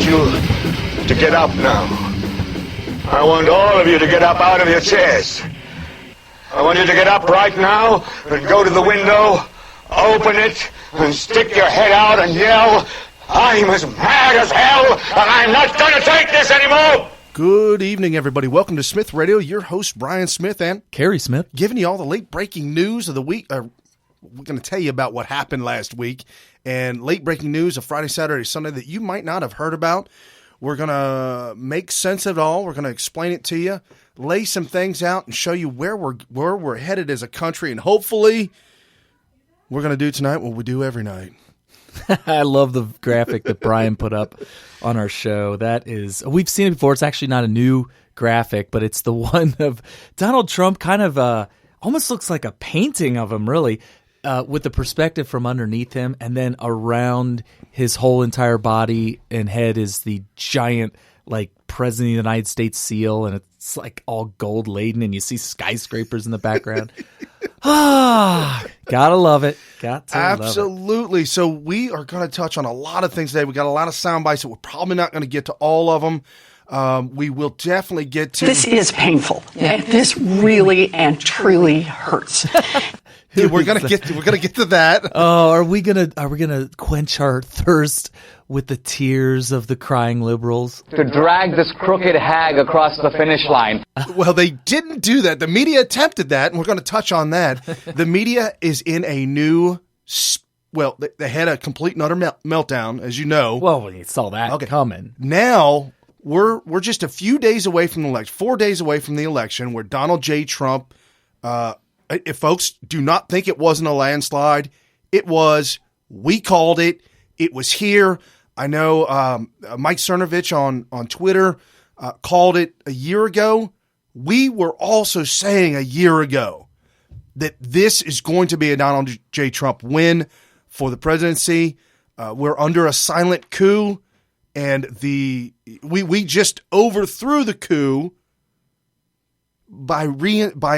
you to get up now. I want all of you to get up out of your chairs. I want you to get up right now and go to the window, open it, and stick your head out and yell, I'm as mad as hell, and I'm not going to take this anymore! Good evening, everybody. Welcome to Smyth Radio. Your host, Brian Smith and Carrie Smith, giving you all the late-breaking news of the week. We're going to tell you about what happened last week and late-breaking news of Friday, Saturday, Sunday that you might not have heard about. We're going to make sense of it all. We're going to explain it to you, lay some things out, and show you where we're headed as a country. And hopefully, we're going to do tonight what we do every night. I love the graphic that Brian put up on our show. That is, we've seen it before. It's actually not a new graphic, but it's the one of Donald Trump kind of almost looks like a painting of him, really, with the perspective from underneath him. And then around his whole entire body and head is the giant, like, President of the United States seal. And it's like all gold laden, and you see skyscrapers in the background. Gotta love it. Absolutely. Love it. So we are going to touch on a lot of things today. We got a lot of sound bites, so we're probably not going to get to all of them. We will definitely get to. This is painful. Yeah. This really and truly hurts. Dude, we're gonna get to that. Oh, are we gonna quench our thirst with the tears of the crying liberals? To drag this crooked hag across the finish line. Well, they didn't do that. The media attempted that, and we're going to touch on that. The media is in a new. Well, they had a complete and utter meltdown, as you know. Well, we saw that coming. Now we're just a few days away from the election, 4 days away from the election, where Donald J. Trump. If folks do not think it wasn't a landslide, it was. We called it. It was here. I know Mike Cernovich on Twitter called it a year ago. We were also saying a year ago that this is going to be a Donald J. Trump win for the presidency. We're under a silent coup, and we just overthrew the coup by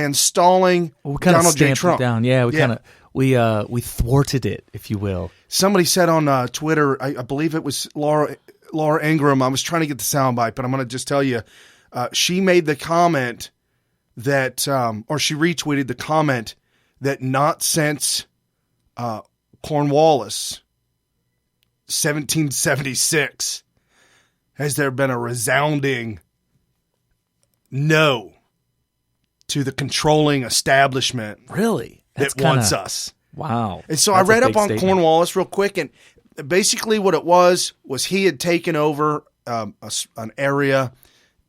installing Donald J. Trump. Down. Yeah, we thwarted it, if you will. Somebody said on Twitter, I believe it was Laura Ingram. I was trying to get the soundbite, but I'm going to just tell you, she made the comment that, or she retweeted the comment that not since Cornwallis, 1776, has there been a resounding no to the controlling establishment. Really? That wants us. Wow. And so I read up on Cornwallis real quick, and basically what it was he had taken over an area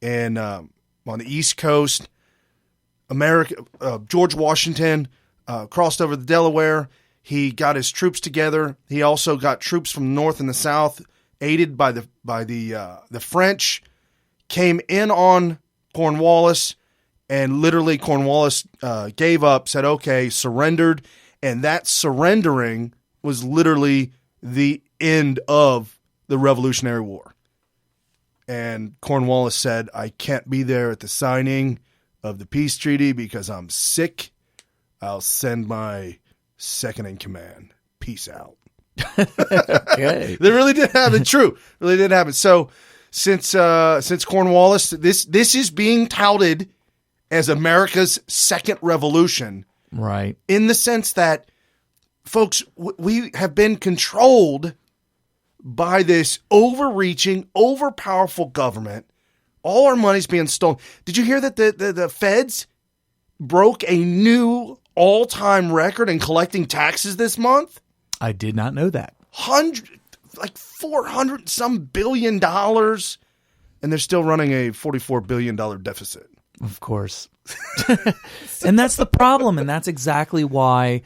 in on the East Coast, America. George Washington crossed over the Delaware. He got his troops together. He also got troops from the north and the south, aided by the French, came in on Cornwallis. And literally Cornwallis gave up, said, okay, surrendered. And that surrendering was literally the end of the Revolutionary War. And Cornwallis said, I can't be there at the signing of the peace treaty because I'm sick. I'll send my second in command. Peace out. Okay. They really did happen. True. Really did happen. So since Cornwallis, this is being touted as America's second revolution. Right. In the sense that, folks, we have been controlled by this overreaching, overpowerful government. All our money's being stolen. Did you hear that the feds broke a new all-time record in collecting taxes this month? I did not know that. $400 some billion, and they're still running a $44 billion deficit. Of course. And that's the problem. And that's exactly why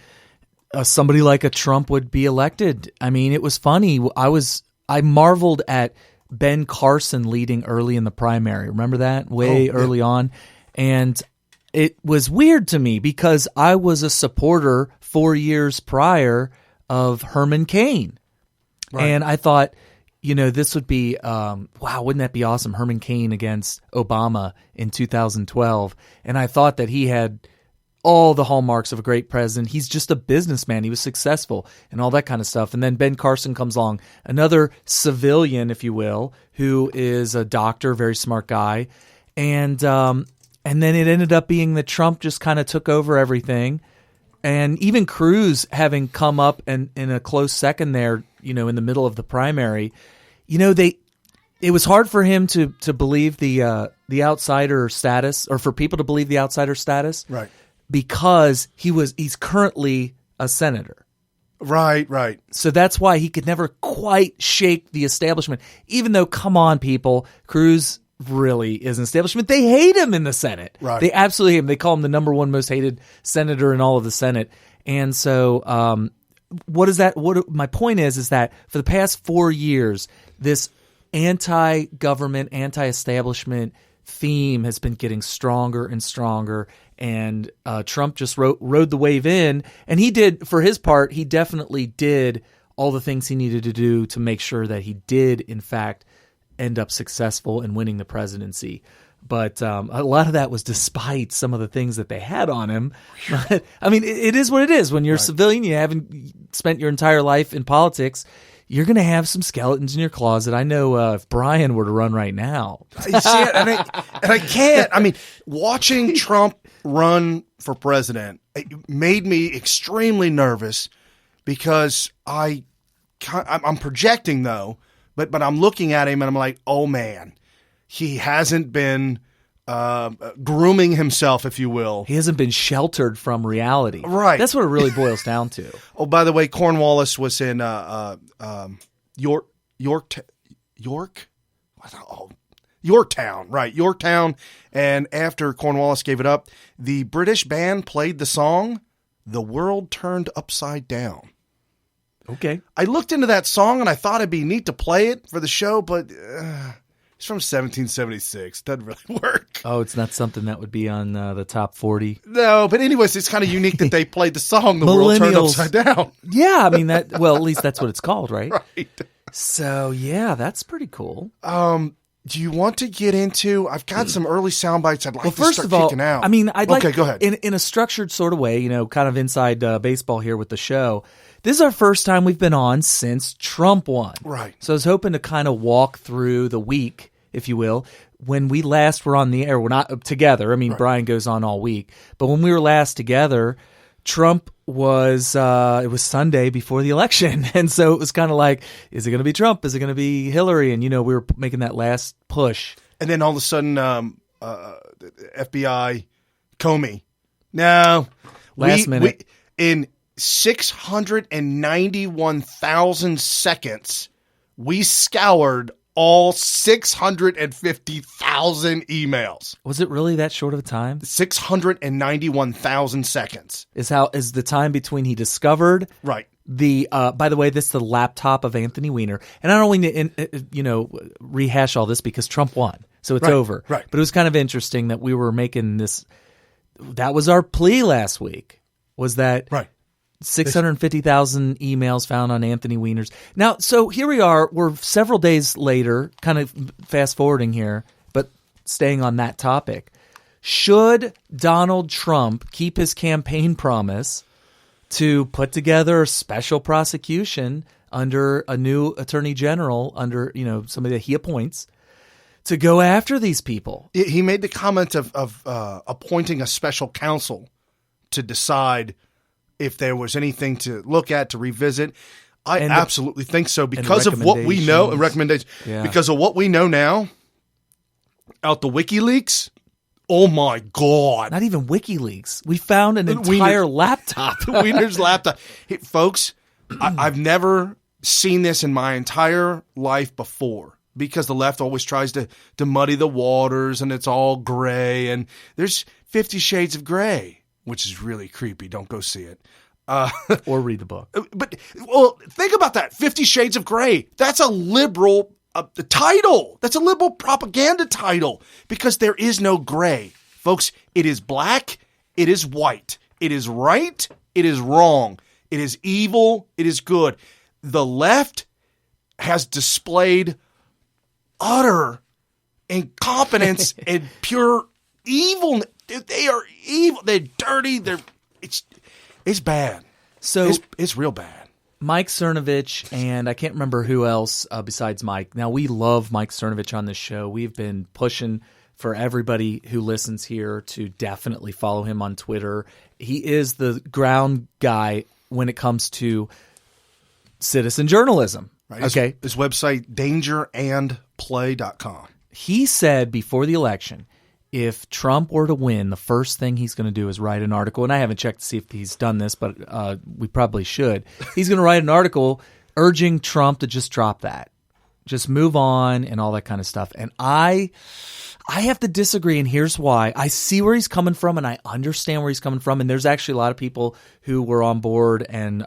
somebody like a Trump would be elected. I mean, it was funny. I marveled at Ben Carson leading early in the primary. Remember that? Early on. And it was weird to me because I was a supporter 4 years prior of Herman Cain. Right. And I thought, this would be, wow, wouldn't that be awesome? Herman Cain against Obama in 2012. And I thought that he had all the hallmarks of a great president. He's just a businessman. He was successful and all that kind of stuff. And then Ben Carson comes along, another civilian, if you will, who is a doctor, very smart guy. And then it ended up being that Trump just kind of took over everything. And even Cruz having come up and in a close second there, in the middle of the primary, it was hard for him to believe the outsider status, or for people to believe the outsider status. Right. Because he's currently a senator. Right. So that's why he could never quite shake the establishment. Even though, come on, people, Cruz really is an establishment. They hate him in the Senate. Right. They absolutely hate him. They call him the number one most hated senator in all of the Senate. And so what is that? My point is that for the past 4 years, this anti-government, anti-establishment theme has been getting stronger and stronger, and Trump just rode the wave in, and he did, for his part, he definitely did all the things he needed to do to make sure that he did, in fact, end up successful in winning the presidency. But a lot of that was despite some of the things that they had on him. But, I mean, it is what it is. When you're a civilian, you haven't spent your entire life in politics, you're going to have some skeletons in your closet. I know if Brian were to run right now. You see it, and I can't. I mean, watching Trump run for president, it made me extremely nervous because I'm projecting, though, but I'm looking at him and I'm like, oh, man, he hasn't been grooming himself, if you will. He hasn't been sheltered from reality. Right. That's what it really boils down to. Oh, by the way, Cornwallis was in Yorktown, right? Yorktown. And after Cornwallis gave it up, the British band played the song "The World Turned Upside Down." Okay. I looked into that song and I thought it'd be neat to play it for the show, but it's from 1776. Doesn't really work. Oh, it's not something that would be on the top 40. No, but anyways, it's kind of unique that they played the song "The World Turned Upside Down." Yeah, I mean that. Well, at least that's what it's called, right? Right. So yeah, that's pretty cool. Do you want to get into? I've got some early sound bites I'd like to First start of all, kicking out. I mean, I'd like, go ahead. In a structured sort of way, kind of inside baseball here with the show. This is our first time we've been on since Trump won. Right. So I was hoping to kind of walk through the week, if you will. When we last were on the air, we're not together. I mean, Brian goes on all week. But when we were last together, Trump was, it was Sunday before the election. And so it was kind of like, is it going to be Trump? Is it going to be Hillary? And, we were making that last push. And then all of a sudden, FBI, Comey. No. Last minute. In 691,000 seconds, we scoured all 650,000 emails. Was it really that short of a time? 691,000 seconds is the time between he discovered right the. By the way, this is the laptop of Anthony Weiner, and I don't want to rehash all this because Trump won, so it's over. Right. But it was kind of interesting that we were making this. That was our plea last week. Was that right? 650,000 emails found on Anthony Weiner's. Now, so here we are. We're several days later, kind of fast forwarding here, but staying on that topic. Should Donald Trump keep his campaign promise to put together a special prosecution under a new attorney general, under somebody that he appoints, to go after these people? He made the comment of appointing a special counsel to decide if there was anything to look at, to revisit. I absolutely think so because of what we know, and recommendations. Yeah. Because of what we know now out the WikiLeaks. Oh my God. Not even WikiLeaks. We found an entire laptop. Weiner's laptop. Hey, folks, I've never seen this in my entire life before because the left always tries to muddy the waters and it's all gray. And there's 50 Shades of Gray, which is really creepy. Don't go see it. Or read the book. But, think about that. 50 Shades of Gray. That's a liberal title. That's a liberal propaganda title because there is no gray. Folks, it is black. It is white. It is right. It is wrong. It is evil. It is good. The left has displayed utter incompetence and pure evil. Dude, they are evil. They're dirty. It's bad. So it's real bad. Mike Cernovich and I can't remember who else besides Mike. Now, we love Mike Cernovich on this show. We've been pushing for everybody who listens here to definitely follow him on Twitter. He is the ground guy when it comes to citizen journalism. Right. Okay. His website, dangerandplay.com. He said before the election, if Trump were to win, the first thing he's going to do is write an article. And I haven't checked to see if he's done this, but we probably should. He's going to write an article urging Trump to just drop that. Just move on and all that kind of stuff. And I have to disagree, and here's why. I see where he's coming from, and I understand where he's coming from. And there's actually a lot of people who were on board and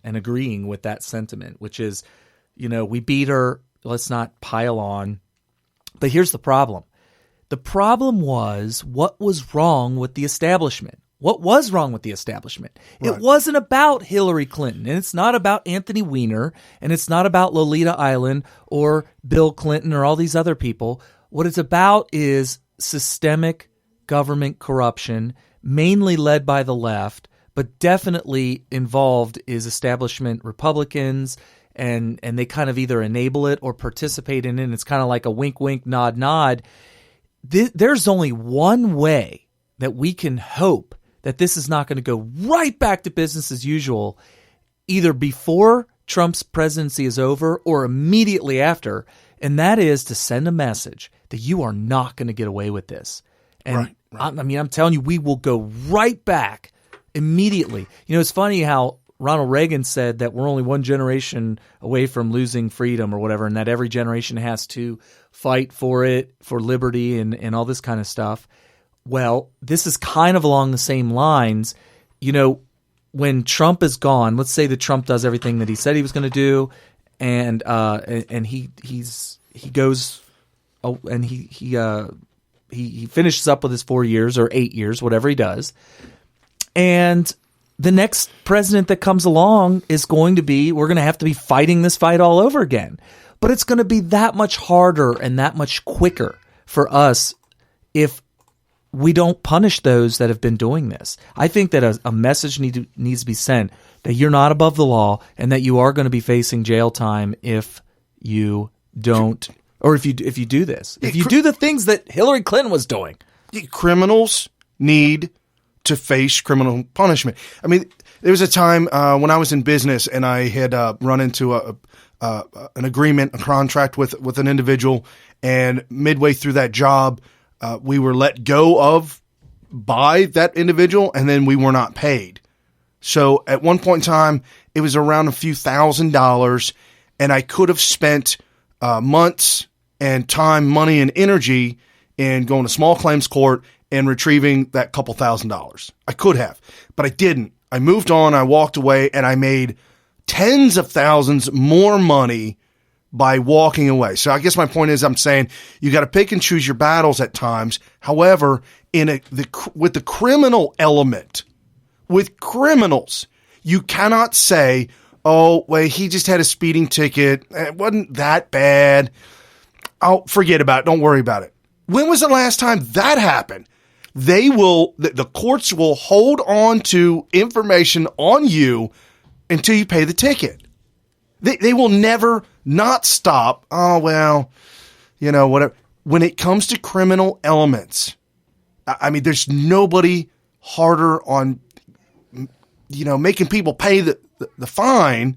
agreeing with that sentiment, which is, we beat her. Let's not pile on. But here's the problem. The problem was what was wrong with the establishment. What was wrong with the establishment? Right. It wasn't about Hillary Clinton, and it's not about Anthony Weiner, and it's not about Lolita Island or Bill Clinton or all these other people. What it's about is systemic government corruption, mainly led by the left, but definitely involved is establishment Republicans, and they kind of either enable it or participate in it. It's kind of like a wink, wink, nod, nod. There's only one way that we can hope that this is not going to go right back to business as usual, either before Trump's presidency is over or immediately after, and that is to send a message that you are not going to get away with this. And right. I'm telling you, we will go right back immediately. It's funny how Ronald Reagan said that we're only one generation away from losing freedom or whatever, and that every generation has to fight for it, for liberty and all this kind of stuff. Well, this is kind of along the same lines. When Trump is gone, let's say that Trump does everything that he said he was going to do, and he goes and he finishes up with his 4 years or 8 years, whatever he does, and the next president that comes along is going to be, we're going to have to be fighting this fight all over again. But it's going to be that much harder and that much quicker for us if we don't punish those that have been doing this. I think that a message needs to be sent that you're not above the law and that you are going to be facing jail time if you don't, or if you do this. If you do the things that Hillary Clinton was doing. Criminals need to face criminal punishment. I mean, there was a time when I was in business and I had run into an agreement, a contract with an individual, and midway through that job, we were let go of by that individual, and then we were not paid. So at one point in time, it was around a few $1,000s, and I could have spent months and time, money, and energy in going to small claims court and retrieving that couple $1,000s. I could have, but I didn't. I moved on, I walked away, and I made tens of thousands more money by walking away. So I guess my point is I'm saying you got to pick and choose your battles at times. However, with the criminal element, with criminals, you cannot say, oh, wait, he just had a speeding ticket. It wasn't that bad. Oh, forget about it. Don't worry about it. When was the last time that happened? The courts will hold on to information on you until you pay the ticket. They will never not stop. Oh, well, whatever. When it comes to criminal elements, I mean, there's nobody harder on, making people pay the fine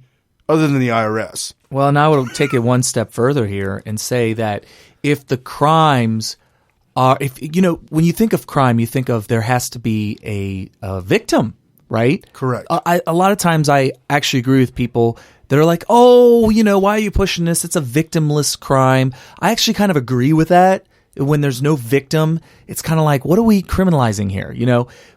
other than the IRS. Well, and I would take it one step further here and say that if the crimes are, when you think of crime, you think of there has to be a victim, right? Correct. A lot of times I actually agree with people that are like, oh, why are you pushing this? It's a victimless crime. I actually kind of agree with that. When there's no victim, it's kind of like, what are we criminalizing here?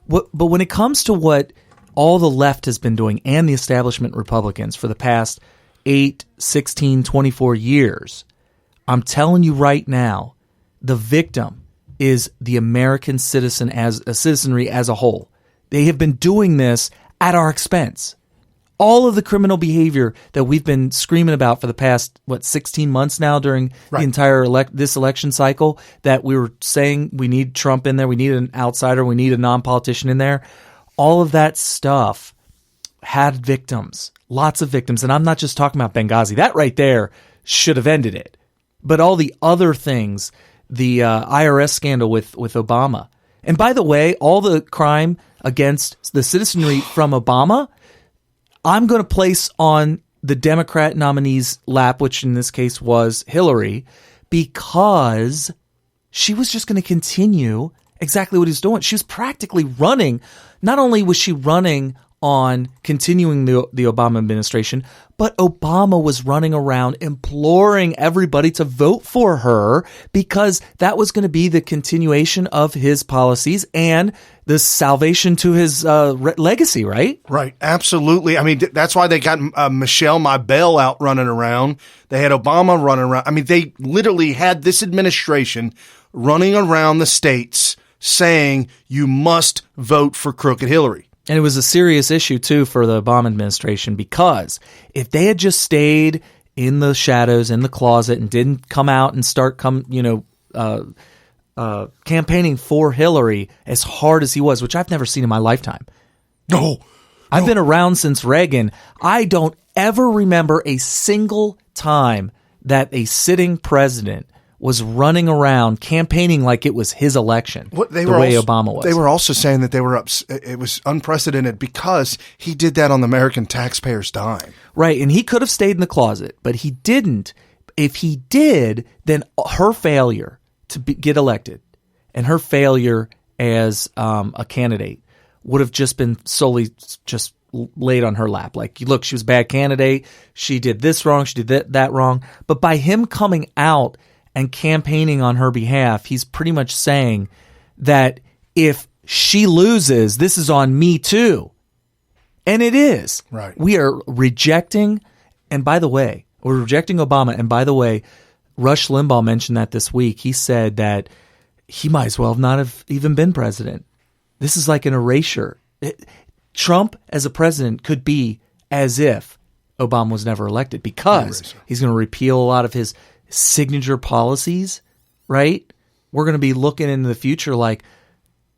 But when it comes to what all the left has been doing and the establishment Republicans for the past 8, 16, 24 years, I'm telling you right now, the victim is the American citizenry as a whole. They have been doing this at our expense. All of the criminal behavior that we've been screaming about for the past, 16 months now during the entire this election cycle, that we were saying we need Trump in there, we need an outsider, we need a non-politician in there. All of that stuff had victims, lots of victims. And I'm not just talking about Benghazi. That right there should have ended it. But all the other things, the IRS scandal with Obama. And by the way, all the crime against the citizenry from Obama, I'm going to place on the Democrat nominee's lap, which in this case was Hillary, because she was just going to continue exactly what he's doing. She was practically running. Not only was she running on continuing the Obama administration, but Obama was running around imploring everybody to vote for her because that was going to be the continuation of his policies and the salvation to his legacy, right? Right, absolutely. I mean, that's why they got Michelle, my belle, out running around. They had Obama running around. I mean, they literally had this administration running around the states saying, you must vote for crooked Hillary. And it was a serious issue, too, for the Obama administration, because if they had just stayed in the shadows, in the closet, and didn't come out and start campaigning for Hillary as hard as he was, which I've never seen in my lifetime. No. I've been around since Reagan. I don't ever remember a single time that a sitting president was running around campaigning like it was his election, Obama was. They were also saying that it was unprecedented because he did that on the American taxpayers' dime. Right, and he could have stayed in the closet, but he didn't. If he did, then her failure to get elected and her failure as a candidate would have just been solely just laid on her lap. Like, look, she was a bad candidate. She did this wrong. She did that wrong. But by him coming out and campaigning on her behalf, he's pretty much saying that if she loses, this is on me too. And it is. Right. We are rejecting, and by the way, we're rejecting Obama. And by the way, Rush Limbaugh mentioned that this week. He said that he might as well not have even been president. This is like an erasure. Trump as a president could be as if Obama was never elected, because he's going to repeal a lot of his signature policies, right? We're going to be looking into the future like,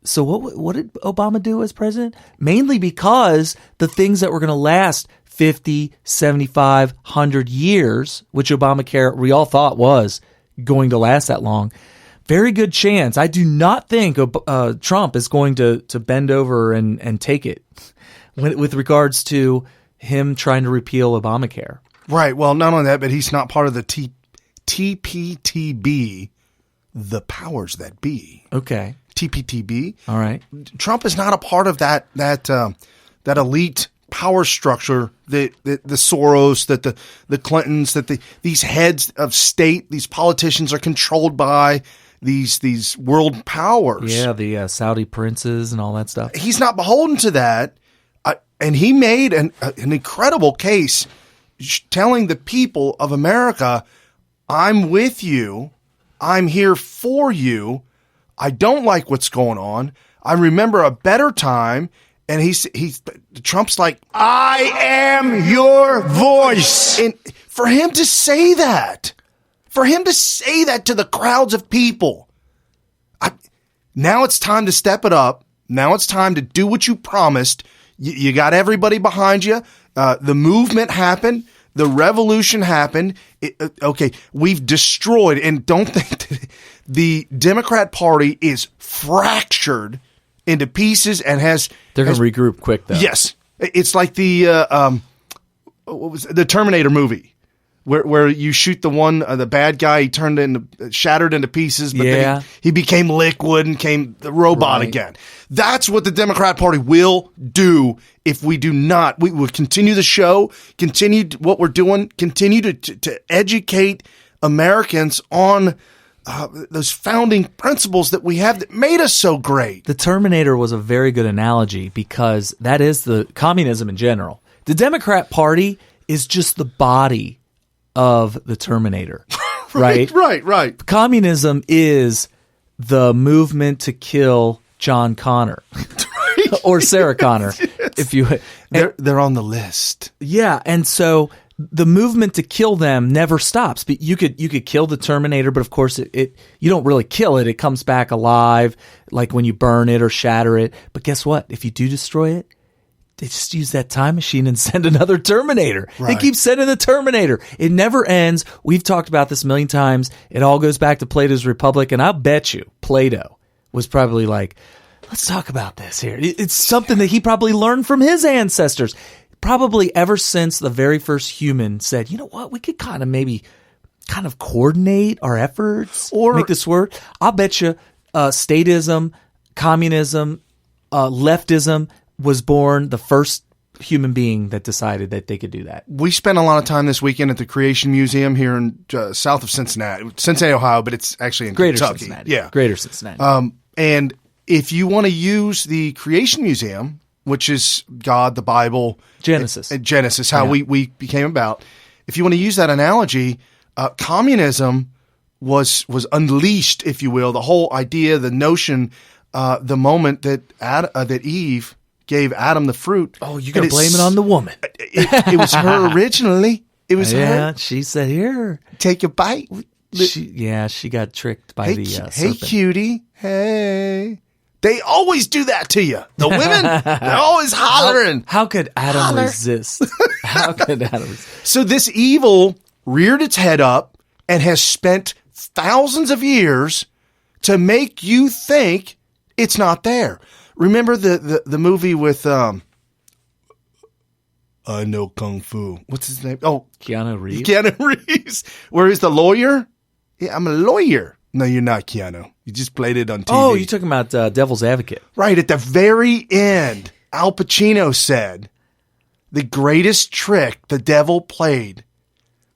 so what did Obama do as president? Mainly because the things that were going to last 50, 75, 100 years, which Obamacare we all thought was going to last that long, very good chance. I do not think Trump is going to bend over and take it with regards to him trying to repeal Obamacare. Right. Well, not only that, but he's not part of the TPTB, the powers that be. Okay. TPTB. All right. Trump is not a part of that elite power structure, the Soros, that the Clintons, that these heads of state, these politicians are controlled by these world powers. Yeah, the Saudi princes and all that stuff. He's not beholden to that, and he made an incredible case telling the people of America, I'm with you. I'm here for you. I don't like what's going on. I remember a better time. And Trump's like, I am your voice. And for him to say that to the crowds of people, now it's time to step it up. Now it's time to do what you promised. You got everybody behind you. The movement happened. The revolution happened. Okay, we've destroyed, and don't think that the Democrat Party is fractured into pieces and they're going to regroup quick, though. Yes, it's like the Terminator movie, where you shoot the bad guy, he shattered into pieces, but then he became liquid and became the robot again. That's what the Democrat Party will do if we do not. We will continue the show, continue what we're doing, continue to educate Americans on those founding principles that we have that made us so great. The Terminator was a very good analogy because that is the communism in general. The Democrat Party is just the body of the Terminator, right? Right. Communism is the movement to kill John Connor or Sarah Connor. Yes. They're on the list. Yeah, and so the movement to kill them never stops. But you could kill the Terminator, but of course it you don't really kill it. It comes back alive, like when you burn it or shatter it. But guess what? If you do destroy it, they just use that time machine and send another Terminator. Right. They keep sending the Terminator. It never ends. We've talked about this a million times. It all goes back to Plato's Republic, and I'll bet you Plato was probably like, let's talk about this here. It's something that he probably learned from his ancestors. Probably ever since the very first human said, you know what, we could kind of coordinate our efforts or make this work. I'll bet you statism, communism, leftism was born the first human being that decided that they could do that. We spent a lot of time this weekend at the Creation Museum here in south of Cincinnati, Ohio, but it's actually in Greater Kentucky. Cincinnati. Yeah. Greater Cincinnati. And if you want to use the Creation Museum, which is God, the Bible, Genesis, how we became about. If you want to use that analogy, communism was unleashed, if you will. The whole idea, the notion, the moment that Eve gave Adam the fruit. Oh, you're going to blame it on the woman. It was her originally. It was her. Yeah, she said, here. Take a bite. She got tricked by the Hey, serpent. cutie. Hey. They always do that to you. The women, they're always hollering. How could Adam resist? How could Adam resist? So this evil reared its head up and has spent thousands of years to make you think it's not there. Remember the movie with I know Kung Fu. What's his name? Oh, Keanu Reeves. Keanu Reeves. Where he's the lawyer? Yeah, I'm a lawyer. No, you're not, Keanu. You just played it on TV. Oh, you're talking about Devil's Advocate. Right. At the very end, Al Pacino said the greatest trick the devil played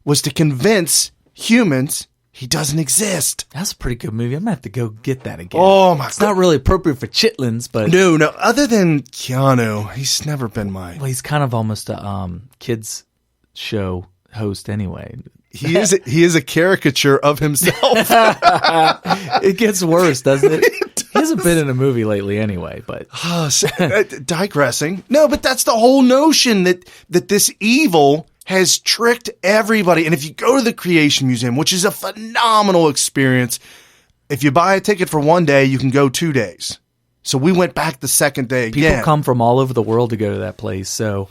was to convince humans he doesn't exist. That's a pretty good movie. I'm going to have to go get that again. Oh, my God. It's not really appropriate for chitlins, but... No. Other than Keanu, he's never been mine. Well, he's kind of almost a kids show host anyway. He is a caricature of himself. It gets worse, doesn't it? He hasn't been in a movie lately anyway, but... Digressing. No, but that's the whole notion that this evil has tricked everybody. And if you go to the Creation Museum, which is a phenomenal experience, if you buy a ticket for one day, you can go 2 days. So we went back the second day again. People come from all over the world to go to that place, so...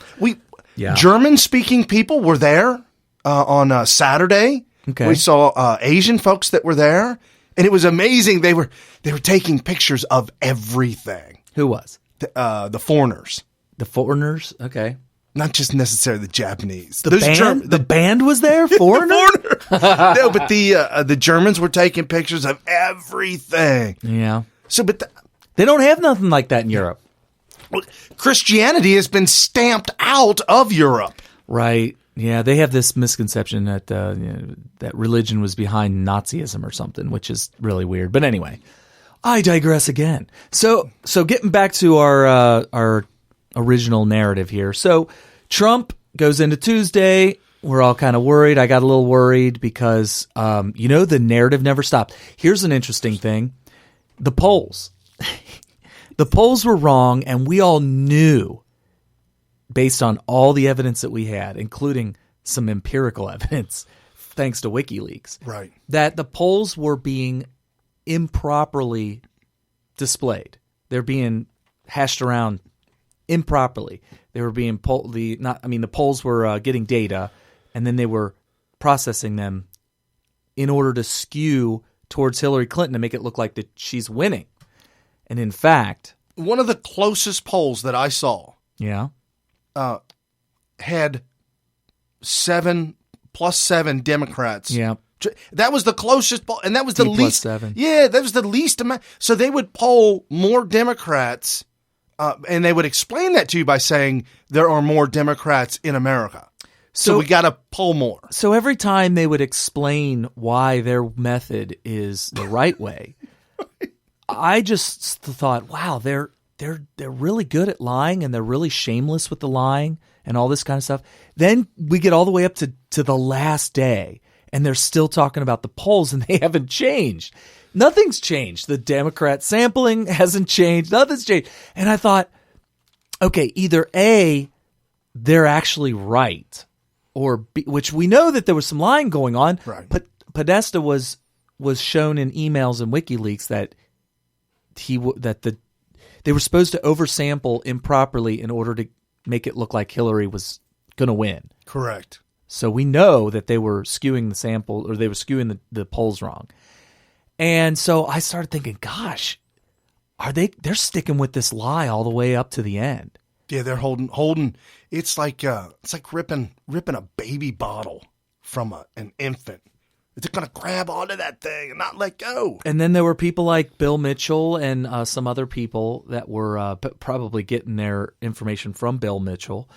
German-speaking people were there on Saturday. Okay. We saw Asian folks that were there, and it was amazing. They were taking pictures of everything. Who was? The foreigners. The foreigners? Okay. Not just necessarily the Japanese. The band? The band was there? Foreigner? No, but the Germans were taking pictures of everything. Yeah. So, but they don't have nothing like that in Europe. Christianity has been stamped out of Europe. Right. Yeah, they have this misconception that that religion was behind Nazism or something, which is really weird. But anyway, I digress again. So getting back to our original narrative here. So Trump goes into Tuesday. We're all kind of worried. I got a little worried because the narrative never stopped. Here's an interesting thing: the polls. The polls were wrong, and we all knew, based on all the evidence that we had, including some empirical evidence, thanks to WikiLeaks, right, that the polls were being improperly displayed. They're being hashed around improperly. They were being the polls were getting data, and then they were processing them in order to skew towards Hillary Clinton to make it look like that she's winning. And in fact, one of the closest polls that I saw, had 7 plus 7 Democrats. Yeah. That was the closest poll, and that was the least. +7. Yeah, that was the least amount. So they would poll more Democrats, and they would explain that to you by saying there are more Democrats in America. So we got to poll more. So every time they would explain why their method is the right way, I just thought, wow, they're really good at lying, and they're really shameless with the lying and all this kind of stuff. Then we get all the way up to the last day, and they're still talking about the polls, and they haven't changed. Nothing's changed. The Democrat sampling hasn't changed. Nothing's changed. And I thought, okay, either A, they're actually right, which we know that there was some lying going on. Right. But Podesta was shown in emails and WikiLeaks that they were supposed to oversample improperly in order to make it look like Hillary was going to win. Correct. So we know that they were skewing the sample, or they were skewing the polls wrong. And so I started thinking, gosh, they're sticking with this lie all the way up to the end. Yeah, they're holding. It's like ripping a baby bottle from an infant. They're going to grab onto that thing and not let go. And then there were people like Bill Mitchell and some other people that were probably getting their information from Bill Mitchell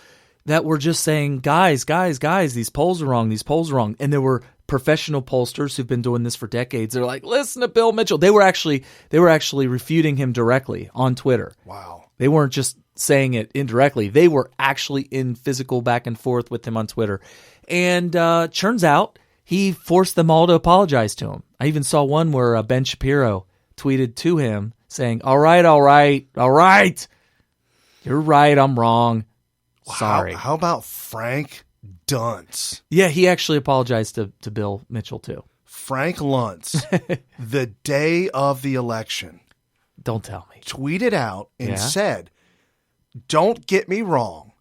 that were just saying, guys, these polls are wrong. And there were professional pollsters who've been doing this for decades. They're like, listen to Bill Mitchell. They were actually refuting him directly on Twitter. Wow. They weren't just saying it indirectly. They were actually in physical back and forth with him on Twitter. And turns out he forced them all to apologize to him. I even saw one where Ben Shapiro tweeted to him saying, all right. You're right, I'm wrong. Sorry. How about Frank Luntz? Yeah, he actually apologized to Bill Mitchell too. Frank Luntz, the day of the election, don't tell me, tweeted out and said, don't get me wrong.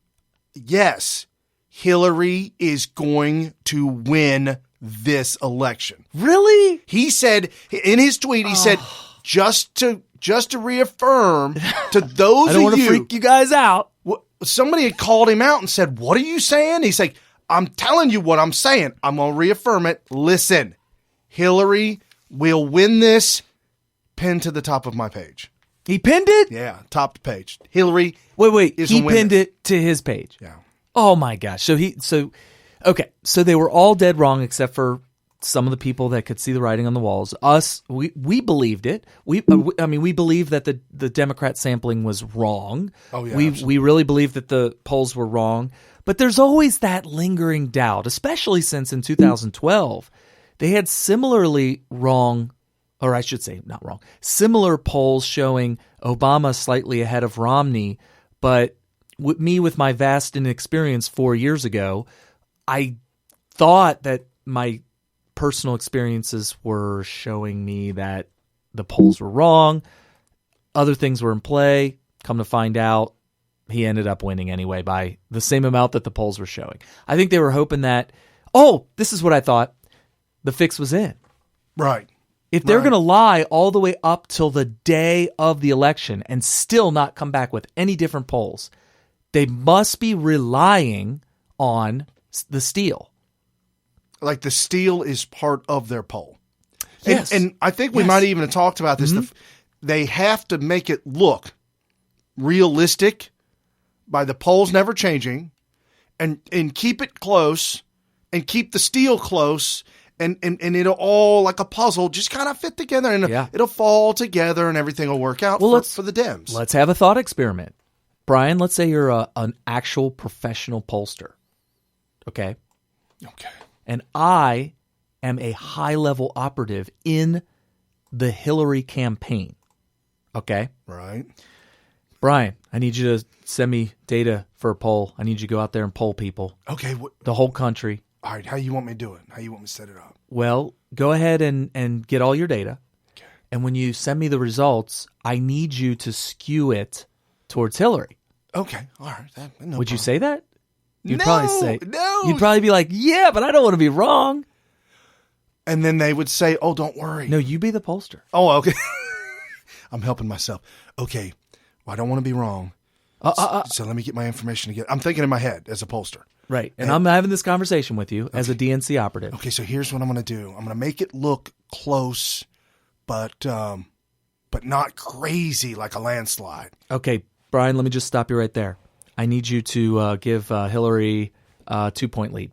Yes, Hillary is going to win this election. Really? He said in his tweet, he said, just to reaffirm to those I don't want of to you, freak you guys out. Somebody had called him out and said, what are you saying? He's like, I'm telling you what I'm saying. I'm going to reaffirm it. Listen, Hillary will win this. Pinned to the top of my page. He pinned it? Yeah, top page. Hillary. Wait. is He gonna win pinned this. it to his page. Yeah. Oh my gosh. So they were all dead wrong except for some of the people that could see the writing on the walls. Us, we believed it. We believe that the Democrat sampling was wrong. Oh yeah. We really believe that the polls were wrong. But there's always that lingering doubt, especially since in 2012 they had similarly wrong, or I should say not wrong, similar polls showing Obama slightly ahead of Romney. But with my vast inexperience 4 years ago, I thought that my personal experiences were showing me that the polls were wrong. Other things were in play. Come to find out, he ended up winning anyway by the same amount that the polls were showing. I think they were hoping that, this is what I thought, the fix was in. Right. If they're going to lie all the way up till the day of the election and still not come back with any different polls, they must be relying on the steal. Like the steal is part of their poll. Yes. And I think we might even have talked about this. Mm-hmm. They have to make it look realistic by the polls never changing and keep it close and keep the steal close and it'll all like a puzzle just kind of fit together and it'll fall together and everything will work out for the Dems. Let's have a thought experiment. Brian, let's say you're an actual professional pollster. Okay? Okay. And I am a high-level operative in the Hillary campaign. Okay? Right. Brian, I need you to send me data for a poll. I need you to go out there and poll people. Okay. The whole country. All right. How you want me to do it? How you want me to set it up? Well, go ahead and get all your data. Okay. And when you send me the results, I need you to skew it towards Hillary. Okay. All right. Would you say that? You'd No, probably say no. You'd probably be like, yeah, but I don't want to be wrong. And then they would say, oh, don't worry. No, you be the pollster. Oh, okay. I'm helping myself. Okay. Well, I don't want to be wrong. So let me get my information together. I'm thinking in my head as a pollster. Right. And I'm having this conversation with you as a DNC operative. Okay, so here's what I'm going to do. I'm going to make it look close, but not crazy like a landslide. Okay, Brian, let me just stop you right there. I need you to give Hillary a 2-point lead.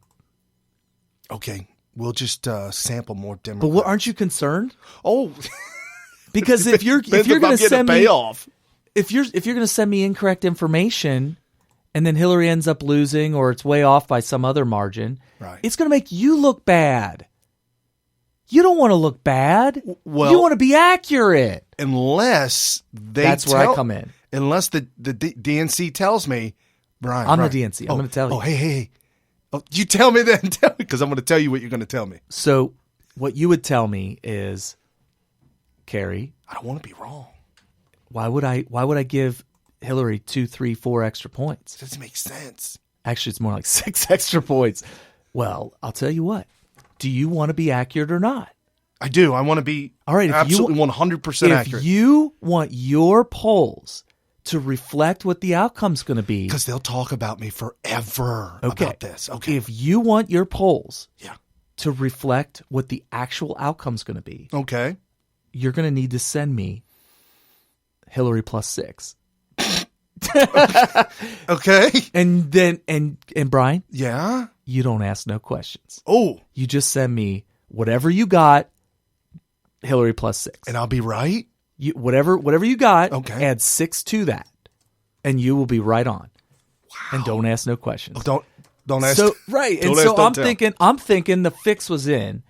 Okay, we'll just sample more Democrats. But aren't you concerned? Oh, because if you're going to send me payoff. if you're going to send me incorrect information, and then Hillary ends up losing, or it's way off by some other margin, right. It's going to make you look bad. You don't want to look bad. Well, you want to be accurate. Unless they That's where I come in. Unless the DNC tells me, Brian, on Brian. the DNC. I'm going to tell you. Oh, hey. Oh, you tell me then, because I'm going to tell you what you're going to tell me. So what you would tell me is, Carrie, I don't want to be wrong. why would I give Hillary 2, 3, 4 extra points? It doesn't make sense. Actually, it's more like 6 extra points. Well, I'll tell you what. Do you want to be accurate or not? I do. I want to be All right, if absolutely you, 100% accurate. If you want your polls to reflect what the outcome's going to be. Because they'll talk about me forever about this. Okay. If you want your polls Yeah. to reflect what the actual outcome's going to be, Okay. you're going to need to send me Hillary plus 6. Okay. And then, and Brian, Yeah. you don't ask no questions. Oh. You just send me whatever you got, Hillary plus 6. And I'll be right? You, whatever you got, Okay. add 6 to that, and you will be right on. Wow. And don't ask no questions. Oh, don't ask. So right, Don't and ask, so don't tell. I'm thinking the fix was in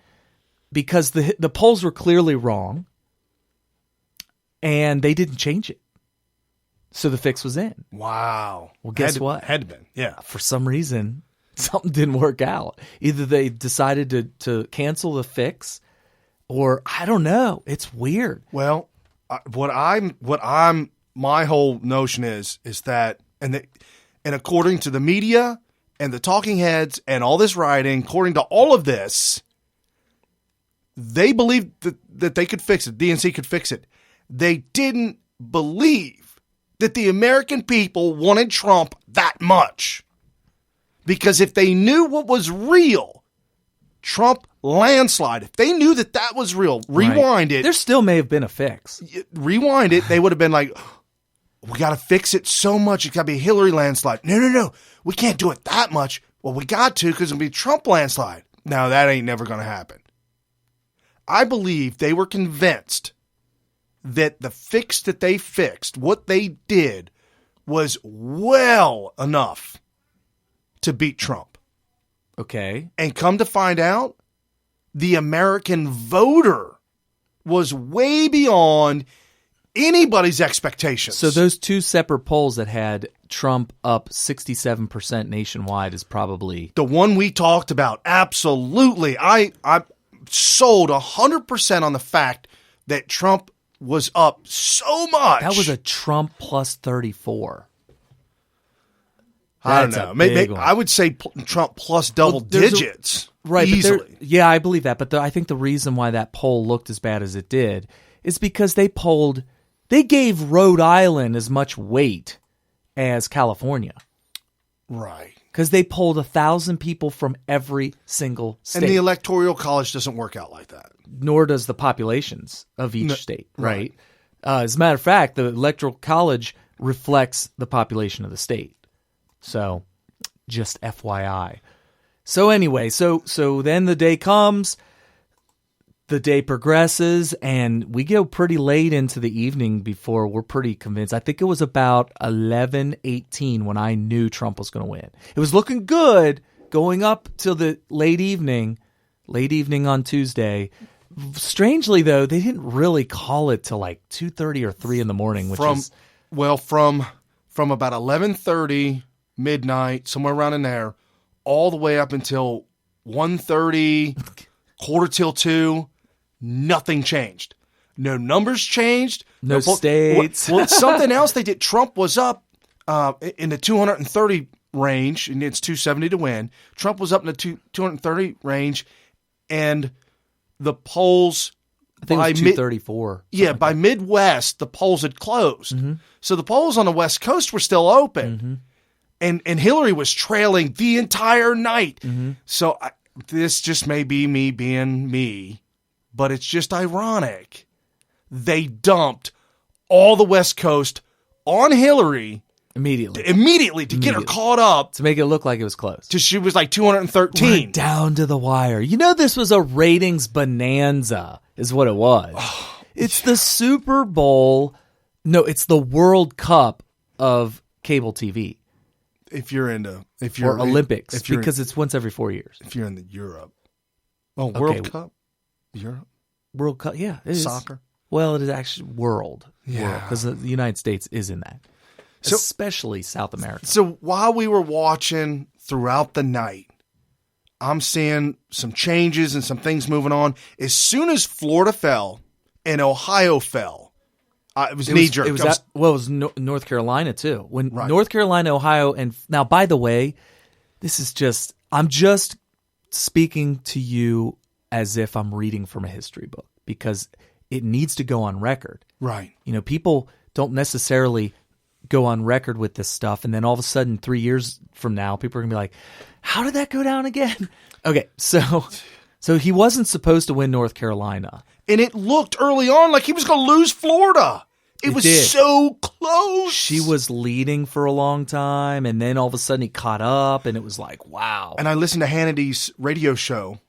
because the polls were clearly wrong, and they didn't change it. So the fix was in. Wow. Well, guess what? Had been. Yeah. For some reason, something didn't work out. Either they decided to cancel the fix, or I don't know. It's weird. Well, my whole notion is that, and according to the media and the talking heads and all this writing, according to all of this, they believed that they could fix it. DNC could fix it. They didn't believe that the American people wanted Trump that much. Because if they knew what was real, Trump landslide, if they knew that was real, rewind it. There still may have been a fix. Rewind it, they would have been like, we got to fix it so much. It's got to be a Hillary landslide. No. We can't do it that much. Well, we got to because it'll be Trump landslide. No, that ain't never going to happen. I believe they were convinced that the fix that they fixed, what they did, was well enough to beat Trump. Okay. And come to find out, the American voter was way beyond anybody's expectations. So those 2 separate polls that had Trump up 67% nationwide is probably the one we talked about. Absolutely. I sold 100% on the fact that Trump was up so much. that was a Trump plus 34. I don't That's know. a Maybe big one. I would say Trump plus double digits. Right, Easily. yeah, I believe that. But I think the reason why that poll looked as bad as it did is because they gave Rhode Island as much weight as California. Right. Because they polled 1,000 people from every single state. And the Electoral College doesn't work out like that. Nor does the populations of each state, right? As a matter of fact, the Electoral College reflects the population of the state. So, just FYI. So anyway, so then the day comes, the day progresses, and we go pretty late into the evening before we're pretty convinced. I think it was about 11:18 when I knew Trump was going to win. It was looking good going up till the late evening on Tuesday. Strangely, though, they didn't really call it till like 2:30 or 3 in the morning, which is from about 11:30 midnight, somewhere around in there, all the way up until 1:30, quarter till 2, nothing changed. No numbers changed. No states. Well, something else they did. Trump was up in the 230 range, and it's 270 to win. Trump was up in the 230 range, and the polls, I think it was 234. Yeah, by Midwest, the polls had closed. Mm-hmm. So the polls on the West Coast were still open. Mm-hmm. And Hillary was trailing the entire night. Mm-hmm. So this just may be me being me, but it's just ironic. They dumped all the West Coast on Hillary immediately to get her caught up. To make it look like it was close. Till she was like 213. Right down to the wire. You know, this was a ratings bonanza is what it was. It's the Super Bowl. No, it's the World Cup of cable TV. Or Olympics, because it's once every 4 years. If you're in the Europe. World Cup? Europe? World Cup, yeah. It is. Soccer? Well, it is actually world. Yeah. Because the United States is in that. especially South America. So while we were watching throughout the night, I'm seeing some changes and some things moving on. As soon as Florida fell and Ohio fell, it was knee-jerk. It was North Carolina, too. When Right. North Carolina, Ohio, and now, by the way, I'm just speaking to you as if I'm reading from a history book because it needs to go on record. Right. People don't necessarily go on record with this stuff, and then all of a sudden, 3 years from now, people are going to be like, how did that go down again? Okay, so he wasn't supposed to win North Carolina. And it looked early on like he was going to lose Florida. It was did. so close. She was leading for a long time, and then all of a sudden he caught up, and it was like, wow. And I listened to Hannity's radio show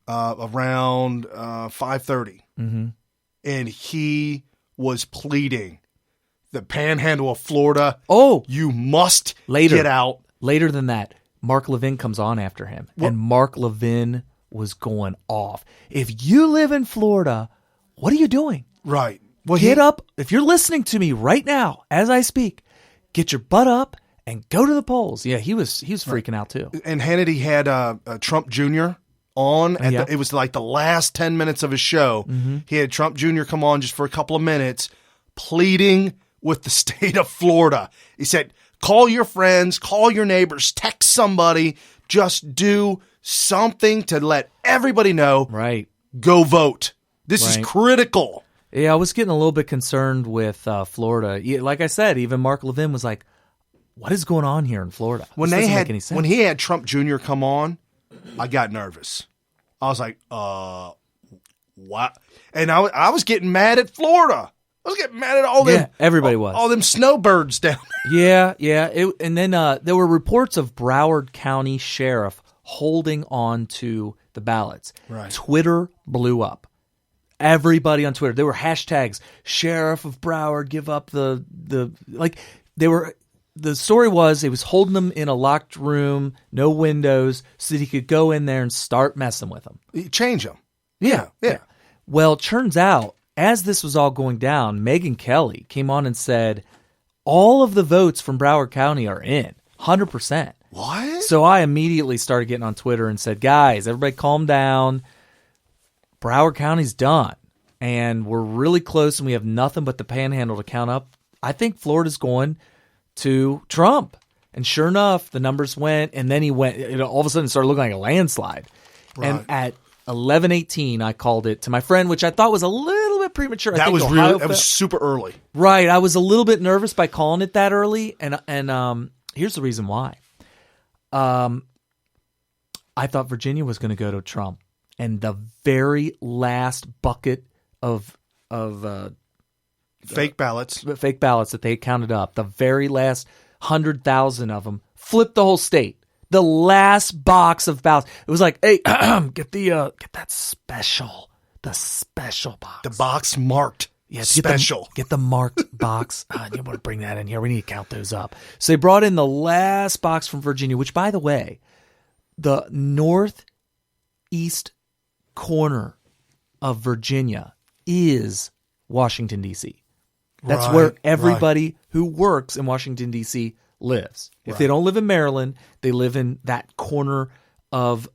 around 5:30, and he was pleading the panhandle of Florida. Oh, you must later, get out. Later than that, Mark Levin comes on after him, and Mark Levin was going off. If you live in Florida, what are you doing? Right. Well, get up. If you're listening to me right now as I speak, get your butt up and go to the polls. Yeah, he was freaking out too. And Hannity had Trump Jr. on. It was like the last 10 minutes of his show. He had Trump Jr. come on just for a couple of minutes, pleading with the state of Florida. He said, call your friends, call your neighbors, text somebody, just do something to let everybody know. Right. Go vote. This is critical. Yeah, I was getting a little bit concerned with Florida. Like I said, even Mark Levin was like, what is going on here in Florida? When he had Trump Jr. come on, I got nervous. I was like, what? And I was getting mad at Florida. I was getting mad at all them. Yeah, everybody was. All them snowbirds down there. Yeah. And then there were reports of Broward County Sheriff holding on to the ballots. Right. Twitter blew up. Everybody on Twitter. There were hashtags, Sheriff of Broward, give up the story was he was holding them in a locked room, no windows, so that he could go in there and start messing with them. Change them. Yeah. Well, it turns out, as this was all going down, Megyn Kelly came on and said, all of the votes from Broward County are in, 100%. What? So I immediately started getting on Twitter and said, guys, everybody calm down. Broward County's done, and we're really close, and we have nothing but the panhandle to count up. I think Florida's going to Trump. And sure enough, the numbers went, and then he went, all of a sudden it started looking like a landslide. Right. And at 11:18, I called it to my friend, which I thought was a little bit premature. That was super early. Right. I was a little bit nervous by calling it that early, and here's the reason why. I thought Virginia was going to go to Trump. And the very last bucket of fake ballots that they counted up, the very last 100,000 of them, flipped the whole state. The last box of ballots. It was like, hey, get that special box. The box marked. Yes, special. Get the marked box. You want to bring that in here. We need to count those up. So they brought in the last box from Virginia, which, by the way, the northeast corner of Virginia is Washington, D.C. That's where everybody who works in Washington, D.C. lives. If they don't live in Maryland, they live in that corner of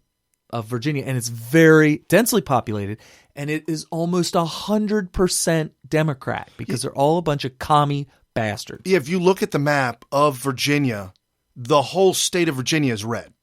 Virginia, and it's very densely populated, and it is almost 100% Democrat because they're all a bunch of commie bastards. Yeah, if you look at the map of Virginia, the whole state of Virginia is red.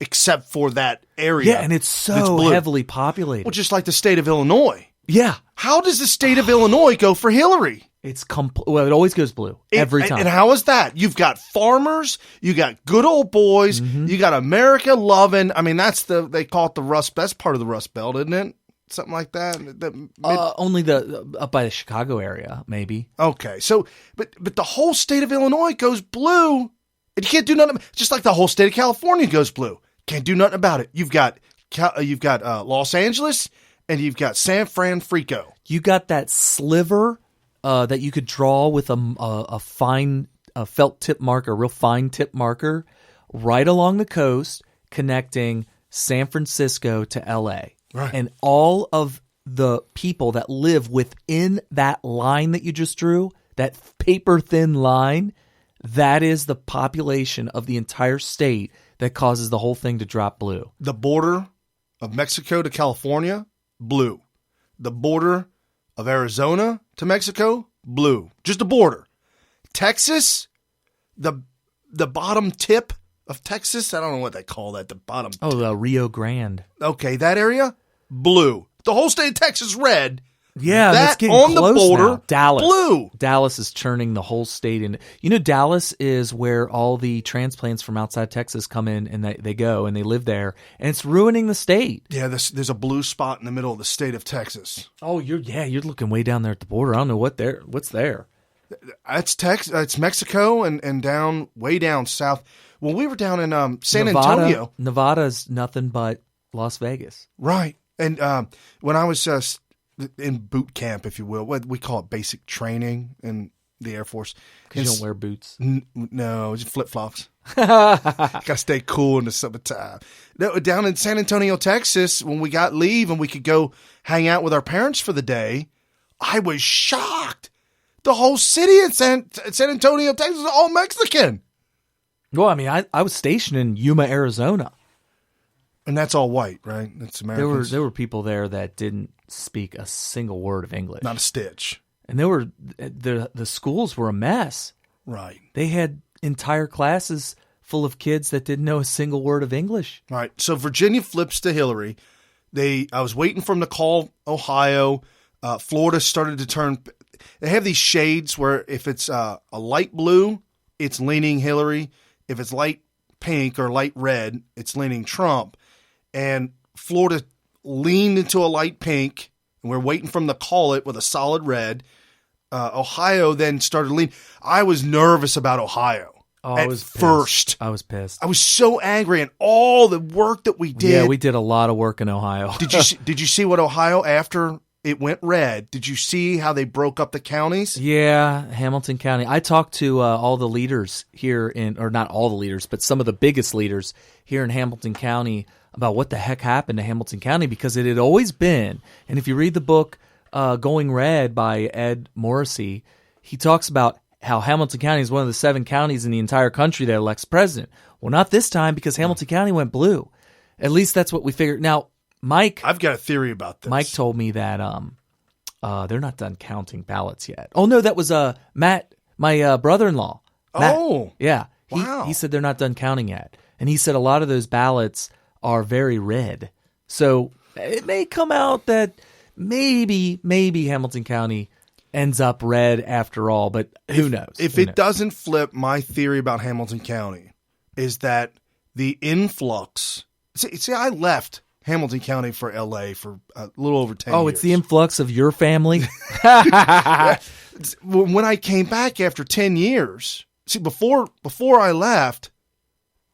Except for that area. Yeah, and it's so heavily populated. Well, just like the state of Illinois. Yeah. How does the state of Illinois go for Hillary? It always goes blue every time. And how is that? You've got farmers, you got good old boys, you got America loving. I mean, they call it the Rust. That's part of the Rust Belt, isn't it? Something like that. Only up by the Chicago area, maybe. Okay, so but the whole state of Illinois goes blue, and you can't do nothing. Just like the whole state of California goes blue. Can't do nothing about it. You've got Los Angeles and you've got San Francisco. You got that sliver that you could draw with a fine felt tip marker, a real fine tip marker, right along the coast, connecting San Francisco to L.A. Right. And all of the people that live within that line that you just drew, that paper thin line, That is the population of the entire state that causes the whole thing to drop blue. The border of Mexico to California, blue. The border of Arizona to Mexico, blue. Just the border. Texas, the bottom tip of Texas, I don't know what they call that, the bottom. Oh, the Rio Grande. Okay, that area, blue. The whole state of Texas, red. Yeah, that's that getting on close the border, now. Dallas. blue. Dallas is turning the whole state in. You know, Dallas is where all the transplants from outside Texas come in, and they go and they live there, and it's ruining the state. Yeah, there's a blue spot in the middle of the state of Texas. Oh, you're looking way down there at the border. I don't know what's there. It's It's Mexico and down way down south. Well, we were down in San Nevada, Antonio. Nevada's nothing but Las Vegas. Right. And when I was in boot camp, if you will, what we call it basic training in the Air Force. Because you don't wear boots. No, just flip-flops. Got to stay cool in the summertime. No, down in San Antonio, Texas, when we got leave and we could go hang out with our parents for the day, I was shocked. The whole city in San Antonio, Texas is all Mexican. Well, I mean, I was stationed in Yuma, Arizona. And that's all white, right? That's Americans. There were people there that didn't speak a single word of English. Not a stitch. And the schools were a mess. Right. They had entire classes full of kids that didn't know a single word of English. Right. So Virginia flips to Hillary. I was waiting for them to call Ohio. Florida started to turn. They have these shades where if it's a light blue, it's leaning Hillary. If it's light pink or light red, it's leaning Trump. And Florida leaned into a light pink, and we're waiting for them to call it with a solid red. Ohio then started leaning. I was nervous about Ohio at first. I was pissed. I was so angry, and all the work that we did. Yeah, we did a lot of work in Ohio. Did you see what Ohio, after it went red, did you see how they broke up the counties? Yeah, Hamilton County. I talked to all the leaders here or not all the leaders, but some of the biggest leaders here in Hamilton County about what the heck happened to Hamilton County, because it had always been, and if you read the book Going Red by Ed Morrissey, he talks about how Hamilton County is one of the 7 counties in the entire country that elects president. Well, not this time, because Hamilton County went blue. At least that's what we figured. Now, Mike, I've got a theory about this. Mike told me that they're not done counting ballots yet. Oh no, that was Matt, my brother-in-law. Matt. Oh, yeah. Wow. He said they're not done counting yet, and he said a lot of those ballots are very red. So it may come out that maybe Hamilton County ends up red after all, but who knows? If it doesn't flip, my theory about Hamilton County is that the influx. See, I left Hamilton County for L.A. for a little over 10 years. Oh, it's the influx of your family? When I came back after 10 years, see, before I left,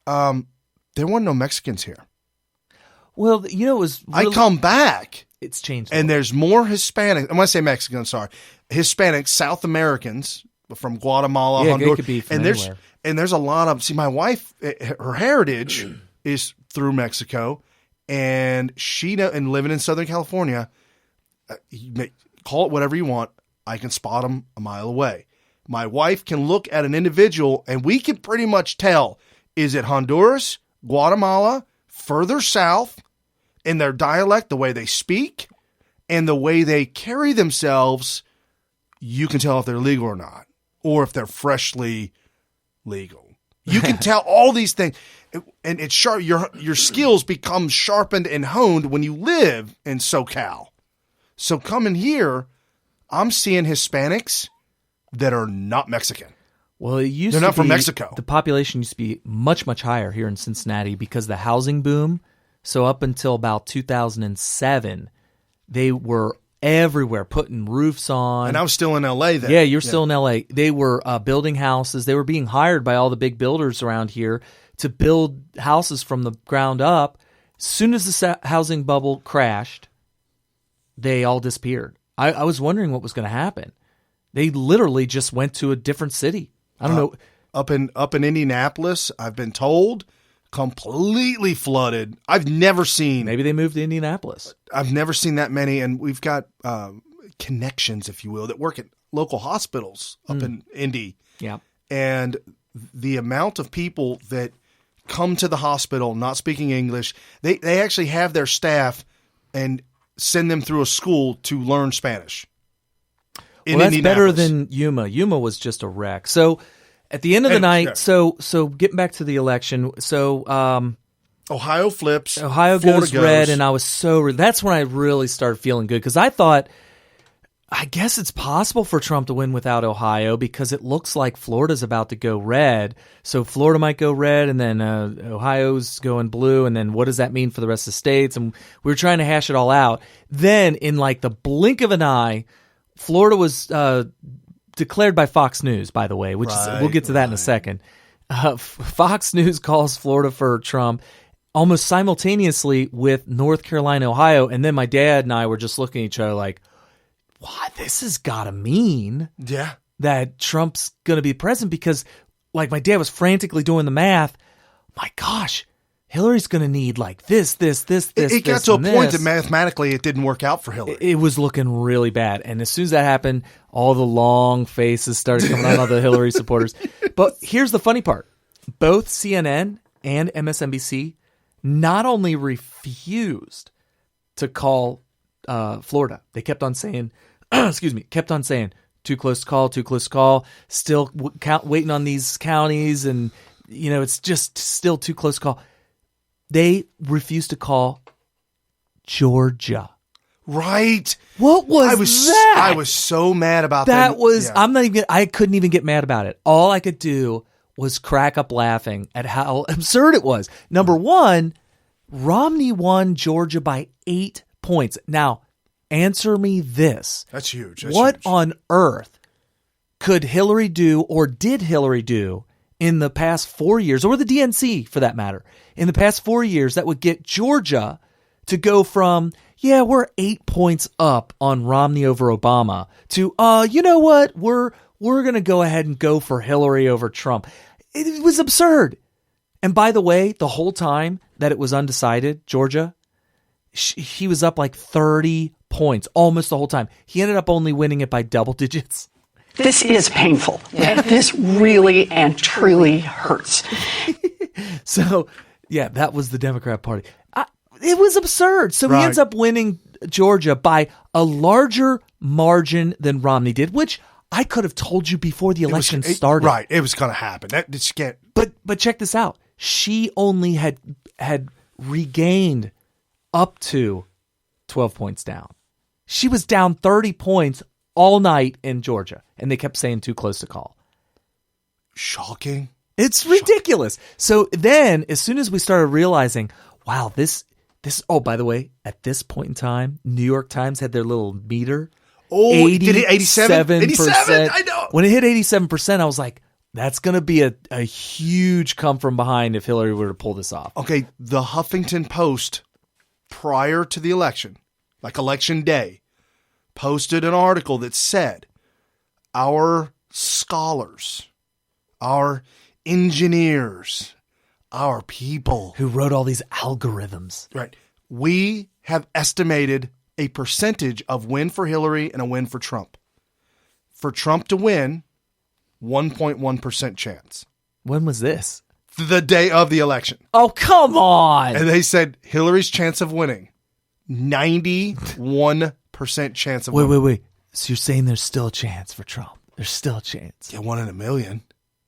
there weren't no Mexicans here. Well, you know, it was really, I come back. It's changed. And there's more Hispanic. I'm going to say Mexican, I'm sorry. Hispanic, South Americans from Guatemala, Honduras. It could be from anywhere. And there's a lot of, see, my wife, her heritage is through Mexico, and and living in Southern California, call it whatever you want, I can spot them a mile away. My wife can look at an individual, and we can pretty much tell, is it Honduras, Guatemala, further south, in their dialect, the way they speak, and the way they carry themselves, you can tell if they're legal or not, or if they're freshly legal. You can tell all these things, and it's sharp. Your skills become sharpened and honed when you live in SoCal. So coming here, I'm seeing Hispanics that are not Mexican. Well, they're not from Mexico. The population used to be much, much higher here in Cincinnati because of the housing boom. So up until about 2007, they were everywhere, putting roofs on. And I was still in L.A. then. Yeah, you're still in L.A. They were building houses. They were being hired by all the big builders around here to build houses from the ground up. As soon as the housing bubble crashed, they all disappeared. I was wondering what was going to happen. They literally just went to a different city. I don't know. Up in Indianapolis, I've been told, completely flooded. I've never seen. Maybe they moved to Indianapolis. I've never seen that many, and we've got connections, if you will, that work at local hospitals up in Indy. Yeah, and the amount of people that come to the hospital not speaking English, they actually have their staff and send them through a school to learn Spanish. Well, that's better than Yuma. Yuma was just a wreck. So at the end of the night, so getting back to the election, so Ohio flips. Ohio goes red, and I was that's when I really started feeling good, because I thought, I guess it's possible for Trump to win without Ohio, because it looks like Florida's about to go red. So Florida might go red, and then Ohio's going blue, and then what does that mean for the rest of the states? And we were trying to hash it all out. Then, in like the blink of an eye, Florida was declared by Fox News, by the way, which is, we'll get to that in a second. Fox News calls Florida for Trump almost simultaneously with North Carolina, Ohio, and then my dad and I were just looking at each other like, "What? This has got to mean that Trump's going to be president," because, like, my dad was frantically doing the math. My gosh, Hillary's going to need like this. It got to a point that mathematically it didn't work out for Hillary. It was looking really bad. And as soon as that happened, all the long faces started coming out of the Hillary supporters. But here's the funny part. Both CNN and MSNBC not only refused to call Florida, they kept on saying, too close to call, still waiting on these counties, and, you know, it's just still too close to call. They refused to call Georgia. Right. What was that? I was so mad about that. I couldn't even get mad about it. All I could do was crack up laughing at how absurd it was. Number one, Romney won Georgia by 8 points. Now, answer me this. That's huge. What on earth could Hillary do, or did Hillary do, in the past 4 years, or the DNC for that matter, in the past 4 years, that would get Georgia to go from, we're 8 points up on Romney over Obama, to, you know what, we're going to go ahead and go for Hillary over Trump. It was absurd. And by the way, the whole time that it was undecided, Georgia, he was up like 30 points almost the whole time. He ended up only winning it by double digits. This is painful. This really and truly hurts. So, that was the Democrat Party. It was absurd. So he ends up winning Georgia by a larger margin than Romney did, which I could have told you before the election started. Right, it was going to happen. But check this out. She only had regained up to 12 points down. She was down 30 points all night in Georgia, and they kept saying too close to call. Shocking. It's ridiculous. So then, as soon as we started realizing, wow, this. Oh, by the way, at this point in time, New York Times had their little meter. Oh, did it 87%? 87%? I know. When it hit 87%, I was like, that's going to be a huge come from behind if Hillary were to pull this off. Okay, the Huffington Post, prior to the election, like election day, posted an article that said, our scholars, our engineers, our people who wrote all these algorithms. Right. We have estimated a percentage of win for Hillary and a win for Trump. For Trump to win, 1.1% chance. When was this? The day of the election. Oh, come on. And they said Hillary's chance of winning, 91% chance of winning. Wait. So you're saying there's still a chance for Trump? There's still a chance. Yeah, 1 in a million.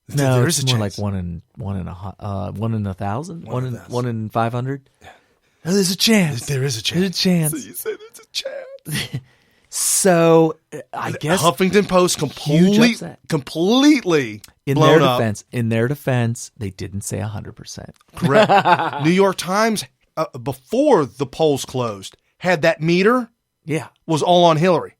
No, there's it's a more chance. like 1 in 1,000, 1 in 500. Yeah. No, there's a chance. There is a chance. There's a chance. So you say there's a chance. So I guess Huffington Post completely in blown their up. defense. In their defense, they didn't say 100%. Correct. New York Times, before the polls closed, had that meter. Yeah, was all on Hillary.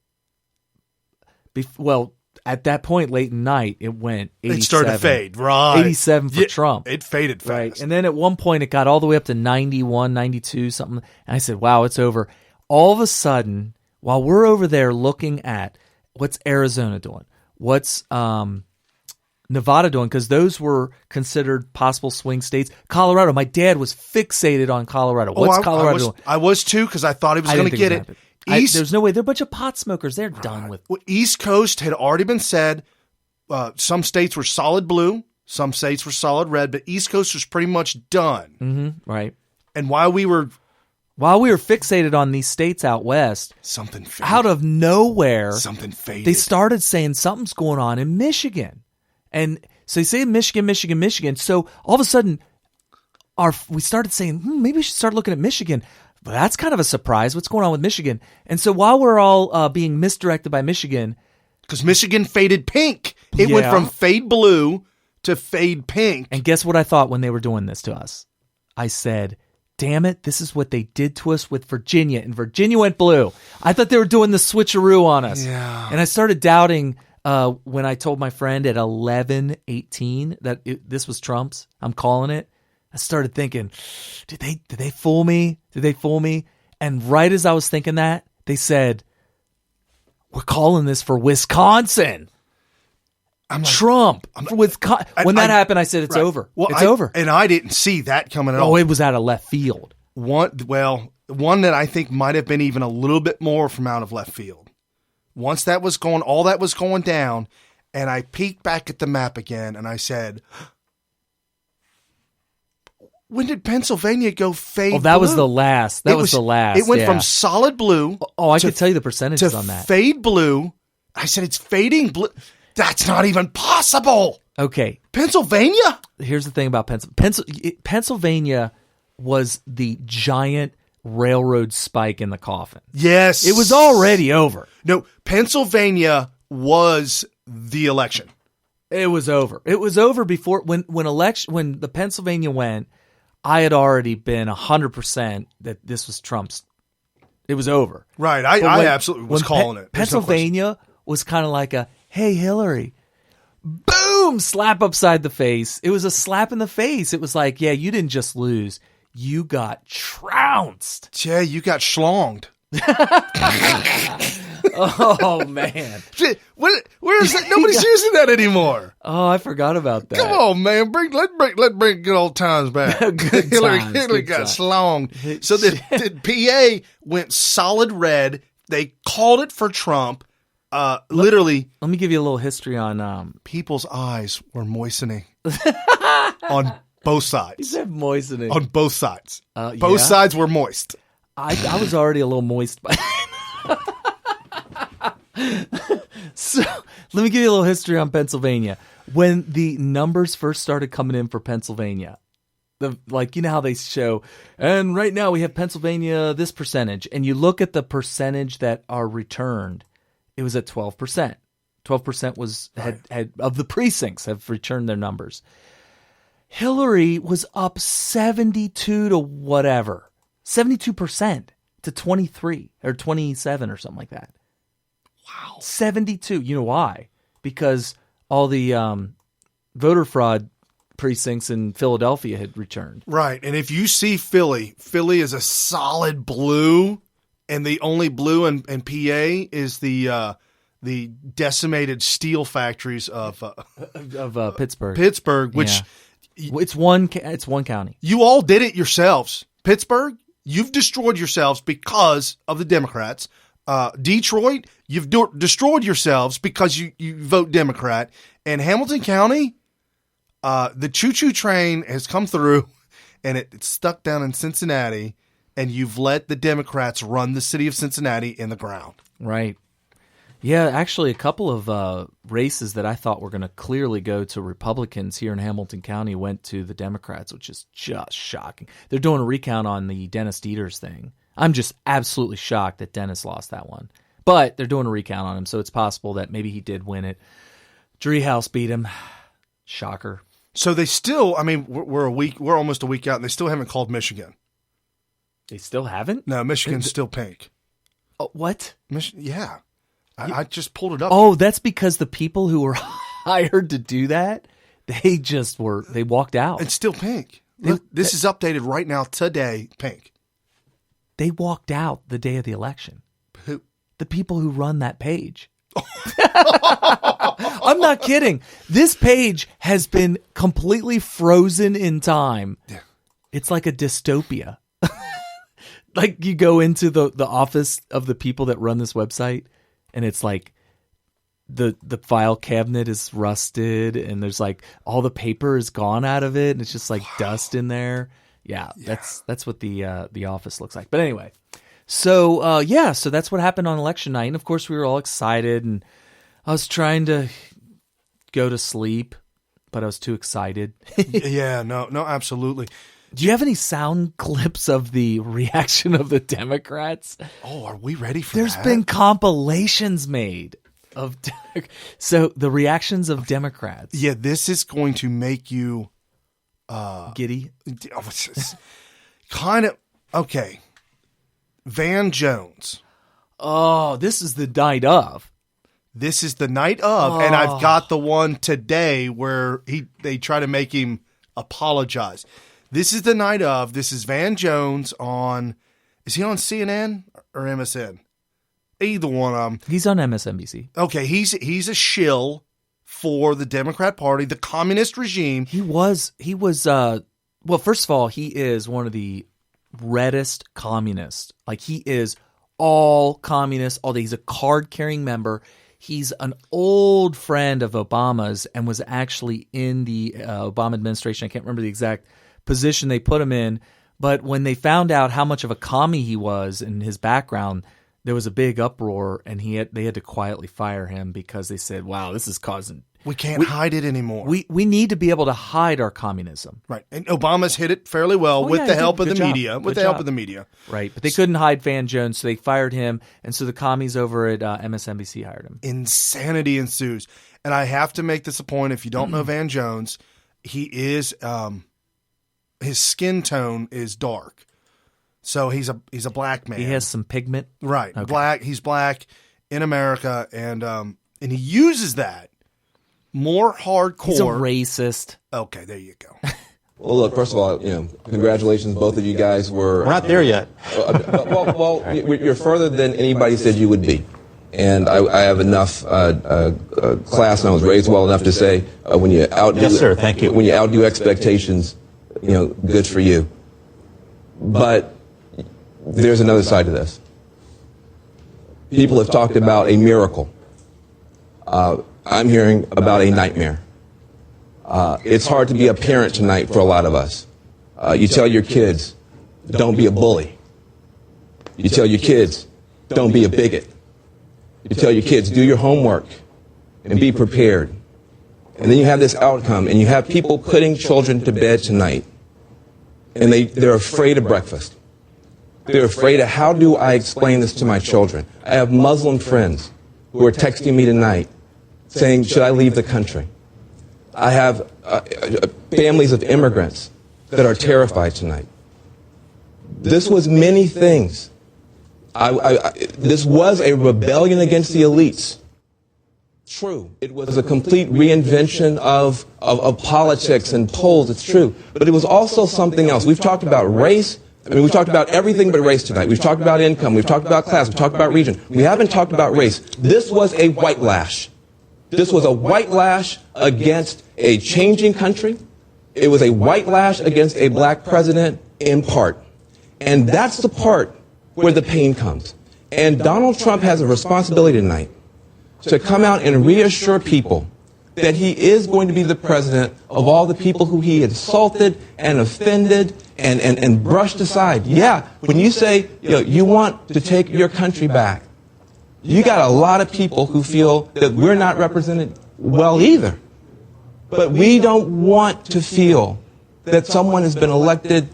Well, at that point, late in night, it went 87. It started to fade, right? 87 for Trump. It faded fast. Right. And then at one point, it got all the way up to 91, 92, something. And I said, wow, it's over. All of a sudden, while we're over there looking at what's Arizona doing, what's Nevada doing, because those were considered possible swing states. Colorado, my dad was fixated on Colorado. What's Colorado doing? I was too, because I thought he was going to get it. There's no way. They're a bunch of pot smokers. They're done with. East Coast had already been said. some states were solid blue, some states were solid red, but East Coast was pretty much done. Mm-hmm, right. And while we were fixated on these states out west, something faded. out of nowhere, Something faded. they started saying something's going on in Michigan. And so they say Michigan. So all of a sudden, we started saying, maybe we should start looking at Michigan. But that's kind of a surprise. What's going on with Michigan? And so while we're all being misdirected by Michigan, because Michigan faded pink. It went from fade blue to fade pink. And guess what I thought when they were doing this to us? I said, damn it, this is what they did to us with Virginia. And Virginia went blue. I thought they were doing the switcheroo on us. Yeah. And I started doubting when I told my friend at 11:18 that this was Trump's. I'm calling it. I started thinking, did they fool me? Did they fool me? And right as I was thinking that, they said, we're calling this for Wisconsin. I'm like, Trump. When that happened, I said, it's over. Well, it's over. And I didn't see that coming at all. Oh, it was out of left field. One that I think might have been even a little bit more from out of left field. Once that was going, all that was going down, and I peeked back at the map again, and I said, when did Pennsylvania go fade blue? Oh, that was the last. That was the last. It went from solid blue. Oh, I could tell you the percentages on that. Fade blue. I said, it's fading blue. That's not even possible. Okay. Pennsylvania? Here's the thing about Pennsylvania. Pennsylvania was the giant railroad spike in the coffin. Yes. It was already over. No, Pennsylvania was the election. It was over. It was over before when the Pennsylvania went. I had already been 100% that this was Trump's. It was over. Right. I absolutely was calling it. Pennsylvania was kind of like a, hey, Hillary, boom, slap upside the face. It was a slap in the face. It was like, yeah, you didn't just lose. You got trounced. Yeah, you got schlonged. Oh, man. Where is that? Nobody's using that anymore. Oh, I forgot about that. Come on, man. Let's bring good old times back. Hillary got slonged. So the PA went solid red. They called it for Trump. Literally. Let me give you a little history on people's eyes were moistening on both sides. You said moistening. On both sides. Both sides were moist. I was already a little moist by So let me give you a little history on Pennsylvania. When the numbers first started coming in for Pennsylvania, you know how they show, and right now we have Pennsylvania this percentage, and you look at the percentage that are returned, it was at 12%. 12% was had of the precincts have returned their numbers. Hillary was up 72 to whatever, 72% to 23 or 27 or something like that. Wow. 72. You know why? Because all the voter fraud precincts in Philadelphia had returned. Right. And if you see Philly is a solid blue, and the only blue in PA is the decimated steel factories of Pittsburgh. Pittsburgh, which it's one county. You all did it yourselves. Pittsburgh, you've destroyed yourselves because of the Democrats. Detroit, you've destroyed yourselves because you vote Democrat. And Hamilton County, the choo-choo train has come through, and it's stuck down in Cincinnati, and you've let the Democrats run the city of Cincinnati in the ground. Right. Yeah, actually, a couple of races that I thought were going to clearly go to Republicans here in Hamilton County went to the Democrats, which is just shocking. They're doing a recount on the Dennis Dieters thing. I'm just absolutely shocked that Dennis lost that one. But they're doing a recount on him, so it's possible that maybe he did win it. Driehaus beat him. Shocker. So they still, I mean, we're almost a week out, and they still haven't called Michigan. They still haven't? No, Michigan's still pink. What? Yeah. I just pulled it up. Oh, that's because the people who were hired to do that, they walked out. It's still pink. Look, this is updated right now today, pink. They walked out the day of the election. Who? The people who run that page. I'm not kidding. This page has been completely frozen in time. Yeah. It's like a dystopia. Like you go into the office of the people that run this website, and it's like the file cabinet is rusted, and there's like all the paper is gone out of it, and it's just like dust in there. Yeah, that's what the office looks like. But anyway, so so that's what happened on election night, and of course we were all excited, and I was trying to go to sleep, but I was too excited. Yeah, no, absolutely. Do you have any sound clips of the reaction of the Democrats? Oh, are we ready for There's that? been compilations made of so the reactions of Democrats. Yeah, this is going to make you Giddy. kind of okay. Van Jones. Oh, this is the night of. This is the night of, and I've got the one today where they try to make him apologize. This is the night of. This is Van Jones on. Is he on CNN or MSN? Either one of them. He's on MSNBC. Okay, he's a shill for the Democrat Party, the communist regime. He was well, first of all, he is one of the reddest communists. Like, he is all communist all day. He's a card-carrying member. He's an old friend of Obama's and was actually in the Obama administration. I can't remember the exact position they put him in, but when they found out how much of a commie he was in his background, there was a big uproar, and they had to quietly fire him because they said, "Wow, this is causing We can't hide it anymore." we need to be able to hide our communism." Right, and Obama's hit it fairly well with yeah, the he help did. of the Good job. media. With Good the help job. of the media, Right, but they couldn't hide Van Jones, so they fired him, and so the commies over at MSNBC hired him. insanity ensues. And I have to make this a point. If you don't know Van Jones, he is his skin tone is dark, so he's a black man. He has some pigment. right, Okay. black. He's black in America, and he uses that more hardcore. He's a racist. Okay, there you go. Well, look, first of all, congratulations. Both of you guys were We're not there yet. well, you're further than anybody said you would be. And I have enough class, and I was raised well enough to say when you outdo, Yes, sir. Thank you. When you outdo expectations, good for you. But there's another side to this. People have talked about a miracle. I'm hearing about a nightmare. It's hard to be a parent tonight for a lot of us. You tell your kids, don't be a bully. You tell your kids, don't be a bigot. You tell your kids, do your homework and be prepared. And then you have this outcome, and you have people putting children to bed tonight, and they're afraid of breakfast. They're afraid of, how do I explain this to my children? I have Muslim friends who are texting me tonight saying, should I leave the country? I have families of immigrants that are terrified tonight. This was many things. This was a rebellion against the elites. True. It was a complete reinvention of politics and polls. It's true. But it was also something else. We've talked about race. We've talked about everything but race tonight. We've talked about income. We've talked about class. We've talked about region. We haven't talked about race. This was a white lash. This was a white lash against a changing country. It was a white lash against a black president in part. And that's the part where the pain comes. And Donald Trump has a responsibility tonight to come out and reassure people that he is going to be the president of all the people who he insulted and offended and brushed aside. Yeah, when you say you want to take your country back, you got a lot of people who feel that we're not represented well either. But we don't want to feel that someone has been elected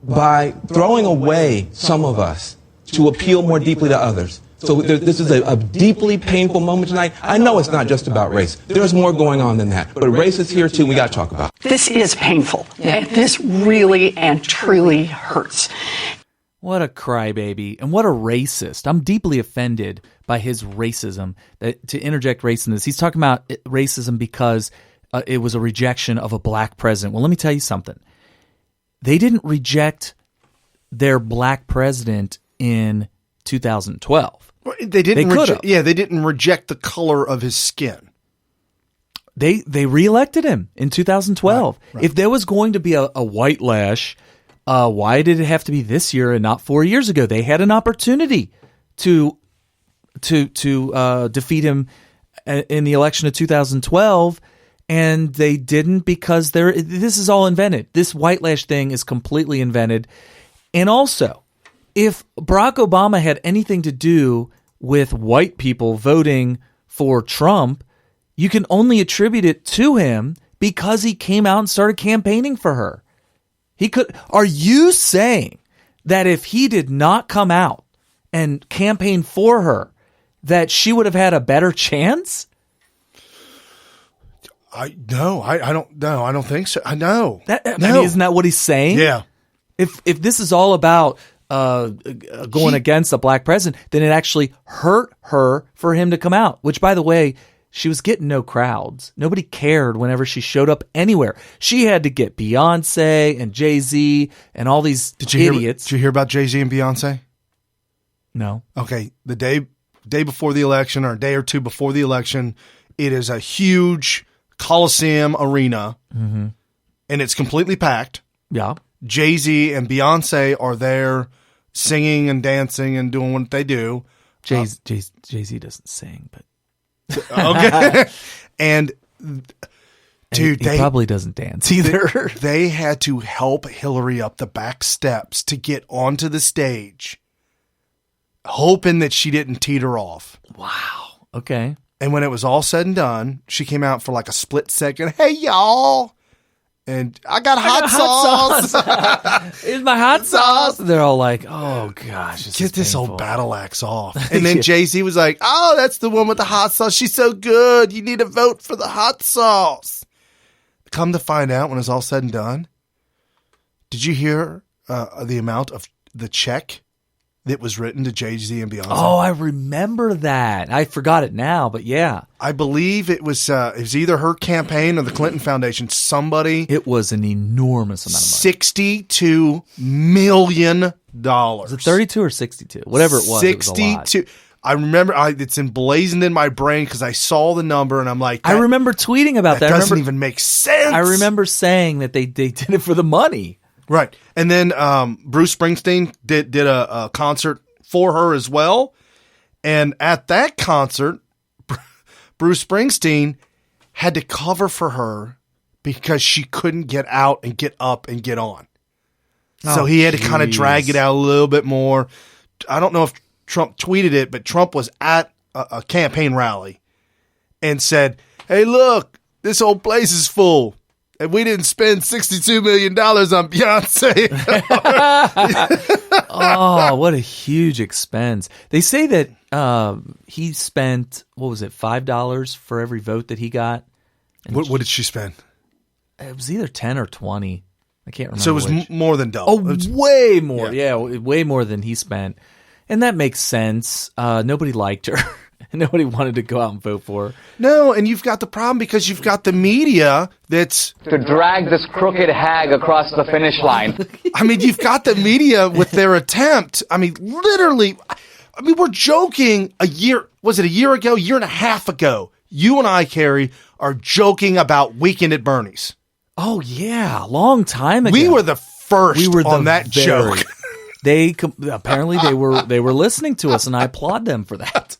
by throwing away some of us to appeal more deeply to others. So this is a deeply painful moment tonight. I know it's not just about race. There's more going on than that. But race is here too, and we got to talk about it. This is painful. And this really and truly hurts. What a crybaby, and what a racist. I'm deeply offended by his racism. To interject race in this, he's talking about racism because it was a rejection of a black president. Well, let me tell you something. They didn't reject their black president in 2012. They didn't. They could've. They didn't reject the color of his skin. They reelected him in 2012. Right. If there was going to be a white lash, why did it have to be this year and not 4 years ago? They had an opportunity to defeat him in the election of 2012, and they didn't because this is all invented. This white lash thing is completely invented. And also, if Barack Obama had anything to do with white people voting for Trump, you can only attribute it to him because he came out and started campaigning for her. Are you saying that if he did not come out and campaign for her, that she would have had a better chance? I don't think so. I know. I mean, isn't that what he's saying? Yeah. If this is all about going against a black president, then it actually hurt her for him to come out, which, by the way, she was getting no crowds. Nobody cared whenever she showed up anywhere. She had to get Beyonce and Jay-Z and all these idiots. Did you hear about Jay-Z and Beyonce? No. Okay. The day before the election, or a day or two before the election, it is a huge Coliseum arena, and it's completely packed. Yeah. Jay-Z and Beyonce are there singing and dancing and doing what they do. Jay-Z doesn't sing, but... Okay. And dude, he probably doesn't dance either. They had to help Hillary up the back steps to get onto the stage, hoping that she didn't teeter off. Wow. Okay. And when it was all said and done, she came out for like a split second. Hey, y'all. And I got hot sauce. Here's my hot sauce. They're all like, oh, gosh. Get this old battle axe off. And then Jay-Z was like, oh, that's the one with the hot sauce. She's so good. You need to vote for the hot sauce. Come to find out, when it's all said and done, did you hear the amount of the check that was written to Jay-Z and Beyonce? Oh, I remember that. I forgot it now, but yeah. I believe it was either her campaign or the Clinton Foundation. Somebody. It was an enormous amount of money. $62 million. Was it 32 or 62? Whatever it was. 62. It was a lot. I remember it's emblazoned in my brain because I saw the number and I'm like, I remember tweeting about that. That doesn't even make sense. I remember saying that they did it for the money. Right. And then Bruce Springsteen did a concert for her as well. And at that concert, Bruce Springsteen had to cover for her because she couldn't get out and get up and get on. So he had to kind of drag it out a little bit more. I don't know if Trump tweeted it, but Trump was at a campaign rally and said, hey, look, this whole place is full. And we didn't spend $62 million on Beyonce. Oh, what a huge expense. They say that he spent, what was it, $5 for every vote that he got? And what did she spend? It was either 10 or 20. I can't remember. So it was more than double. Oh, way more. Yeah, way more than he spent. And that makes sense. Nobody liked her. Nobody wanted to go out and vote for her. No, and you've got the problem because you've got the media that's... To drag this crooked hag across the finish line. I mean, you've got the media with their attempt. I mean, literally, we're joking a year ago, year and a half ago. You and I, Carrie, are joking about Weekend at Bernie's. Oh, yeah, a long time ago. We were the first on that joke. Apparently they were listening to us, and I applaud them for that.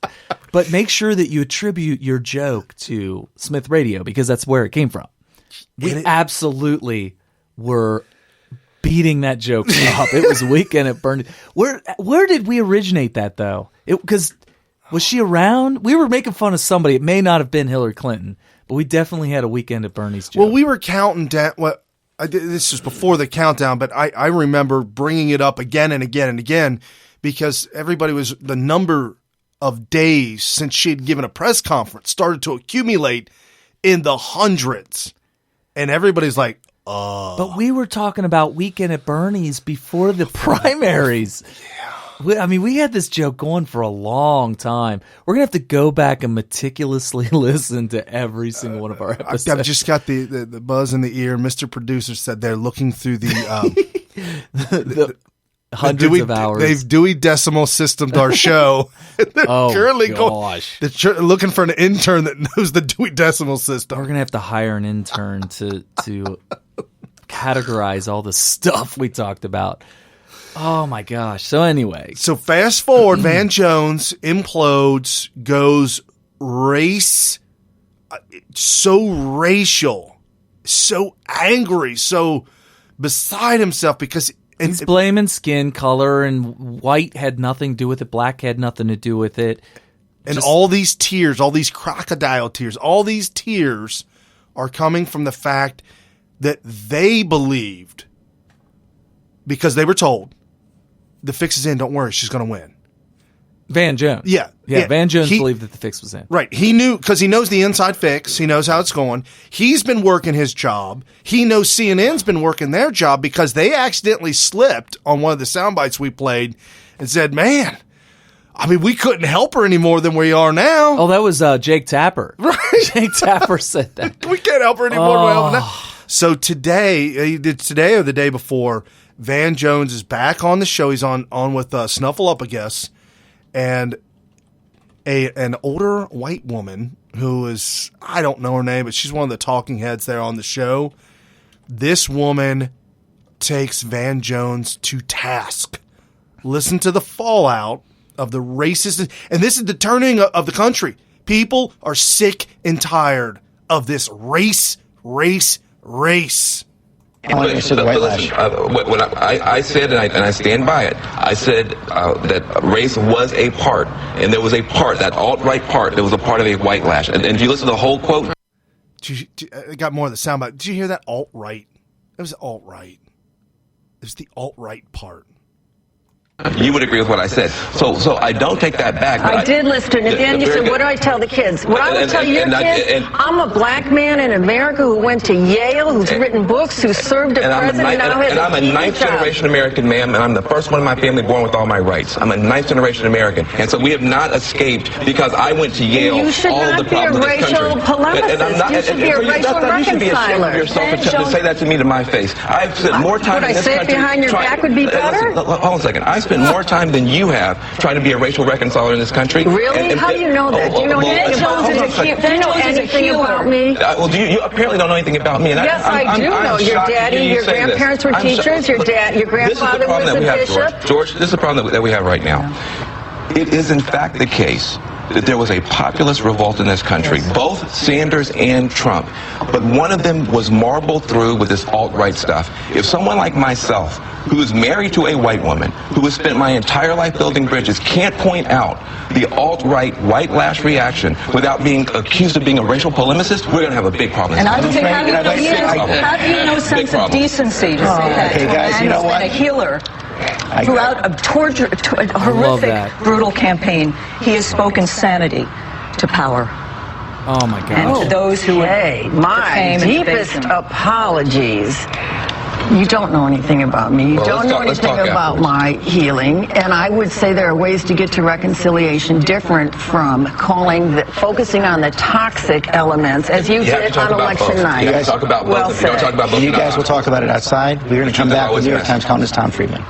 But make sure that you attribute your joke to Smyth Radio because that's where it came from. We absolutely were beating that joke up. It was Weekend at Bernie's. Where did we originate that though? Because was she around? We were making fun of somebody. It may not have been Hillary Clinton, but we definitely had a Weekend at Bernie's joke. Well, we were counting down. This was before the countdown, but I remember bringing it up again and again and again because everybody was the number of days since she had given a press conference started to accumulate in the hundreds. And everybody's like, But we were talking about Weekend at Bernie's before the primaries. Yeah. We had this joke going for a long time. We're going to have to go back and meticulously listen to every single one of our episodes. I've just got the buzz in the ear. Mr. Producer said they're looking through the hundreds of hours. They've Dewey Decimal Systemed our show. They're currently they're looking for an intern that knows the Dewey Decimal System. We're going to have to hire an intern to categorize all the stuff we talked about. Oh, my gosh. So anyway. So fast forward, Van Jones implodes, goes race, so racial, so angry, so beside himself because he's blaming skin color, and white had nothing to do with it, black had nothing to do with it. And all these tears, all these crocodile tears, all these tears are coming from the fact that they believed, because they were told, the fix is in, don't worry, she's going to win. Van Jones. Yeah. Van Jones believed that the fix was in. Right. He knew, because he knows the inside fix. He knows how it's going. He's been working his job. He knows CNN's been working their job because they accidentally slipped on one of the sound bites we played and said, man, I mean, we couldn't help her any more than we are now. Oh, that was Jake Tapper. Right. Jake Tapper said that. We can't help her any more than we are now. So today or the day before, Van Jones is back on the show. He's on with Snuffleupagus, and an older white woman who is, I don't know her name, but she's one of the talking heads there on the show. This woman takes Van Jones to task. Listen to the fallout of the racist, and this is the turning of the country. People are sick and tired of this race. Listen, when I said, and I stand by it, I said that race was a part, and there was a part, that alt-right part, that was a part of a white lash. And if you listen to the whole quote... I got more of the soundbite. Did you hear that? Alt-right. It was alt-right. It was the alt-right part. You would agree with what I said. So I don't take that back. I did listen. And then you said, what do I tell the kids? What I would tell your kids, I'm a black man in America who went to Yale, who's written books, who served as president, now has I'm a ninth-generation American, ma'am, and I'm the first one in my family born with all my rights. I'm a ninth-generation American. And so we have not escaped because I went to Yale. You should all not of the problems be a racial polemicist. You should be a racial reconciler. You should be ashamed of yourself to say that to me to my face. I've spent more time in this country... Would I say it behind your back would be better? Hold on a second. I spent more time than you have trying to be a racial reconciler in this country. Really? How do you know that? Do you know anything about me? Well, you apparently don't know anything about me. Yes, I do know. Your daddy, your grandparents were teachers. Your grandfather was a bishop. George, this is the problem that we have right now. It is, in fact, the case that there was a populist revolt in this country, both Sanders and Trump, but one of them was marbled through with this alt-right stuff. If someone like myself, who is married to a white woman, who has spent my entire life building bridges, can't point out the alt-right white lash reaction without being accused of being a racial polemicist, we're going to have a big problem. And how do you know sense of decency to say that to a man who's been a healer? Throughout a horrific, brutal campaign, he has spoken sanity to power. Oh, my gosh. And to those who my deepest apologies. You don't know anything about me. You don't know anything about my healing. And I would say there are ways to get to reconciliation different from focusing on the toxic elements, as you did on election night. You guys talk about both. You guys will talk about it outside. We're going to come back with New York Times columnist Tom Friedman.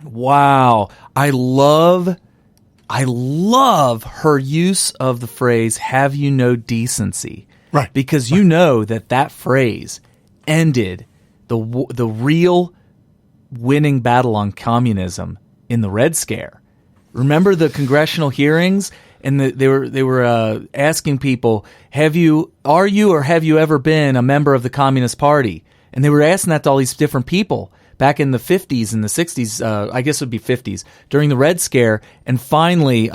Wow. I love her use of the phrase, have you no decency? Right. Because you know that phrase ended the real winning battle on communism in the Red Scare. Remember the congressional hearings? And they were asking people, are you or have you ever been a member of the Communist Party? And they were asking that to all these different people back in the 50s and the 60s, I guess it would be 50s, during the Red Scare. And finally,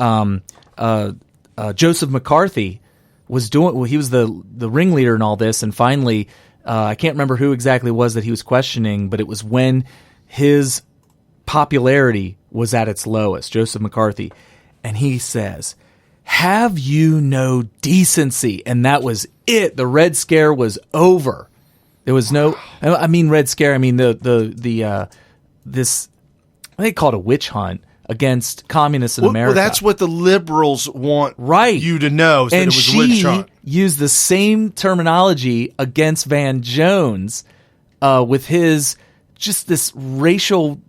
Joseph McCarthy was he was the ringleader in all this. And finally, I can't remember who exactly it was that he was questioning, but it was when his popularity was at its lowest, Joseph McCarthy. And he says, have you no decency? And that was it. The Red Scare was over. There was no, I mean, Red Scare. I mean, this, they call it a witch hunt against communists in America. Well, that's what the liberals want you to know, is that it was a witch hunt. Used the same terminology against Van Jones with his, just this racial,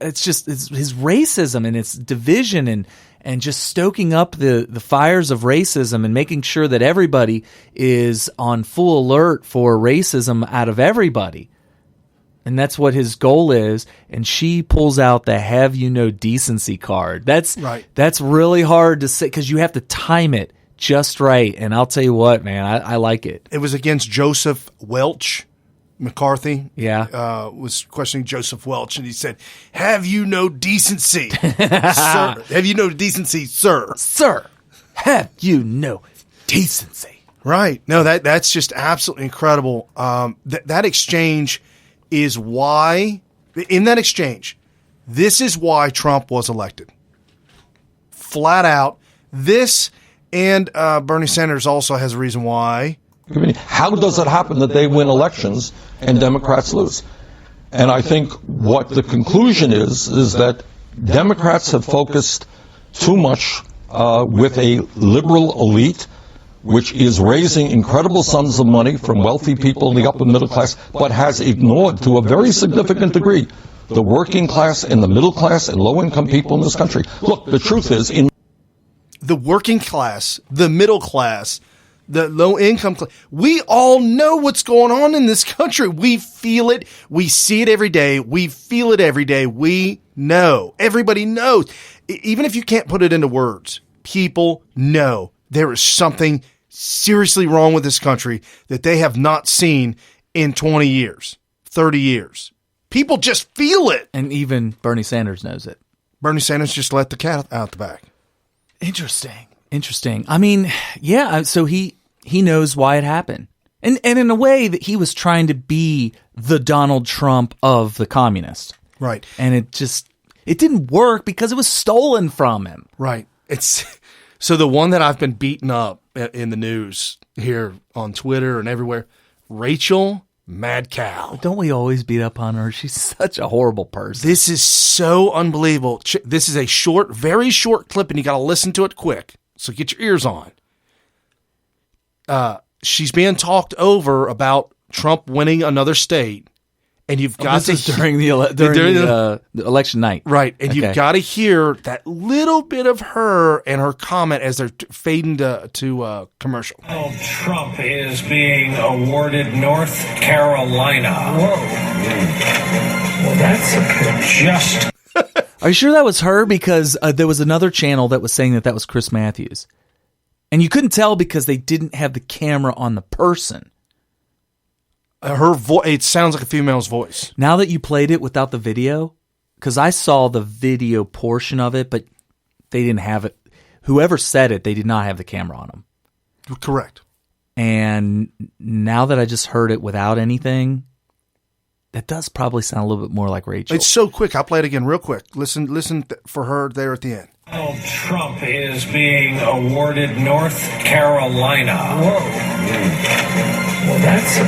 it's his racism and its division and just stoking up the fires of racism and making sure that everybody is on full alert for racism out of everybody. And that's what his goal is. And she pulls out the have you no decency card. That's really hard to say because you have to time it just right. And I'll tell you what, man, I like it. It was against Joseph Welch. McCarthy was questioning Joseph Welch, and he said, "Have you no decency, sir? Have you no decency, sir? Sir, have you no decency?" Right. No, that's just absolutely incredible. That exchange is why, in that exchange, this is why Trump was elected. Flat out. This and Bernie Sanders also has a reason why. How does it happen that they win elections and Democrats lose? And I think what the conclusion is that Democrats have focused too much with a liberal elite, which is raising incredible sums of money from wealthy people in the upper middle class, but has ignored to a very significant degree the working class and the middle class and low-income people in this country. Look, the truth is, in the working class, the middle class, the low-income class, we all know what's going on in this country. We feel it. We see it every day. We feel it every day. We know. Everybody knows. Even if you can't put it into words, people know there is something seriously wrong with this country that they have not seen in 20 years, 30 years. People just feel it. And even Bernie Sanders knows it. Bernie Sanders just let the cat out the bag. Interesting. I mean, yeah, so he knows why it happened. And in a way that he was trying to be the Donald Trump of the communists. Right. And it didn't work because it was stolen from him. Right. So the one that I've been beaten up in the news here on Twitter and everywhere, Rachel Mad Cow. Don't we always beat up on her? She's such a horrible person. This is so unbelievable. This is a very short clip, and you got to listen to it quick. So get your ears on. She's being talked over about Trump winning another state, and you've got this is during the election night, right? And you've got to hear that little bit of her and her comment as they're fading to commercial. Donald Trump is being awarded North Carolina. Whoa! Well, that's just. Are you sure that was her? Because there was another channel that was saying that was Chris Matthews. And you couldn't tell because they didn't have the camera on the person. Her voice, it sounds like a female's voice. Now that you played it without the video, because I saw the video portion of it, but they didn't have it. Whoever said it, they did not have the camera on them. Correct. And now that I just heard it without anything, that does probably sound a little bit more like Rachel. It's so quick. I'll play it again real quick. Listen for her there at the end. Donald Trump is being awarded North Carolina. Whoa. Well, that's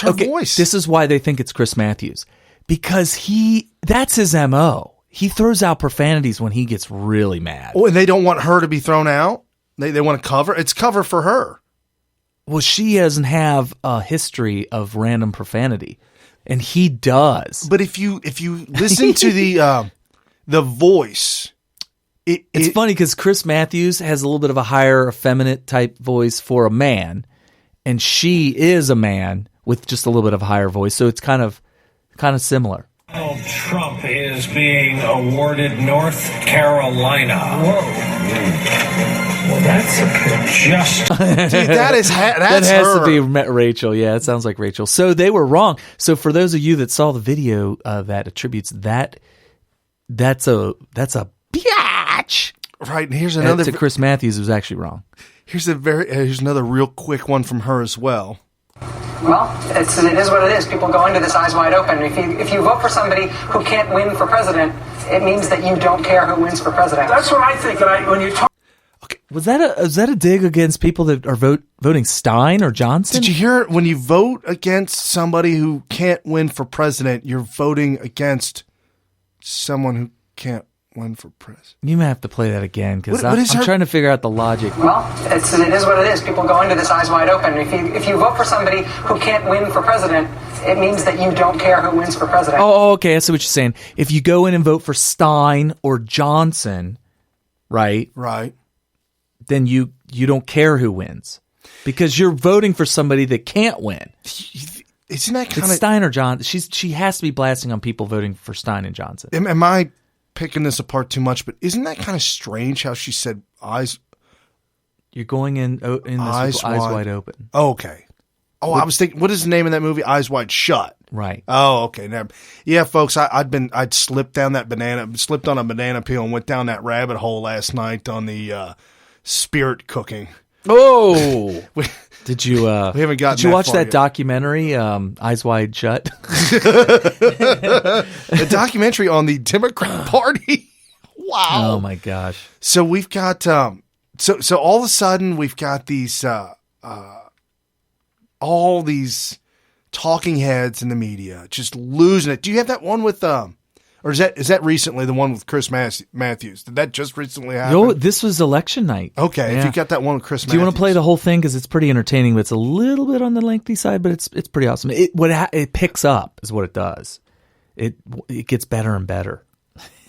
her voice. This is why they think it's Chris Matthews. Because that's his MO. He throws out profanities when he gets really mad. Oh, and they don't want her to be thrown out? They want to cover? It's cover for her. Well, she doesn't have a history of random profanity, and he does. But if you listen to the voice, it's funny because Chris Matthews has a little bit of a higher effeminate type voice for a man, and she is a man with just a little bit of a higher voice, so it's kind of similar. Donald Trump is being awarded North Carolina. Whoa. Well, that's just. Dude, that's that has her. to be Rachel. Yeah, it sounds like Rachel. So they were wrong. So for those of you that saw the video that attributes that's a biatch. Right, and here's another to Chris Matthews was actually wrong. Here's another real quick one from her as well. Well, it is what it is. People go into this eyes wide open. If you vote for somebody who can't win for president, it means that you don't care who wins for president. That's what I think. When you talk. Okay, was that a dig against people that are voting Stein or Johnson? Did you hear it? When you vote against somebody who can't win for president, you're voting against someone who can't win for president. You might have to play that again because I'm trying to figure out the logic. Well, it is what it is. People go into this eyes wide open. If you vote for somebody who can't win for president, it means that you don't care who wins for president. Oh, okay. I see what you're saying. If you go in and vote for Stein or Johnson, right, then you don't care who wins because you're voting for somebody that can't win. Isn't that kind of Stein or Johnson? She has to be blasting on people voting for Stein and Johnson. Am I picking this apart too much? But isn't that kind of strange how she said eyes You're going in this with eyes wide open. Okay. Oh, I was thinking, what is the name of that movie? Eyes Wide Shut. Right. Oh, okay. Now, yeah, folks, I'd slipped on a banana peel and went down that rabbit hole last night on the spirit cooking. Oh, did you? We haven't gotten. Did you watch that yet. documentary, Eyes Wide Shut? A documentary on the Democrat Party. Wow. Oh my gosh. So we've got so all of a sudden we've got these all these talking heads in the media just losing it. Do you have that one with or is that recently the one with Chris Matthews? Did that just recently happen? No, this was election night. Okay, Yeah. if you got that one with Chris Matthews. Do you want to play the whole thing? Because it's pretty entertaining, but it's a little bit on the lengthy side, but it's pretty awesome. It picks up is what it does. It gets better and better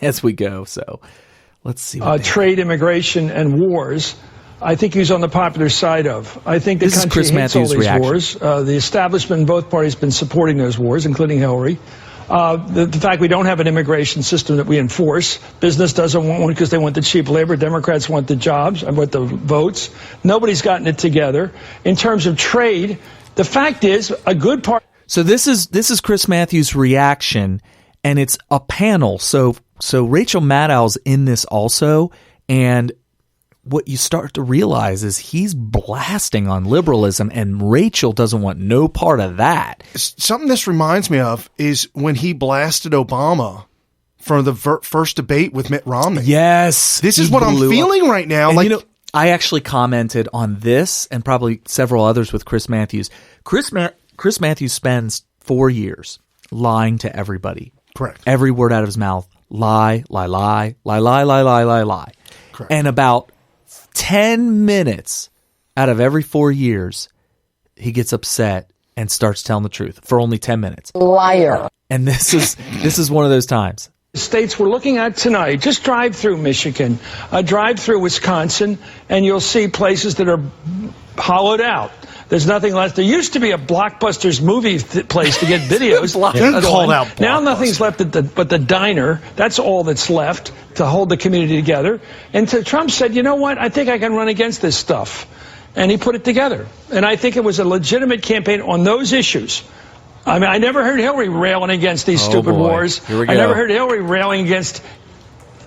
as we go. So let's see. Trade, immigration, and wars. I think he's on the popular side of. I think the This is country Chris hates all Matthews' these reaction. wars. The establishment in both parties have been supporting those wars, including Hillary. The fact we don't have an immigration system that we enforce. Business doesn't want one because they want the cheap labor. Democrats want the jobs. I want the votes. Nobody's gotten it together. In terms of trade, the fact is a good part. So this is Chris Matthews' reaction, and it's a panel. So Rachel Maddow's in this also, and what you start to realize is he's blasting on liberalism, and Rachel doesn't want no part of that. Something this reminds me of is when he blasted Obama for the first debate with Mitt Romney. Yes. This is what I'm feeling right now. And like, I actually commented on this and probably several others with Chris Matthews. Chris Matthews spends 4 years lying to everybody. Correct. Every word out of his mouth. Lie, lie, lie, lie, lie, lie, lie, lie, lie. Correct. And about 10 minutes out of every 4 years, he gets upset and starts telling the truth for only 10 minutes. Liar. And this is one of those times. States we're looking at tonight, just drive through Michigan, drive through Wisconsin, and you'll see places that are hollowed out. There's nothing left. There used to be a Blockbusters movie place to get videos. They're called out Now nothing's left but the diner. That's all that's left to hold the community together. And Trump said, you know what? I think I can run against this stuff. And he put it together. And I think it was a legitimate campaign on those issues. I mean, I never heard Hillary railing against these stupid wars. Here we go. I never heard Hillary railing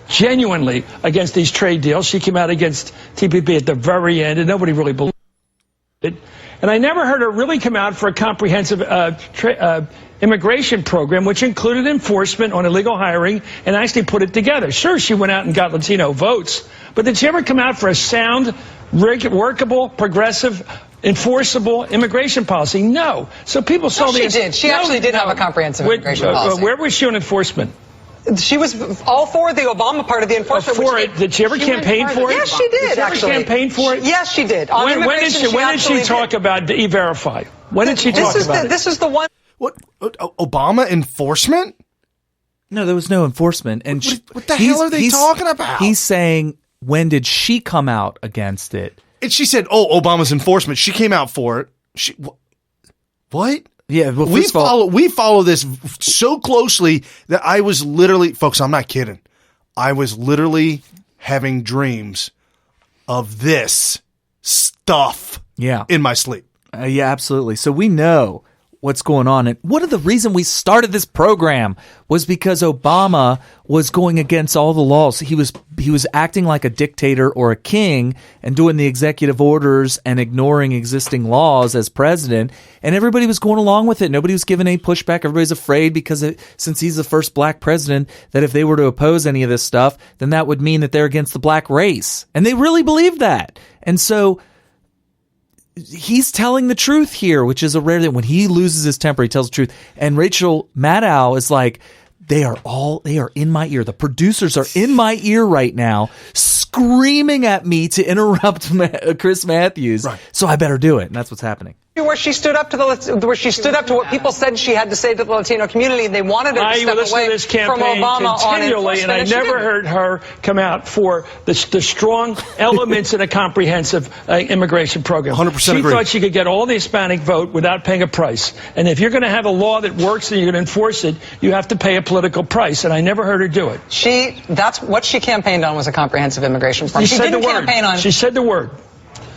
genuinely against these trade deals. She came out against TPP at the very end, and nobody really believed it. And I never heard her really come out for a comprehensive immigration program, which included enforcement on illegal hiring, and actually put it together. Sure, she went out and got Latino votes, but did she ever come out for a sound, workable, progressive, enforceable immigration policy? No. So people saw she did. She actually did have a comprehensive immigration policy. Where was she on enforcement? She was all for the Obama part of the enforcement. For it? Did she ever campaign for it? Yes, she did. Did she ever campaign for it? Yes, she did. When did she talk about E-Verify? When did she talk about it? This is the one. what Obama enforcement? No, there was no enforcement. And what the hell are they talking about? He's saying, when did she come out against it? And she said, "Oh, Obama's enforcement." She came out for it. What? Yeah, well, we follow this so closely that I was literally, folks, I'm not kidding. I was literally having dreams of this stuff in my sleep. Yeah, absolutely. So we know what's going on. And one of the reasons we started this program was because Obama was going against all the laws. He was acting like a dictator or a king and doing the executive orders and ignoring existing laws as president. And everybody was going along with it. Nobody was giving any pushback. Everybody's afraid because since he's the first black president, that if they were to oppose any of this stuff, then that would mean that they're against the black race. And they really believed that. And so he's telling the truth here, which is a rare thing. When he loses his temper, he tells the truth. And Rachel Maddow is like, they are in my ear. The producers are in my ear right now, screaming at me to interrupt Chris Matthews. Right. So I better do it. And that's what's happening. Where she stood up to what people said she had to say to the Latino community, and they wanted her to step away to this from campaign Obama continually, and I never heard her come out for the strong elements in a comprehensive immigration program. 100% agree. She thought she could get all the Hispanic vote without paying a price, and if you're going to have a law that works and you're going to enforce it, you have to pay a political price, and I never heard her do it. That's what she campaigned on, was a comprehensive immigration program. She didn't campaign on. She said the word.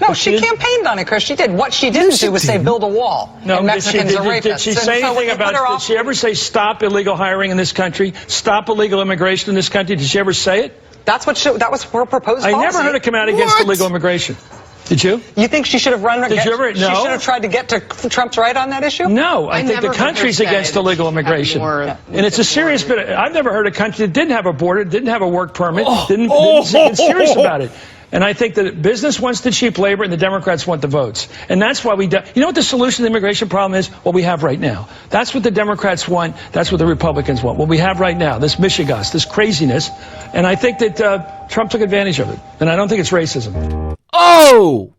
No, she campaigned on it, Chris. She did. What she didn't do was say build a wall. No, and Mexicans are rapists. Did she say anything about? Did she ever say stop illegal hiring in this country? Stop illegal immigration in this country? Did she ever say it? That was her proposed policy. I never heard her come out against illegal immigration. Did you? You think she should have run against? Did you ever? No. She should have tried to get to Trump's right on that issue? No, I think the country's against illegal immigration. And it's a serious bit. I've never heard a country that didn't have a border, didn't have a work permit, didn't get serious about it. And I think that business wants the cheap labor and the Democrats want the votes. And that's why you know what the solution to the immigration problem is? What we have right now. That's what the Democrats want. That's what the Republicans want. What we have right now, this mishigas, this craziness. And I think that Trump took advantage of it. And I don't think it's racism. Oh!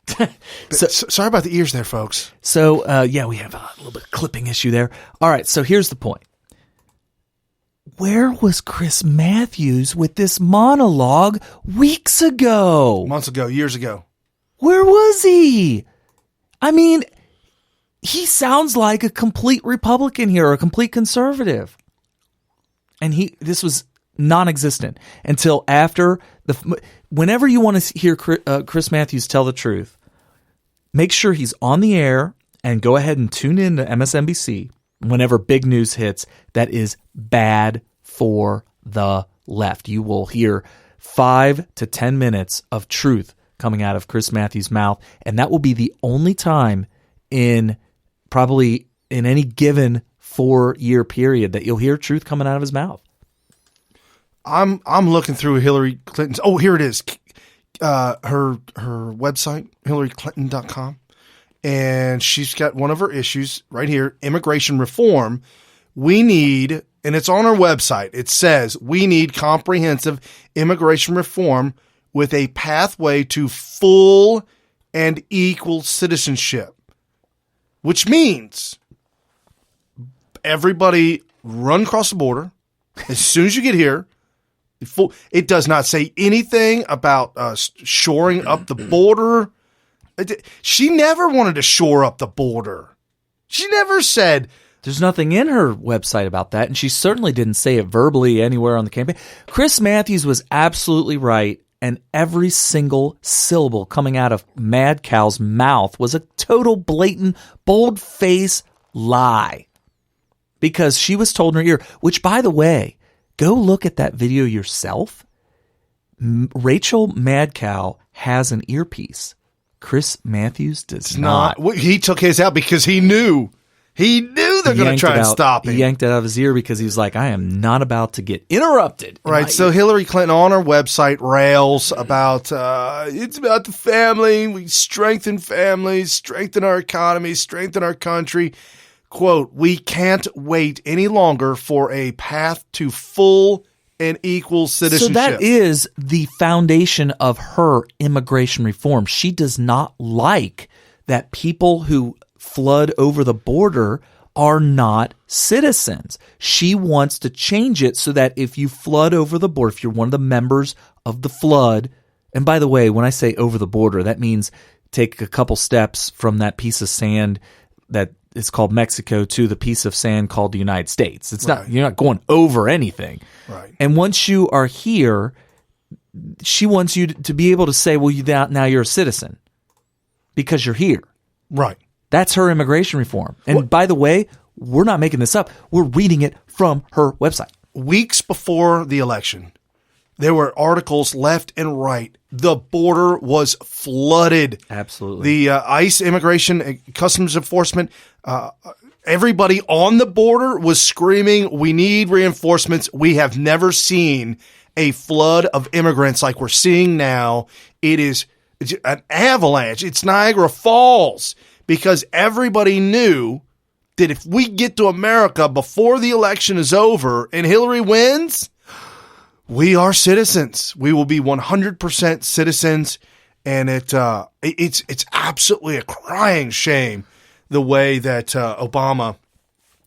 Sorry about the ears there, folks. So, we have a little bit of clipping issue there. All right, so here's the point. Where was Chris Matthews with this monologue weeks ago? Months ago, years ago. Where was he? I mean, he sounds like a complete Republican here, or a complete conservative. And this was non-existent until after whenever you want to hear Chris Matthews tell the truth, make sure he's on the air and go ahead and tune in to MSNBC whenever big news hits that is bad for the left. You will hear 5 to 10 minutes of truth coming out of Chris Matthews' mouth, and that will be the only time probably in any given 4-year period that you'll hear truth coming out of his mouth. I'm looking through Hillary Clinton's. Oh, here it is. Her website, hillaryclinton.com. And she's got one of her issues right here, immigration reform. We need, and it's on her website, it says, we need comprehensive immigration reform with a pathway to full and equal citizenship, which means everybody run across the border as soon as you get here. It does not say anything about shoring up the border. She never wanted to shore up the border. She never said. There's nothing in her website about that, and she certainly didn't say it verbally anywhere on the campaign. Chris Matthews was absolutely right, and every single syllable coming out of Mad Cow's mouth was a total blatant, bold-faced lie. Because she was told in her ear, which, by the way, go look at that video yourself. Rachel Mad Cow has an earpiece. Chris Matthews does not. He took his out because he knew. He knew they're going to try and stop him. He yanked it out of his ear because he was like, I am not about to get interrupted. Right. So Hillary Clinton on her website rails about, it's about the family. We strengthen families, strengthen our economy, strengthen our country. Quote, we can't wait any longer for a path to full and equal citizenship. So that is the foundation of her immigration reform. She does not like that people who flood over the border are not citizens. She wants to change it so that if you flood over the border, if you're one of the members of the flood, and by the way, when I say over the border, that means take a couple steps from that piece of sand that is called Mexico to the piece of sand called the United States. It's not, you're not going over anything. Right. And once you are here, she wants you to be able to say, well, now you're a citizen because you're here. Right. That's her immigration reform. And by the way, we're not making this up. We're reading it from her website. Weeks before the election, there were articles left and right. The border was flooded. Absolutely. The ICE, Immigration Customs Enforcement, everybody on the border was screaming, we need reinforcements. We have never seen a flood of immigrants like we're seeing now. It's an avalanche. It's Niagara Falls. Because everybody knew that if we get to America before the election is over and Hillary wins, we are citizens. We will be 100% citizens. And it's absolutely a crying shame the way that Obama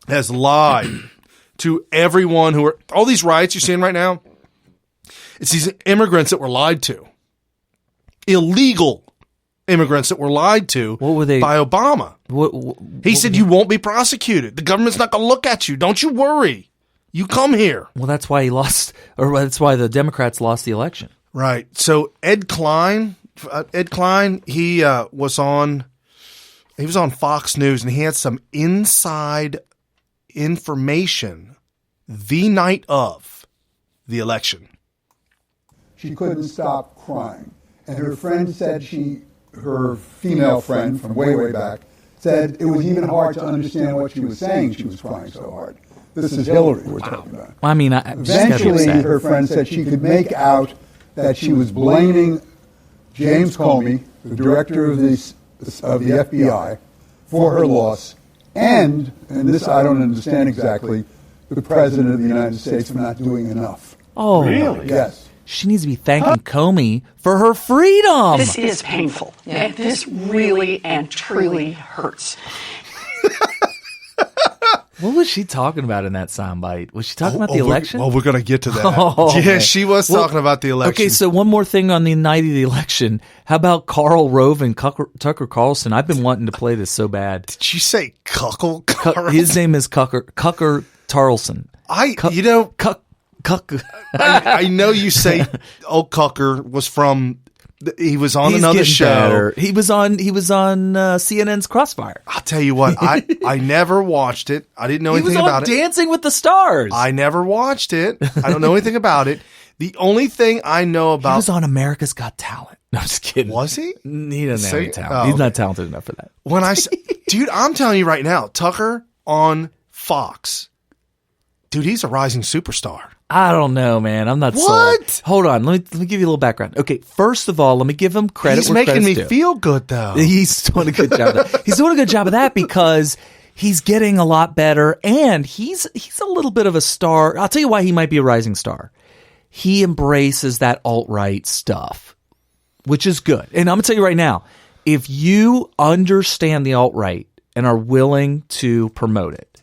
has lied to everyone who are all these riots you're seeing right now. It's these immigrants that were lied to. Illegal immigrants that were lied to by Obama. He said, you won't be prosecuted. The government's not going to look at you. Don't you worry. You come here. Well, that's why he lost, or that's why the Democrats lost the election. Right. So Ed Klein, Ed Klein, he was on Fox News, and he had some inside information the night of the election. She couldn't stop crying. And her friend said her female friend from way, way back, said it was even hard to understand what she was saying. She was crying so hard. This is Hillary we're talking about. I mean, eventually her friend said she could make out that she was blaming James Comey, the director of the FBI, for her loss, and this I don't understand exactly, the President of the United States for not doing enough. Oh, really? Yes. She needs to be thanking Comey for her freedom. This is painful. And this really and truly hurts. What was she talking about in that soundbite? Was she talking about the election? We're going to get to that. Yeah, she was talking about the election. Okay, so one more thing on the night of the election. How about Karl Rove and Tucker Carlson? I've been wanting to play this so bad. Did you say Cuckle Carlson? His name is Cucker Tarlson. I know you say old Cucker was from. He was on another show. Better. He was on CNN's Crossfire. I'll tell you what, I never watched it. I didn't know anything about it. He was on Dancing with the Stars. I never watched it. I don't know anything about it. The only thing I know about... He was on America's Got Talent. No, I'm just kidding. Was he? He doesn't have any talent. He's not talented enough for that. Dude, I'm telling you right now, Tucker on Fox. Dude, he's a rising superstar. I don't know, man. I'm not What? sold. Hold on. Let me give you a little background. Okay, first of all, let me give him credit. He's making me feel good, though. He's doing a good job of that. He's doing a good job of that because he's getting a lot better, and he's a little bit of a star. I'll tell you why he might be a rising star. He embraces that alt-right stuff, which is good. And I'm going to tell you right now, if you understand the alt-right and are willing to promote it,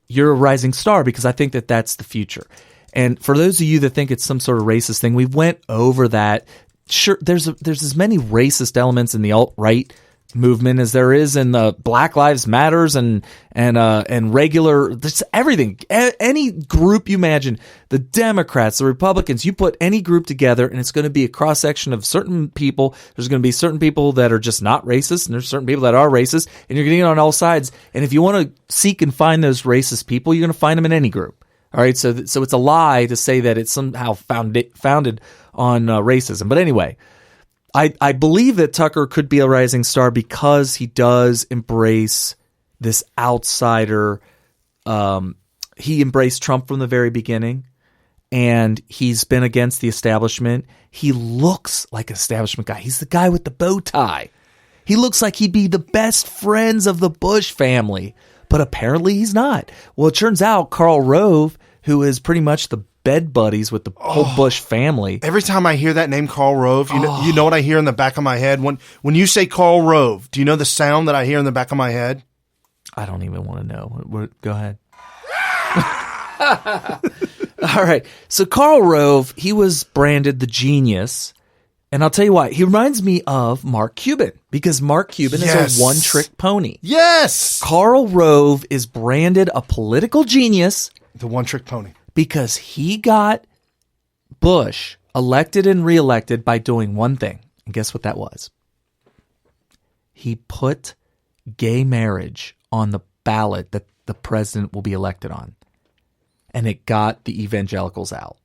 you're a rising star, because I think that that's the future. And for those of you that think it's some sort of racist thing, we went over that. Sure, there's as many racist elements in the alt-right movement as there is in the Black Lives Matters and regular, there's everything. Any group you imagine, the Democrats, the Republicans, you put any group together and it's going to be a cross-section of certain people. There's going to be certain people that are just not racist, and there's certain people that are racist, and you're getting it on all sides. And if you want to seek and find those racist people, you're going to find them in any group. All right, so it's a lie to say that it's somehow founded on racism. But anyway, I believe that Tucker could be a rising star because he does embrace this outsider. He embraced Trump from the very beginning, and he's been against the establishment. He looks like an establishment guy. He's the guy with the bow tie. He looks like he'd be the best friends of the Bush family, but apparently he's not. Well, it turns out Karl Rove, who is pretty much the bed buddies with the whole Bush family. Every time I hear that name, Karl Rove, you know what I hear in the back of my head? When you say Karl Rove, do you know the sound that I hear in the back of my head? I don't even want to know. Go ahead. All right. So Karl Rove, he was branded the genius. And I'll tell you why. He reminds me of Mark Cuban, because Mark Cuban is a one-trick pony. Yes! Karl Rove is branded a political genius. The one-trick pony. Because he got Bush elected and reelected by doing one thing. And guess what that was? He put gay marriage on the ballot that the president will be elected on. And it got the evangelicals out.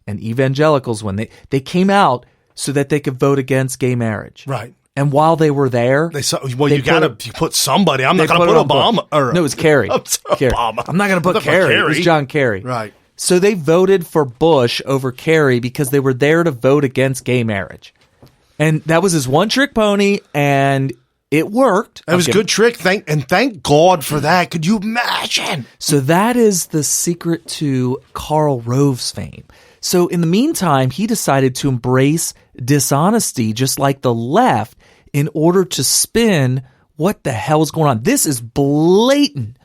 And evangelicals, when they came out so that they could vote against gay marriage. Right. And while they were there, you got to put somebody. I'm not going to put Obama. No, it was Kerry. Obama. I'm not going to put Kerry. It was John Kerry. Right. So they voted for Bush over Kerry because they were there to vote against gay marriage. And that was his one-trick pony, and it worked. It was a good trick. Thank God for that. Could you imagine? So that is the secret to Karl Rove's fame. So in the meantime, he decided to embrace dishonesty, just like the left, in order to spin what the hell is going on. This is blatant,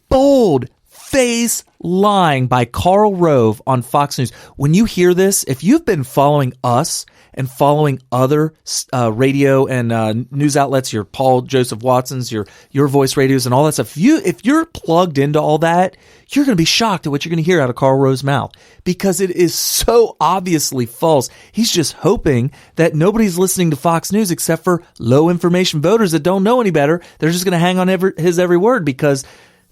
bold face lying by Karl Rove on Fox News. When you hear this, if you've been following us and following other radio and news outlets, your Paul Joseph Watsons, your voice radios and all that stuff, if you're plugged into all that, you're going to be shocked at what you're going to hear out of Karl Rove's mouth because it is so obviously false. He's just hoping that nobody's listening to Fox News except for low information voters that don't know any better. They're just going to hang on his every word because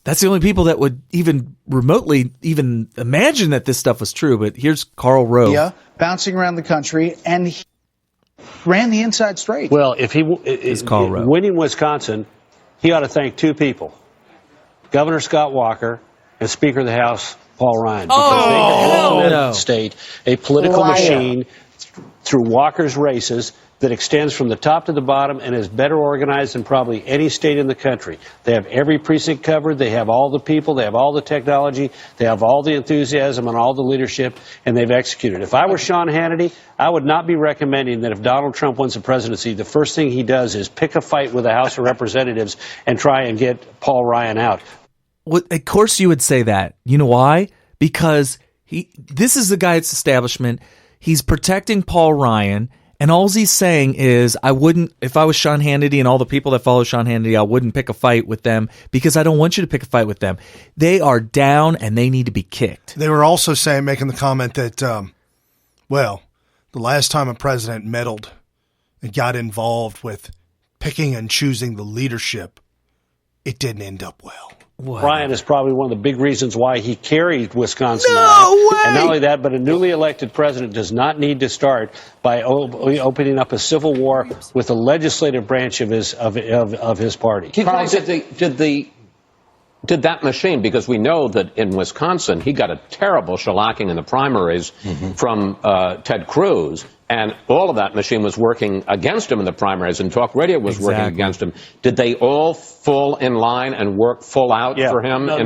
that's the only people that would even remotely even imagine that this stuff was true. But here's Karl Rove. Yeah, bouncing around the country, and he ran the inside straight. Well, if he winning Wisconsin, he ought to thank two people: Governor Scott Walker and Speaker of the House Paul Ryan. Because they have built that state a political machine through Walker's races that extends from the top to the bottom and is better organized than probably any state in the country. They have every precinct covered. They have all the people. They have all the technology. They have all the enthusiasm and all the leadership, and they've executed. If I were Sean Hannity, I would not be recommending that if Donald Trump wins the presidency, the first thing he does is pick a fight with the House of Representatives and try and get Paul Ryan out. Well, of course you would say that. You know why? Because this is the guy that's establishment. He's protecting Paul Ryan. And all he's saying is, if I was Sean Hannity and all the people that follow Sean Hannity, I wouldn't pick a fight with them because I don't want you to pick a fight with them. They are down and they need to be kicked. They were also making the comment that, the last time a president meddled and got involved with picking and choosing the leadership, it didn't end up well. Wow. Ryan is probably one of the big reasons why he carried Wisconsin. No way! And not only that, but a newly elected president does not need to start by opening up a civil war with the legislative branch of his party. Carl, did that machine, because we know that in Wisconsin he got a terrible shellacking in the primaries from Ted Cruz. And all of that machine was working against him in the primaries, and talk radio was working against him. Did they all fall in line and work full out for him? No,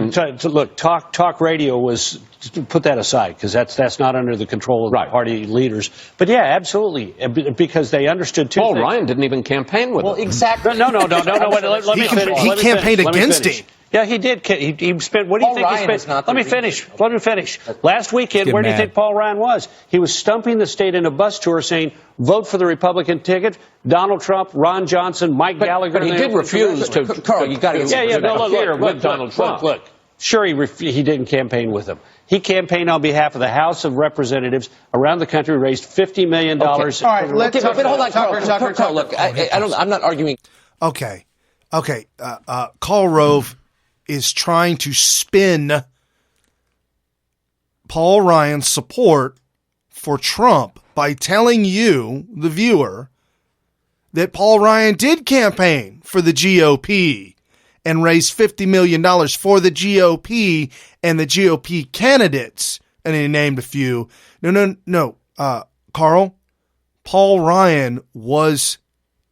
look, talk radio was, put that aside, because that's not under the control of the party leaders. But yeah, absolutely, because they understood two Paul things. Ryan didn't even campaign with him. Well, exactly. No. Let me finish. He campaigned against him. Yeah, he did. He spent. What do you think he spent? Let me finish. Last weekend, where do you think Paul Ryan was? He was stumping the state in a bus tour, saying, "Vote for the Republican ticket." Donald Trump, Ron Johnson, Mike Gallagher. But he did refuse to. Carl, you got to look, Donald Trump. Look. Sure, he didn't campaign with him. He campaigned on behalf of the House of Representatives around the country, raised $50 million. All right, let's but hold on, Carl. Look, I'm not arguing. Okay. Karl Rove is trying to spin Paul Ryan's support for Trump by telling you, the viewer, that Paul Ryan did campaign for the GOP and raised $50 million for the GOP and the GOP candidates. And he named a few. No. Carl, Paul Ryan was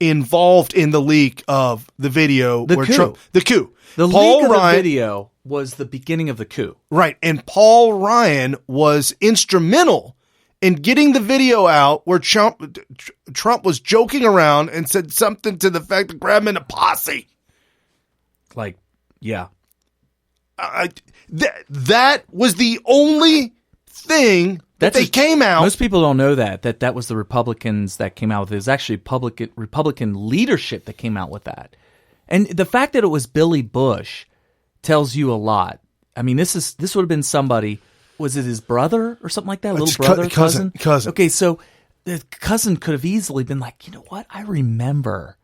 involved in the leak of the video. The coup. Trump, the coup. The leak of the video was the beginning of the coup. Right. And Paul Ryan was instrumental in getting the video out where Trump was joking around and said something to the fact of grab him in a posse. Like, yeah. That was the only thing that they came out. Most people don't know that was the Republicans that came out with it. It was actually Republican leadership that came out with that. And the fact that it was Billy Bush tells you a lot. I mean, this would have been somebody. Was it his brother or something like that? Little brother, cousin. Okay, so the cousin could have easily been like, you know what? I remember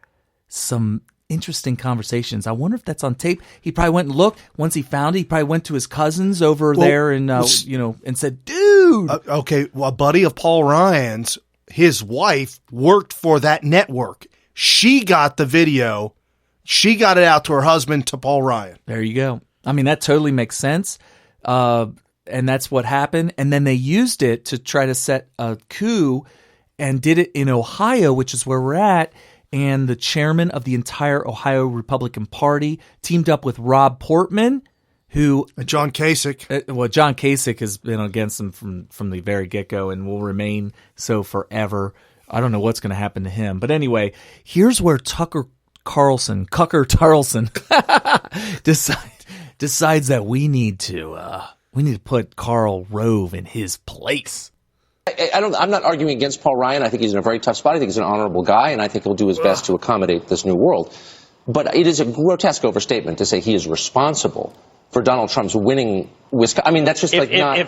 some interesting conversations. I wonder if that's on tape. He probably went and looked. Once he found it, he probably went to his cousins over there and and said, "Dude." Okay, well, a buddy of Paul Ryan's, his wife worked for that network. She got the video. She got it out to her husband, to Paul Ryan. There you go. I mean, that totally makes sense. And that's what happened. And then they used it to try to set a coup and did it in Ohio, which is where we're at. And the chairman of the entire Ohio Republican Party teamed up with Rob Portman, who... John Kasich. John Kasich has been against him from the very get-go and will remain so forever. I don't know what's going to happen to him. But anyway, here's where Tucker Carlson decides that we need to put Karl Rove in his place. I'm not arguing against Paul Ryan. I think he's in a very tough spot. I think he's an honorable guy, and I think he'll do his best to accommodate this new world. But it is a grotesque overstatement to say he is responsible for Donald Trump's winning Wisconsin. I mean, that's just the ground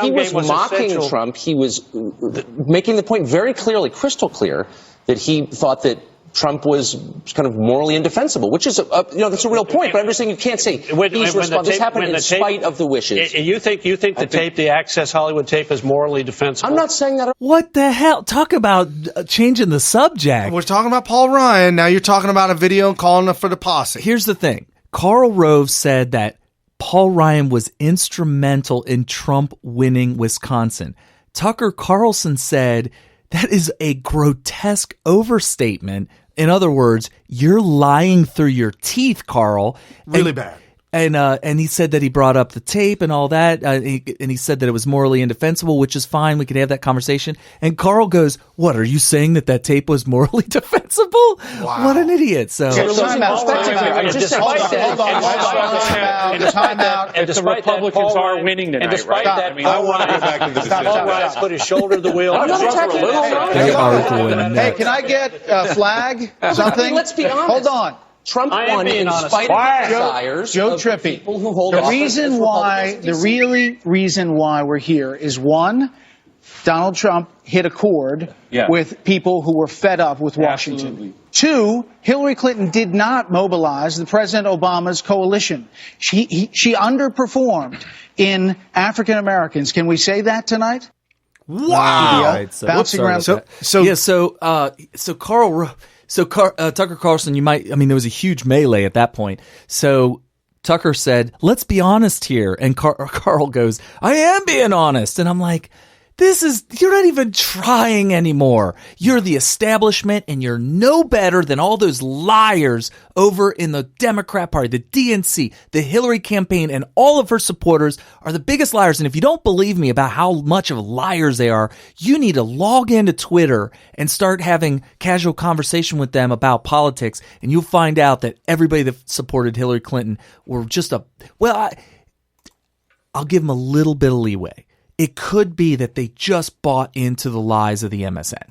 he was game was mocking essential. Trump. He was making the point very clearly, crystal clear, that he thought that Trump was kind of morally indefensible, which is, that's a real point. But I'm just saying you can't say he's responsible. This happened in spite of the wishes. You think the Access Hollywood tape is morally defensible? I'm not saying that. What the hell? Talk about changing the subject. We're talking about Paul Ryan. Now you're talking about a video and calling for the posse. Here's the thing. Karl Rove said that Paul Ryan was instrumental in Trump winning Wisconsin. Tucker Carlson said that is a grotesque overstatement. In other words, you're lying through your teeth, Carl. Really bad. And he said that he brought up the tape and all that, and he said that it was morally indefensible, which is fine. We could have that conversation. And Carl goes, "What, are you saying that tape was morally defensible?" Wow. What an idiot! So Time out. And the Republicans are winning tonight. And despite that, I want to go back to the decision. Paul Ryan put his shoulder to the wheel. Hey, can I get a flag? Something? Let's be honest. Hold on. Trump won in spite of the desires Joe of Trippi. people who hold The office reason as why, Republicans. reason why we're here is one, Donald Trump hit a chord with people who were fed up with Washington. Absolutely. Two, Hillary Clinton did not mobilize the President Obama's coalition. She underperformed in African Americans. Can we say that tonight? Wow. Right, so bouncing around. Tucker Carlson, there was a huge melee at that point. So Tucker said, "Let's be honest here." And Carl goes, "I am being honest." And I'm like, you're not even trying anymore. You're the establishment and you're no better than all those liars over in the Democrat Party, the DNC, the Hillary campaign, and all of her supporters are the biggest liars. And if you don't believe me about how much of liars they are, you need to log into Twitter and start having casual conversation with them about politics. And you'll find out that everybody that supported Hillary Clinton were just I'll give them a little bit of leeway. It could be that they just bought into the lies of the MSN.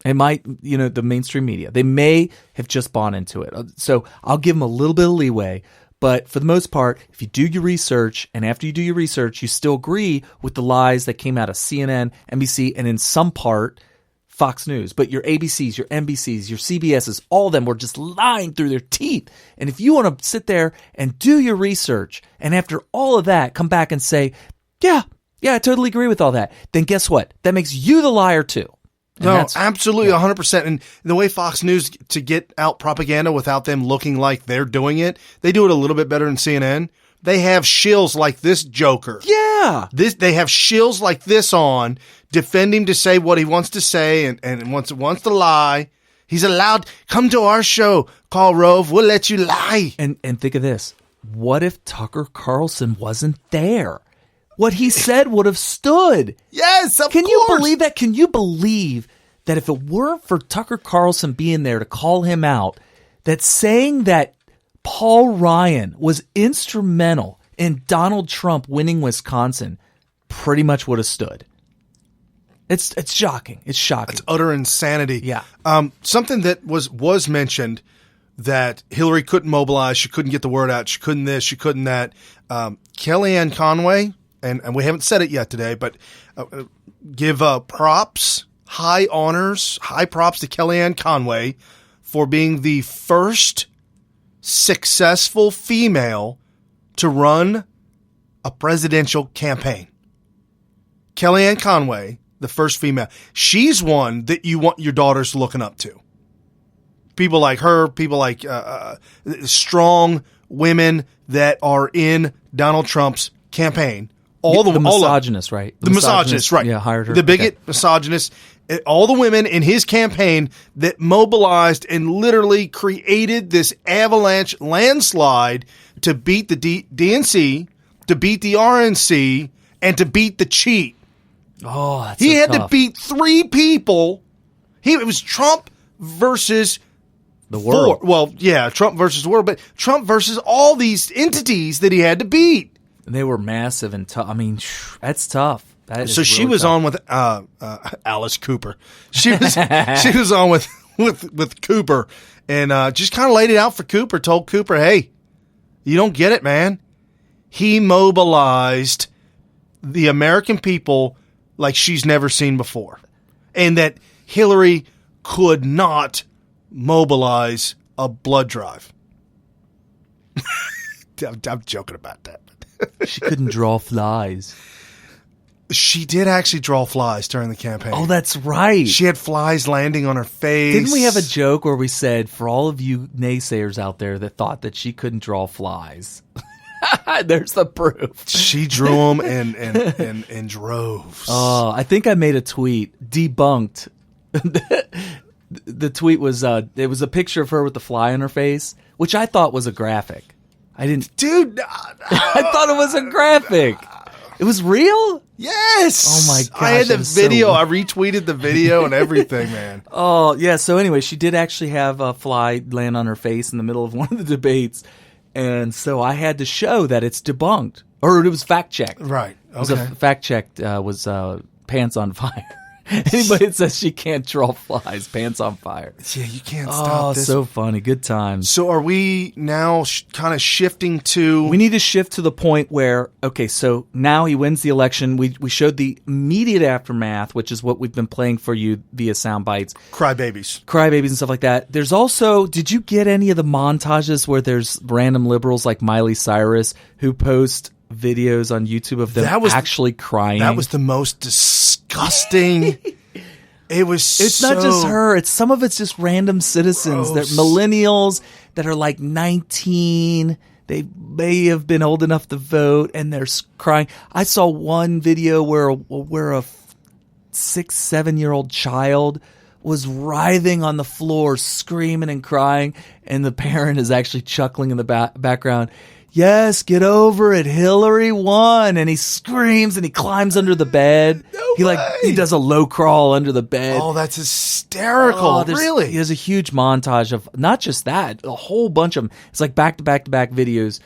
It might, the mainstream media. They may have just bought into it. So I'll give them a little bit of leeway. But for the most part, if you do your research, and after you do your research, you still agree with the lies that came out of CNN, NBC, and in some part, Fox News. But your ABCs, your NBCs, your CBSs, all of them were just lying through their teeth. And if you want to sit there and do your research, and after all of that, come back and say, yeah, I totally agree with all that. Then guess what? That makes you the liar too. And no, absolutely, 100%. And the way Fox News, to get out propaganda without them looking like they're doing it, they do it a little bit better than CNN. They have shills like this joker. Yeah. They have shills like this on, defend him to say what he wants to say and wants to lie. He's allowed, come to our show, Karl Rove, we'll let you lie. And think of this. What if Tucker Carlson wasn't there? What he said would have stood. Yes, of course. Can you believe that? Can you believe that if it weren't for Tucker Carlson being there to call him out, that saying that Paul Ryan was instrumental in Donald Trump winning Wisconsin pretty much would have stood? It's shocking. It's shocking. It's utter insanity. Yeah. Something that was mentioned, that Hillary couldn't mobilize, she couldn't get the word out, she couldn't this, she couldn't that. Kellyanne Conway, and we haven't said it yet today, but give props, high honors, high props to Kellyanne Conway for being the first successful female to run a presidential campaign. Kellyanne Conway, the first female. She's one that you want your daughters looking up to. People like her, people like strong women that are in Donald Trump's campaign. The misogynist, right? The misogynist, right. Yeah, hired her. The bigot, misogynist, all the women in his campaign that mobilized and literally created this avalanche landslide to beat the DNC, to beat the RNC, and to beat the cheat. Oh, that's He had tough. to beat three people. It was Trump versus the world. Trump versus the world, but Trump versus all these entities that he had to beat. They were massive and tough. I mean, that's tough. So she was on with Alice Cooper. She was on with Cooper, and just kind of laid it out for Cooper. Told Cooper, "Hey, you don't get it, man. He mobilized the American people like she's never seen before, and that Hillary could not mobilize a blood drive." I'm joking about that. She couldn't draw flies. She did actually draw flies during the campaign. Oh, that's right. She had flies landing on her face. Didn't we have a joke where we said, for all of you naysayers out there that thought that she couldn't draw flies, there's the proof. She drew them in droves. Oh, I think I made a tweet, debunked. The tweet was, it was a picture of her with the fly on her face, which I thought was a graphic. I didn't. Dude. I thought it was a graphic. It was real? Yes. Oh my gosh. I had the video. I retweeted the video and everything, man. Oh, yeah. So anyway, she did actually have a fly land on her face in the middle of one of the debates. And so I had to show that it's debunked. Or it was fact checked. Right. Okay. It was fact checked was Pants on Fire. Anybody that says she can't draw flies, pants on fire. Yeah, you can't stop this. Oh, so funny. Good times. So are we now kind of shifting to... We need to shift to the point where, okay, so now he wins the election. We showed the immediate aftermath, which is what we've been playing for you via sound bites. Crybabies and stuff like that. There's also, did you get any of the montages where there's random liberals like Miley Cyrus who post videos on YouTube of them actually crying? That was the most disgusting. It's not just her. It's some of it's just random citizens. They're millennials that are like 19. They may have been old enough to vote, and they're crying. I saw one video where a 6-7-year-old child was writhing on the floor, screaming and crying, and the parent is actually chuckling in the background. Yes, get over it. Hillary won. And he screams and he climbs under the bed. He does a low crawl under the bed. Oh, that's hysterical. Really? He has a huge montage of not just that, a whole bunch of them. It's like back to back to back videos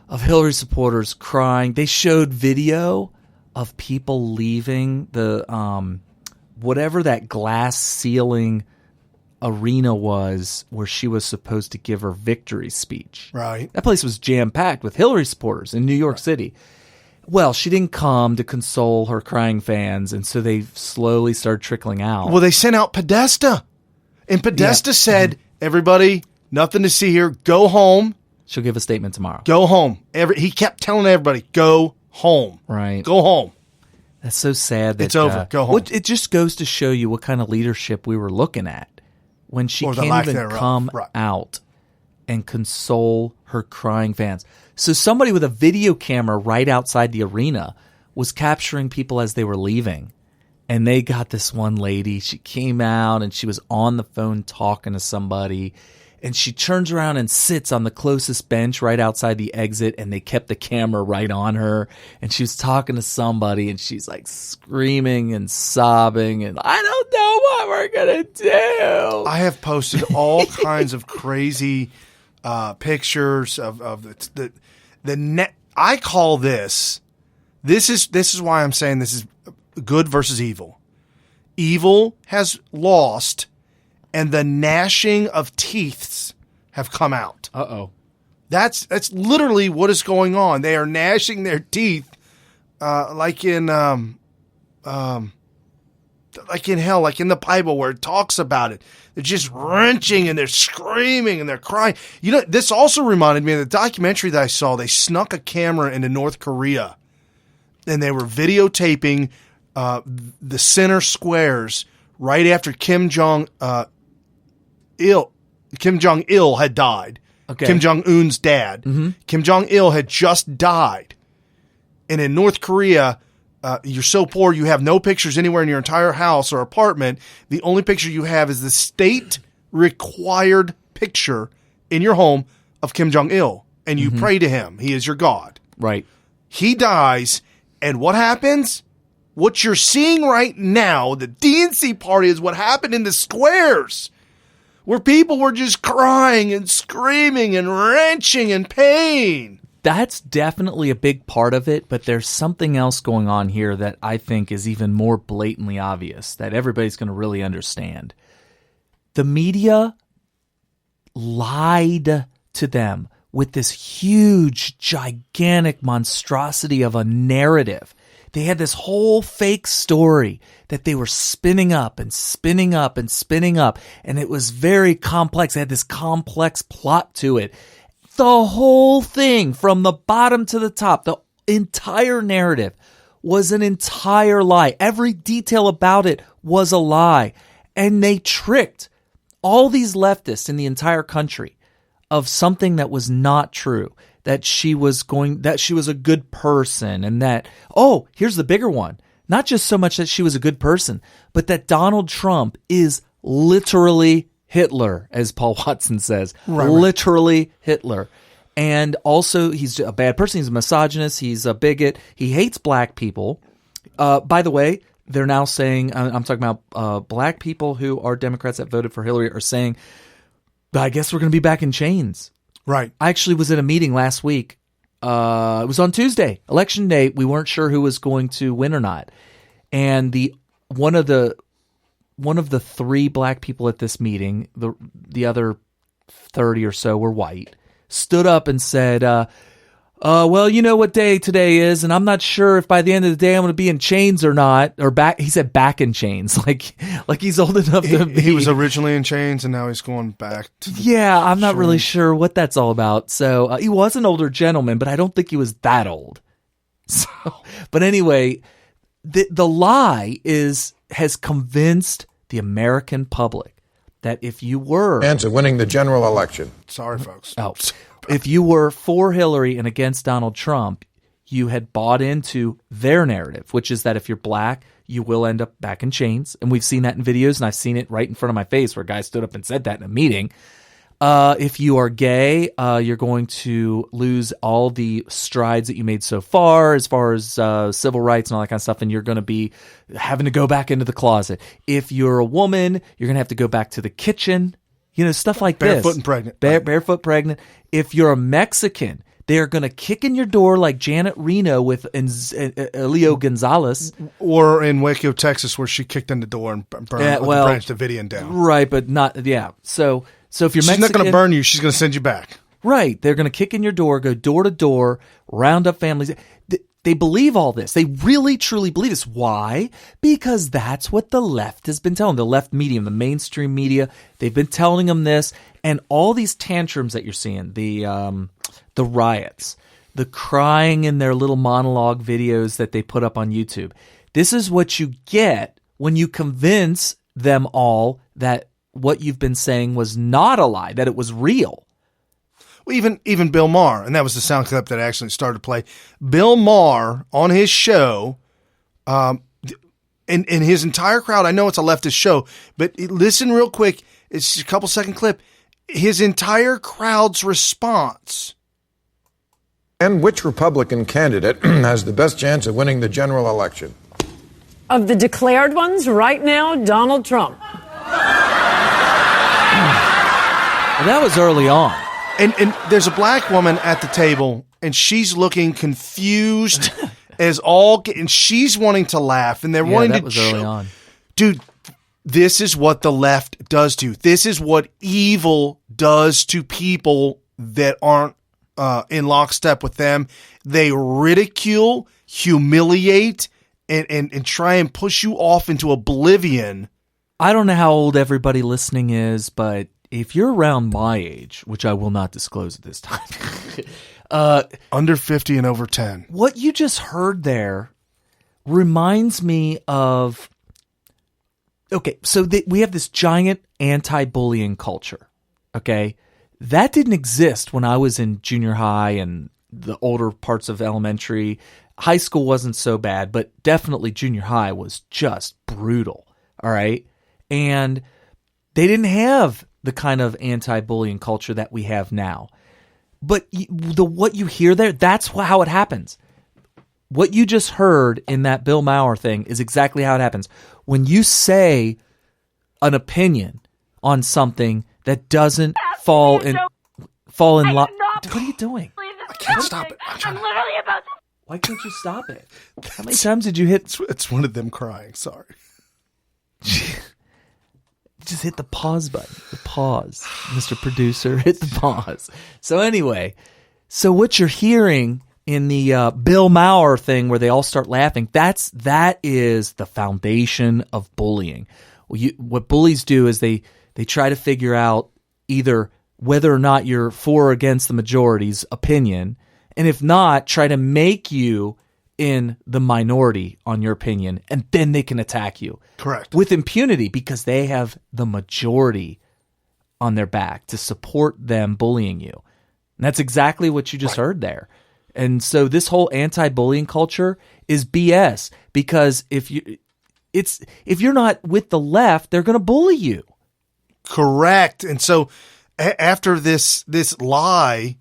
of Hillary supporters crying. They showed video of people leaving the whatever that glass ceiling arena was where she was supposed to give her victory speech. Right. That place was jam-packed with Hillary supporters in New York City. Well, she didn't come to console her crying fans, and so they slowly started trickling out. Well, they sent out Podesta. And Podesta said, everybody, nothing to see here. Go home. She'll give a statement tomorrow. Go home. He kept telling everybody, go home. Right. Go home. That's so sad. That, it's over. Go home. It just goes to show you what kind of leadership we were looking at. When she can't even come out and console her crying fans. So somebody with a video camera right outside the arena was capturing people as they were leaving. And they got this one lady. She came out and she was on the phone talking to somebody. And she turns around and sits on the closest bench right outside the exit, and they kept the camera right on her. And she was talking to somebody, and she's like screaming and sobbing, and I don't know what we're going to do. I have posted all kinds of crazy pictures of the net. I call this is why I'm saying this is good versus evil. Evil has lost, and the gnashing of teeths have come out. Uh-oh. That's literally what is going on. They are gnashing their teeth, like in hell, like in the Bible where it talks about it. They're just wrenching and they're screaming and they're crying. You know, this also reminded me of the documentary that I saw. They snuck a camera into North Korea, and they were videotaping the center squares right after Kim Jong-il had died. Okay. Kim Jong-un's dad. Mm-hmm. Kim Jong-il had just died. And in North Korea, you're so poor you have no pictures anywhere in your entire house or apartment. The only picture you have is the state-required picture in your home of Kim Jong-il. And you pray to him. He is your God. Right. He dies, and what happens? What you're seeing right now, the DNC party, is what happened in the squares, where people were just crying and screaming and wrenching in pain. that's definitely a big part of it, but there's something else going on here that I think is even more blatantly obvious that everybody's going to really understand. The media lied to them with this huge, gigantic monstrosity of a narrative. They had this whole fake story that they were spinning up and spinning up and spinning up, and it was very complex. They had this complex plot to it. The whole thing, from the bottom to the top, the entire narrative was an entire lie. Every detail about it was a lie. And they tricked all these leftists in the entire country of something that was not true. That she was a good person, and that, oh, here's the bigger one. Not just so much that she was a good person, but that Donald Trump is literally Hitler, as Paul Watson says. Right. Literally Hitler. And also, he's a bad person. He's a misogynist. He's a bigot. He hates black people. By the way, they're now saying, I'm talking about black people who are Democrats that voted for Hillary are saying, I guess we're going to be back in chains. Right. I actually was at a meeting last week. It was on Tuesday, election day. We weren't sure who was going to win or not. And one of the 3 black people at this meeting, the other 30 or so were white, stood up and said, well, you know what day today is, and I'm not sure if by the end of the day I'm going to be in chains or not. Or back, he said back in chains, like he's old enough to be. He was originally in chains, and now he's going back to I'm not really sure what that's all about. So he was an older gentleman, but I don't think he was that old. So, but anyway, the lie has convinced the American public that if you were chance of winning the general election. Sorry, folks. Oh, if you were for Hillary and against Donald Trump, you had bought into their narrative, which is that if you're black, you will end up back in chains. And we've seen that in videos, and I've seen it right in front of my face where a guy stood up and said that in a meeting. If you are gay, you're going to lose all the strides that you made so far as civil rights and all that kind of stuff, and you're going to be having to go back into the closet. If you're a woman, you're going to have to go back to the kitchen, stuff like Barefoot this. And pregnant. Barefoot pregnant. If you're a Mexican, they're going to kick in your door like Janet Reno with Elio Gonzalez. Or in Waco, Texas, where she kicked in the door and burned the Davidian down. Right, but not, yeah. So if you're Mexican, she's not going to burn you. She's going to send you back. Right. They're going to kick in your door, go door to door, round up families. They believe all this. They really, truly believe this. Why? Because that's what the left has been telling. The left media, the mainstream media, they've been telling them this. And all these tantrums that you're seeing, the riots, the crying in their little monologue videos that they put up on YouTube. This is what you get when you convince them all that what you've been saying was not a lie, that it was real. Well, even Bill Maher, and that was the sound clip that actually started to play. Bill Maher on his show, and his entire crowd, I know it's a leftist show, but listen real quick. It's a couple second clip. His entire crowd's response. And which Republican candidate has the best chance of winning the general election? Of the declared ones right now, Donald Trump. Well, that was early on. And there's a black woman at the table, and she's looking confused as all, and she's wanting to laugh, and they're wanting to. That was early on, dude. This is what the left does to you. This is what evil does to people that aren't in lockstep with them. They ridicule, humiliate, and try and push you off into oblivion. I don't know how old everybody listening is, but if you're around my age, which I will not disclose at this time, under 50 and over 10. What you just heard there reminds me of, okay, so we have this giant anti-bullying culture, okay? That didn't exist when I was in junior high and the older parts of elementary. High school wasn't so bad, but definitely junior high was just brutal, all right? And they didn't have the kind of anti-bullying culture that we have now. But what you hear there, that's how it happens. What you just heard in that Bill Maher thing is exactly how it happens. When you say an opinion on something that doesn't fall in line. What are you doing? can't stop it. I'm literally about to. Why can't you stop it? How many times did you hit? It's one of them crying. Sorry. Just hit the pause button. The pause. Mr. Producer, hit the pause. So anyway, so what you're hearing in the Bill Maher thing where they all start laughing, that is the foundation of bullying. What bullies do is they try to figure out either whether or not you're for or against the majority's opinion, and if not, try to make you in the minority on your opinion, and then they can attack you. Correct. With impunity, because they have the majority on their back to support them bullying you. And that's exactly what you just heard there. And so this whole anti-bullying culture is BS, because if you're not with the left, they're going to bully you. Correct. And so after this lie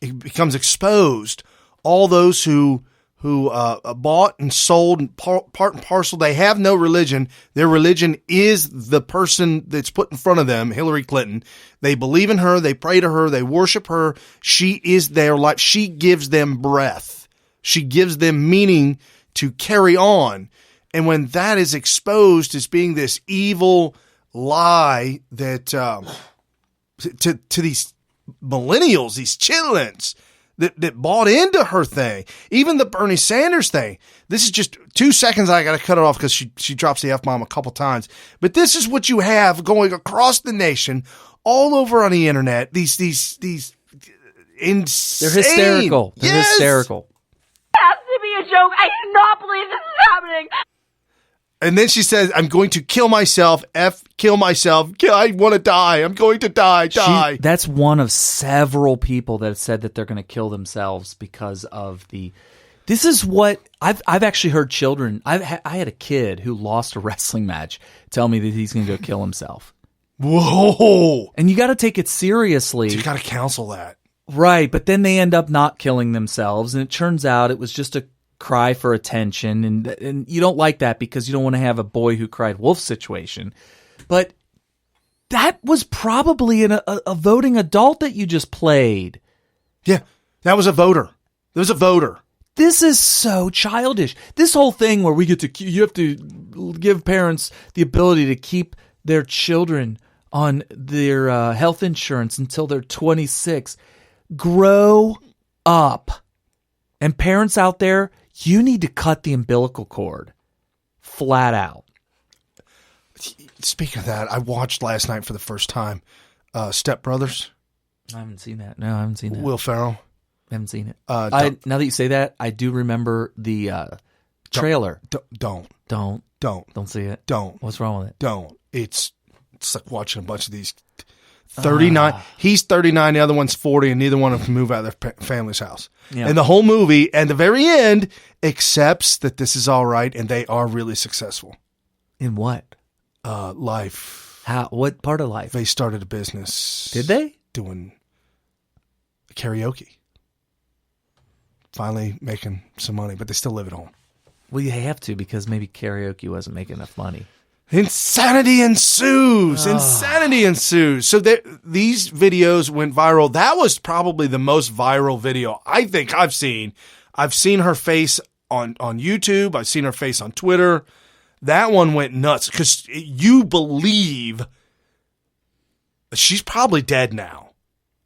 it becomes exposed, all those who bought and sold and part and parcel, they have no religion. Their religion is the person that's put in front of them, Hillary Clinton. They believe in her. They pray to her. They worship her. She is their life. She gives them breath. She gives them meaning to carry on. And when that is exposed as being this evil lie that to these millennials, these chitlins that bought into her thing, even the Bernie Sanders thing. This is just 2 seconds. I got to cut it off because she drops the F-bomb a couple times. But this is what you have going across the nation, all over on the internet. These insane. They're hysterical. They're hysterical. It has to be a joke. I do not believe this is happening. And then she says, I'm going to kill myself. Kill myself. I want to die. I'm going to die. That's one of several people that have said that they're going to kill themselves because of the... This is what... I've actually heard children... I had a kid who lost a wrestling match tell me that he's going to go kill himself. Whoa! And you got to take it seriously. You got to counsel that. Right, but then they end up not killing themselves, and it turns out it was just a cry for attention, and you don't like that because you don't want to have a boy who cried wolf situation. But that was probably a voting adult that you just played. Yeah, that was a voter. There was a voter. This is so childish. This whole thing where you have to give parents the ability to keep their children on their health insurance until they're 26. Grow up. And parents out there, you need to cut the umbilical cord. Flat out. Speaking of that, I watched last night for the first time Step Brothers. I haven't seen that. No, I haven't seen that. Will Ferrell. I haven't seen it. Now that you say that, I do remember the trailer. Don't see it. Don't. What's wrong with it? Don't. It's like watching a bunch of these 39. He's 39, the other one's 40, and neither one of them can move out of their family's house. Yeah. And the whole movie, and the very end, accepts that this is all right, and they are really successful. In what? Life. How? What part of life? They started a business. Did they? Doing karaoke. Finally making some money, but they still live at home. Well, you have to, because maybe karaoke wasn't making enough money. Insanity ensues. Insanity ensues. So these videos went viral. That was probably the most viral video I think I've seen. I've seen her face on YouTube. I've seen her face on Twitter. That one went nuts because you believe she's probably dead now.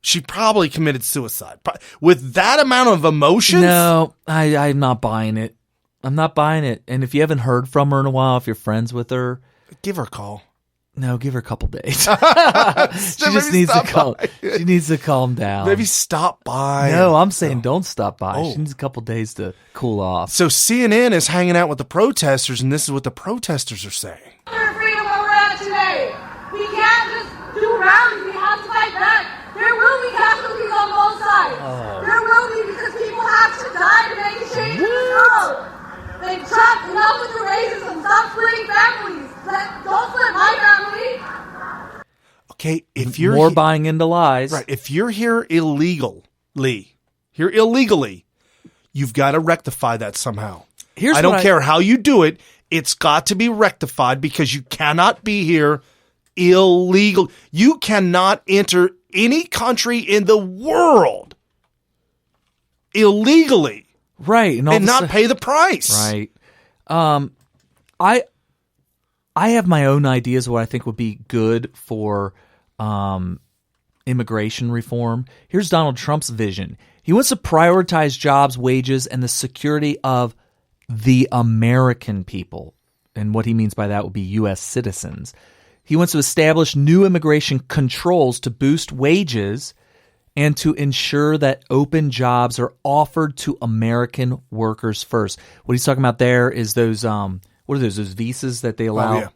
She probably committed suicide. With that amount of emotion? No, I'm not buying it. I'm not buying it. And if you haven't heard from her in a while, if you're friends with her, give her a call. No, give her a couple days. She just needs to calm. She needs to calm down. Maybe stop by. No, I'm saying don't stop by. She needs a couple days to cool off. So CNN is hanging out with the protesters, and this is what the protesters are saying. Freedom where we're at today. We can't just do rallies. We have to fight back. There will be casualties on both sides. There will be, because people have to die to make a change in this world. They've trapped enough with the racism. Stop splitting families. Don't split my family. Okay, if you're more buying into lies, right? If you're here illegally, you've got to rectify that somehow. I don't care how you do it; it's got to be rectified because you cannot be here illegal. You cannot enter any country in the world illegally, right, and not pay the price. Right. I have my own ideas of what I think would be good for immigration reform. Here's Donald Trump's vision. He wants to prioritize jobs, wages, and the security of the American people. And what he means by that would be U.S. citizens. He wants to establish new immigration controls to boost wages and to ensure that open jobs are offered to American workers first. What he's talking about there is those, what are those visas that they allow?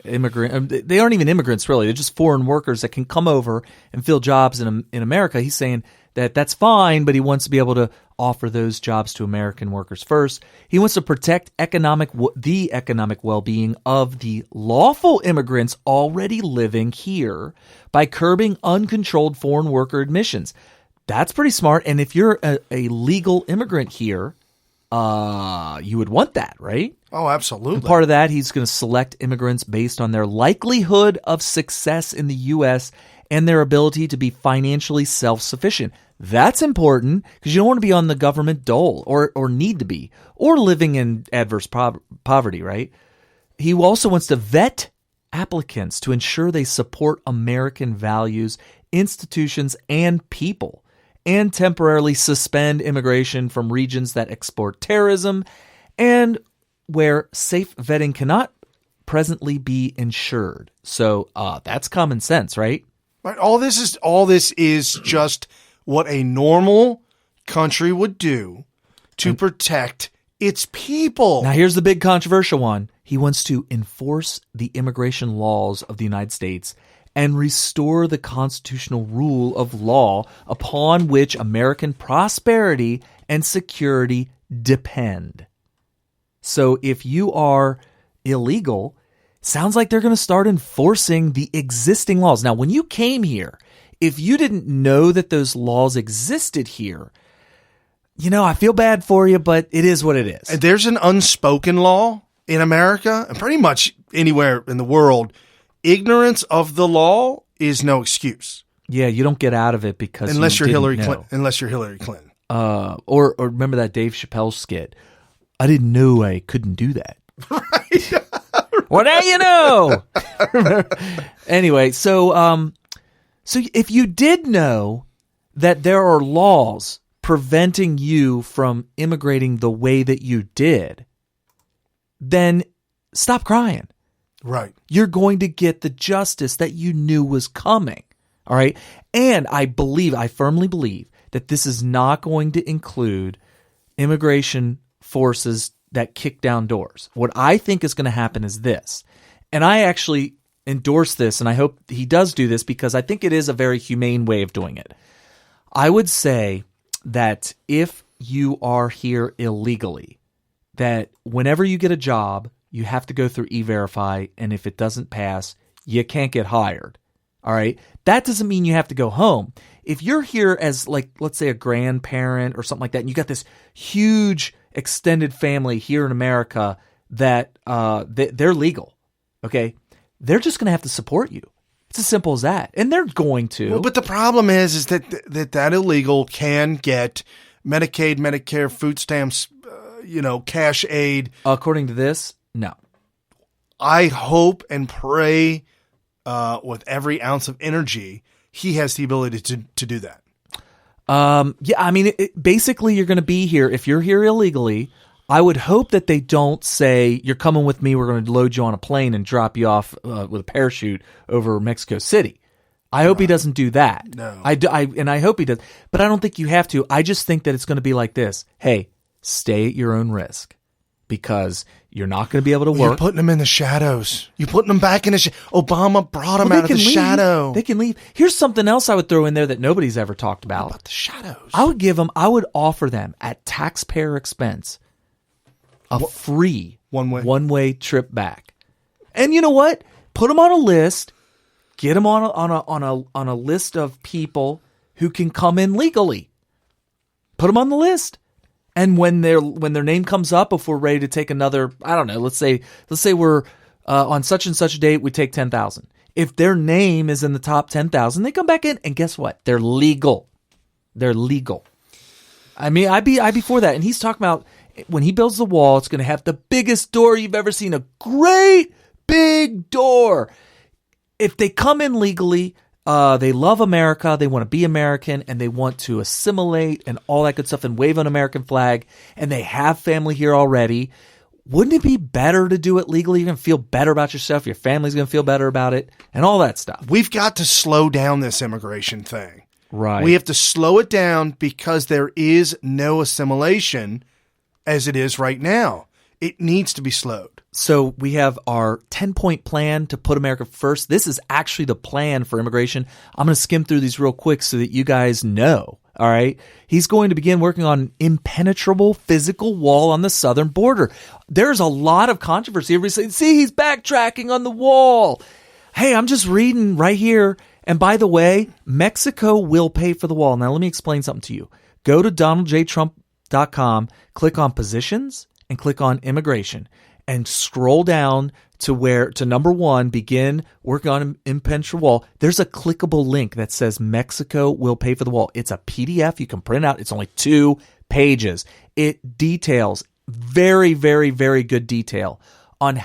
Immigrant. They aren't even immigrants, really. They're just foreign workers that can come over and fill jobs in America. He's saying that that's fine, but he wants to be able to offer those jobs to American workers first. He wants to protect the economic well-being of the lawful immigrants already living here by curbing uncontrolled foreign worker admissions. That's pretty smart. And if you're a legal immigrant here, you would want that, right? Oh, absolutely. And part of that, he's going to select immigrants based on their likelihood of success in the U.S. and their ability to be financially self-sufficient. That's important because you don't want to be on the government dole or need to be, or living in adverse poverty, right? He also wants to vet applicants to ensure they support American values, institutions, and people, and temporarily suspend immigration from regions that export terrorism and where safe vetting cannot presently be ensured. So that's common sense, right? Right. All this is just what a normal country would do to protect its people. Now, here's the big controversial one. He wants to enforce the immigration laws of the United States and restore the constitutional rule of law upon which American prosperity and security depend. So if you are illegal, sounds like they're going to start enforcing the existing laws. Now, when you came here, if you didn't know that those laws existed here, I feel bad for you, but it is what it is. And there's an unspoken law in America and pretty much anywhere in the world. Ignorance of the law is no excuse. Yeah, you don't get out of it because unless you're Hillary Clinton. Unless you're Hillary Clinton. Or remember that Dave Chappelle skit? I didn't know I couldn't do that. Right. Well, now you know. Anyway, so if you did know that there are laws preventing you from immigrating the way that you did, then stop crying. Right. You're going to get the justice that you knew was coming. All right. And I firmly believe that this is not going to include immigration forces that kick down doors. What I think is going to happen is this, and I actually endorse this, and I hope he does do this because I think it is a very humane way of doing it. I would say that if you are here illegally, that whenever you get a job, you have to go through E-Verify, and if it doesn't pass, you can't get hired. All right? That doesn't mean you have to go home. If you're here as, let's say a grandparent or something like that, and you got this huge extended family here in America that they're legal, okay? They're just going to have to support you. It's as simple as that. And they're going to. Well, but the problem is that illegal can get Medicaid, Medicare, food stamps, cash aid. According to this, no. I hope and pray with every ounce of energy he has the ability to do that. Basically, you're going to be here. If you're here illegally, I would hope that they don't say, you're coming with me, we're going to load you on a plane and drop you off with a parachute over Mexico City. I hope he doesn't do that. No. I hope he does. But I don't think you have to. I just think that it's going to be like this. Hey, stay at your own risk because you're not going to be able to work. You're putting them in the shadows. You're putting them back in the Obama brought them out of the shadow. They can leave. Here's something else I would throw in there that nobody's ever talked about. What about the shadows? I would offer them at taxpayer expense a free one-way trip back. And you know what? Put them on a list. Get them on a list of people who can come in legally. Put them on the list. And when their name comes up, if we're ready to take another, I don't know, let's say we're on such and such a date, we take 10,000. If their name is in the top 10,000, they come back in, and guess what? They're legal. They're legal. I mean, I'd be for that. And he's talking about when he builds the wall, it's going to have the biggest door you've ever seen, a great big door. If they come in legally, they love America, they want to be American, and they want to assimilate and all that good stuff and wave an American flag, and they have family here already, wouldn't it be better to do it legally? You're going to feel better about yourself, your family's going to feel better about it, and all that stuff. We've got to slow down this immigration thing. Right. We have to slow it down because there is no assimilation as it is right now. It needs to be slowed. So we have our 10-point plan to put America first. This is actually the plan for immigration. I'm going to skim through these real quick so that you guys know. All right. He's going to begin working on an impenetrable physical wall on the southern border. There's a lot of controversy. Everybody saying, see, he's backtracking on the wall. Hey, I'm just reading right here. And by the way, Mexico will pay for the wall. Now, let me explain something to you. Go to DonaldJTrump.com, click on positions, and click on immigration, and scroll down to number 1, begin working on an impenetrable wall. There's a clickable link that says Mexico will pay for the wall. It's a PDF you can print out. It's only 2 pages. It details very, very, very good detail on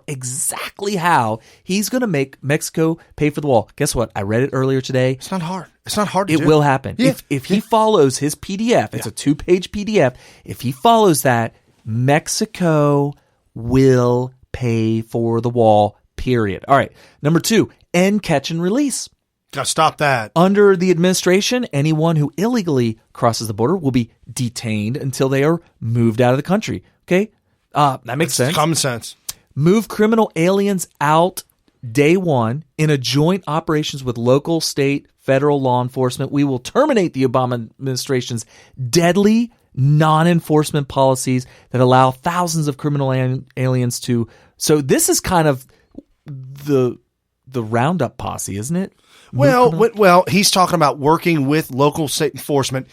exactly how he's going to make Mexico pay for the wall. Guess what? I read it earlier today. It's not hard. It's not hard to do. It will happen. Yeah. If he follows his PDF, it's a 2-page PDF. If he follows that, Mexico will pay for the wall, period. All right. Number 2, end catch and release. Gotta stop that. Under the administration, anyone who illegally crosses the border will be detained until they are moved out of the country. Okay? That makes sense. Common sense. Move criminal aliens out day 1 in a joint operations with local, state, federal law enforcement. We will terminate the Obama administration's deadly non-enforcement policies that allow thousands of criminal aliens to. So this is kind of the roundup posse, isn't it? Well, he's talking about working with local state enforcement.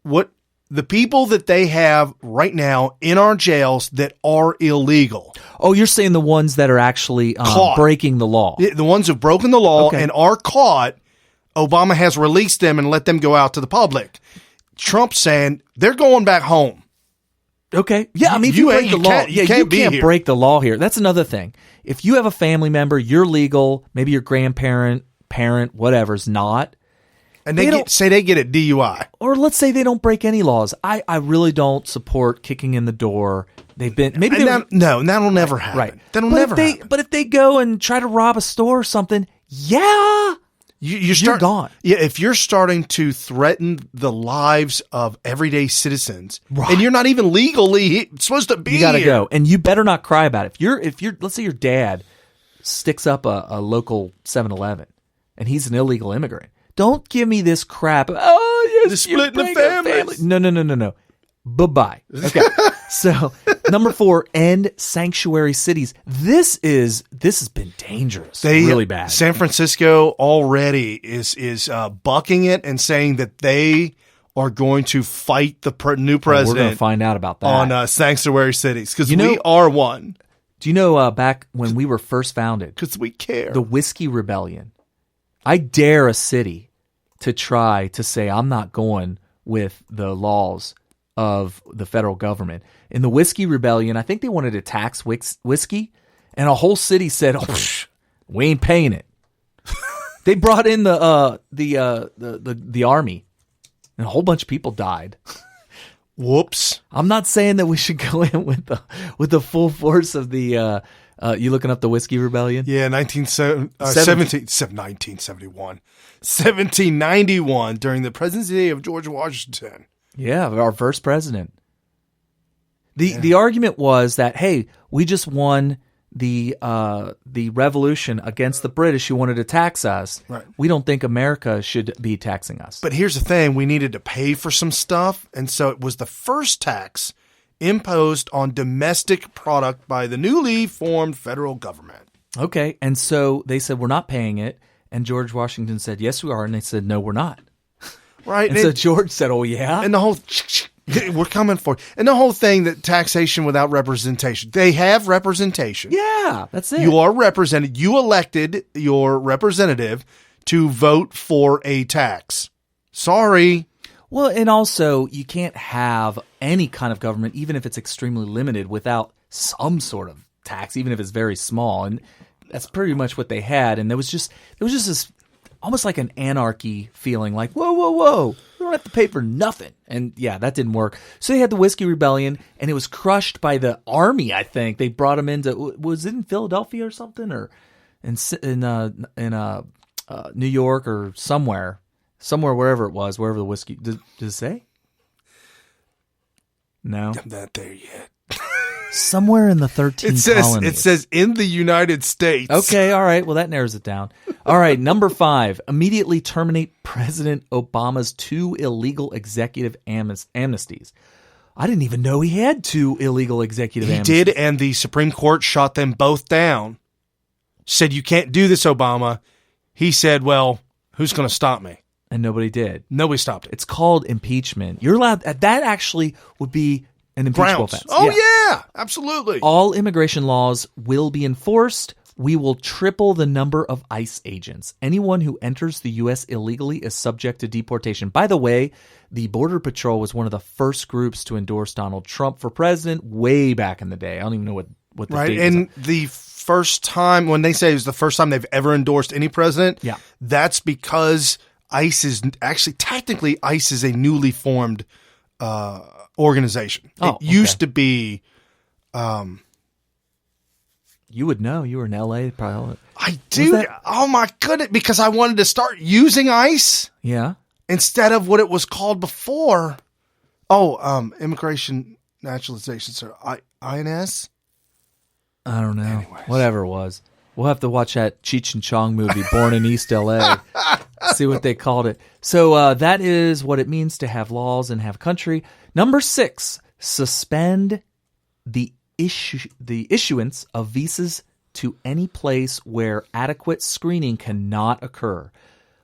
What the people that they have right now in our jails that are illegal. Oh, you're saying the ones that are actually breaking the law. The ones who've broken the law and are caught, Obama has released them and let them go out to the public. Trump's saying they're going back home. Okay. Yeah, I mean, if you break the law, you can't break the law here. That's another thing. If you have a family member, you're legal, maybe your grandparent, parent, whatever's not. And they get a DUI. Or let's say they don't break any laws. I really don't support kicking in the door. They've been no, that'll never happen. Right. That'll never happen. But if they go and try to rob a store or something, you're gone. Yeah, if you're starting to threaten the lives of everyday citizens, and you're not even legally supposed to be, you got to go, and you better not cry about it. If you're, let's say your dad sticks up a local 7-Eleven, and he's an illegal immigrant. Don't give me this crap. Oh, you're splitting the family. No. Bye-bye. Okay. So, number 4, end sanctuary cities. This has been dangerous. Really bad. San Francisco already is bucking it and saying that they are going to fight the new president. We're going to find out about that. On sanctuary cities, because we are one. Do you know back when we were first founded? Because we care. The Whiskey Rebellion. I dare a city to try to say, I'm not going with the laws of the federal government. In the Whiskey Rebellion, I think they wanted to tax whiskey, and a whole city said, we ain't paying it. They brought in the army, and a whole bunch of people died. Whoops. I'm not saying that we should go in with the full force of the you looking up the Whiskey Rebellion? Yeah, 1791 during the presidency of George Washington. Yeah, our first president. The argument was that, hey, we just won the revolution against the British who wanted to tax us. Right. We don't think America should be taxing us. But here's the thing: we needed to pay for some stuff, and so it was the first tax imposed on domestic product by the newly formed federal government. Okay, and so they said, we're not paying it, and George Washington said, yes, we are, and they said, no, we're not. Right. And so George said, oh, yeah? And the whole, we're coming for it. And the whole thing that taxation without representation. They have representation. Yeah, that's it. You are represented. You elected your representative to vote for a tax. Sorry. Well, and also you can't have any kind of government, even if it's extremely limited, without some sort of tax, even if it's very small. And that's pretty much what they had. And there was just this almost like an anarchy feeling, like, whoa, whoa, whoa, we don't have to pay for nothing. And yeah, that didn't work. So they had the Whiskey Rebellion, and it was crushed by the army, I think. They brought them into, was it in Philadelphia or something? Or in New York or somewhere, wherever it was, wherever the whiskey, does it say? No. I'm not there yet. Somewhere in the 13 colonies. It says in the United States. Okay, all right. Well, that narrows it down. All right, number 5. Immediately terminate President Obama's 2 illegal executive amnesties. I didn't even know he had 2 illegal executive amnesties. He did, and the Supreme Court shot them both down. Said, you can't do this, Obama. He said, well, who's going to stop me? And nobody did. Nobody stopped it. It's called impeachment. You're allowed, that actually would be an impeachable offense. Oh, yeah, absolutely. All immigration laws will be enforced. We will triple the number of ICE agents. Anyone who enters the U.S. illegally is subject to deportation. By the way, the Border Patrol was one of the first groups to endorse Donald Trump for president way back in the day. I don't even know what the date is. And the first time, when they say it was the first time they've ever endorsed any president, that's because ICE is actually, technically, ICE is a newly formed organization. It used to be. You would know. You were in L.A. probably. I do. Oh my goodness! Because I wanted to start using ICE. Yeah. Instead of what it was called before. Immigration Naturalization, sir. INS. I don't know. Anyways. Whatever it was. We'll have to watch that Cheech and Chong movie, Born in East L.A. See what they called it. So that is what it means to have laws and have country. Number 6, suspend the issuance of visas to any place where adequate screening cannot occur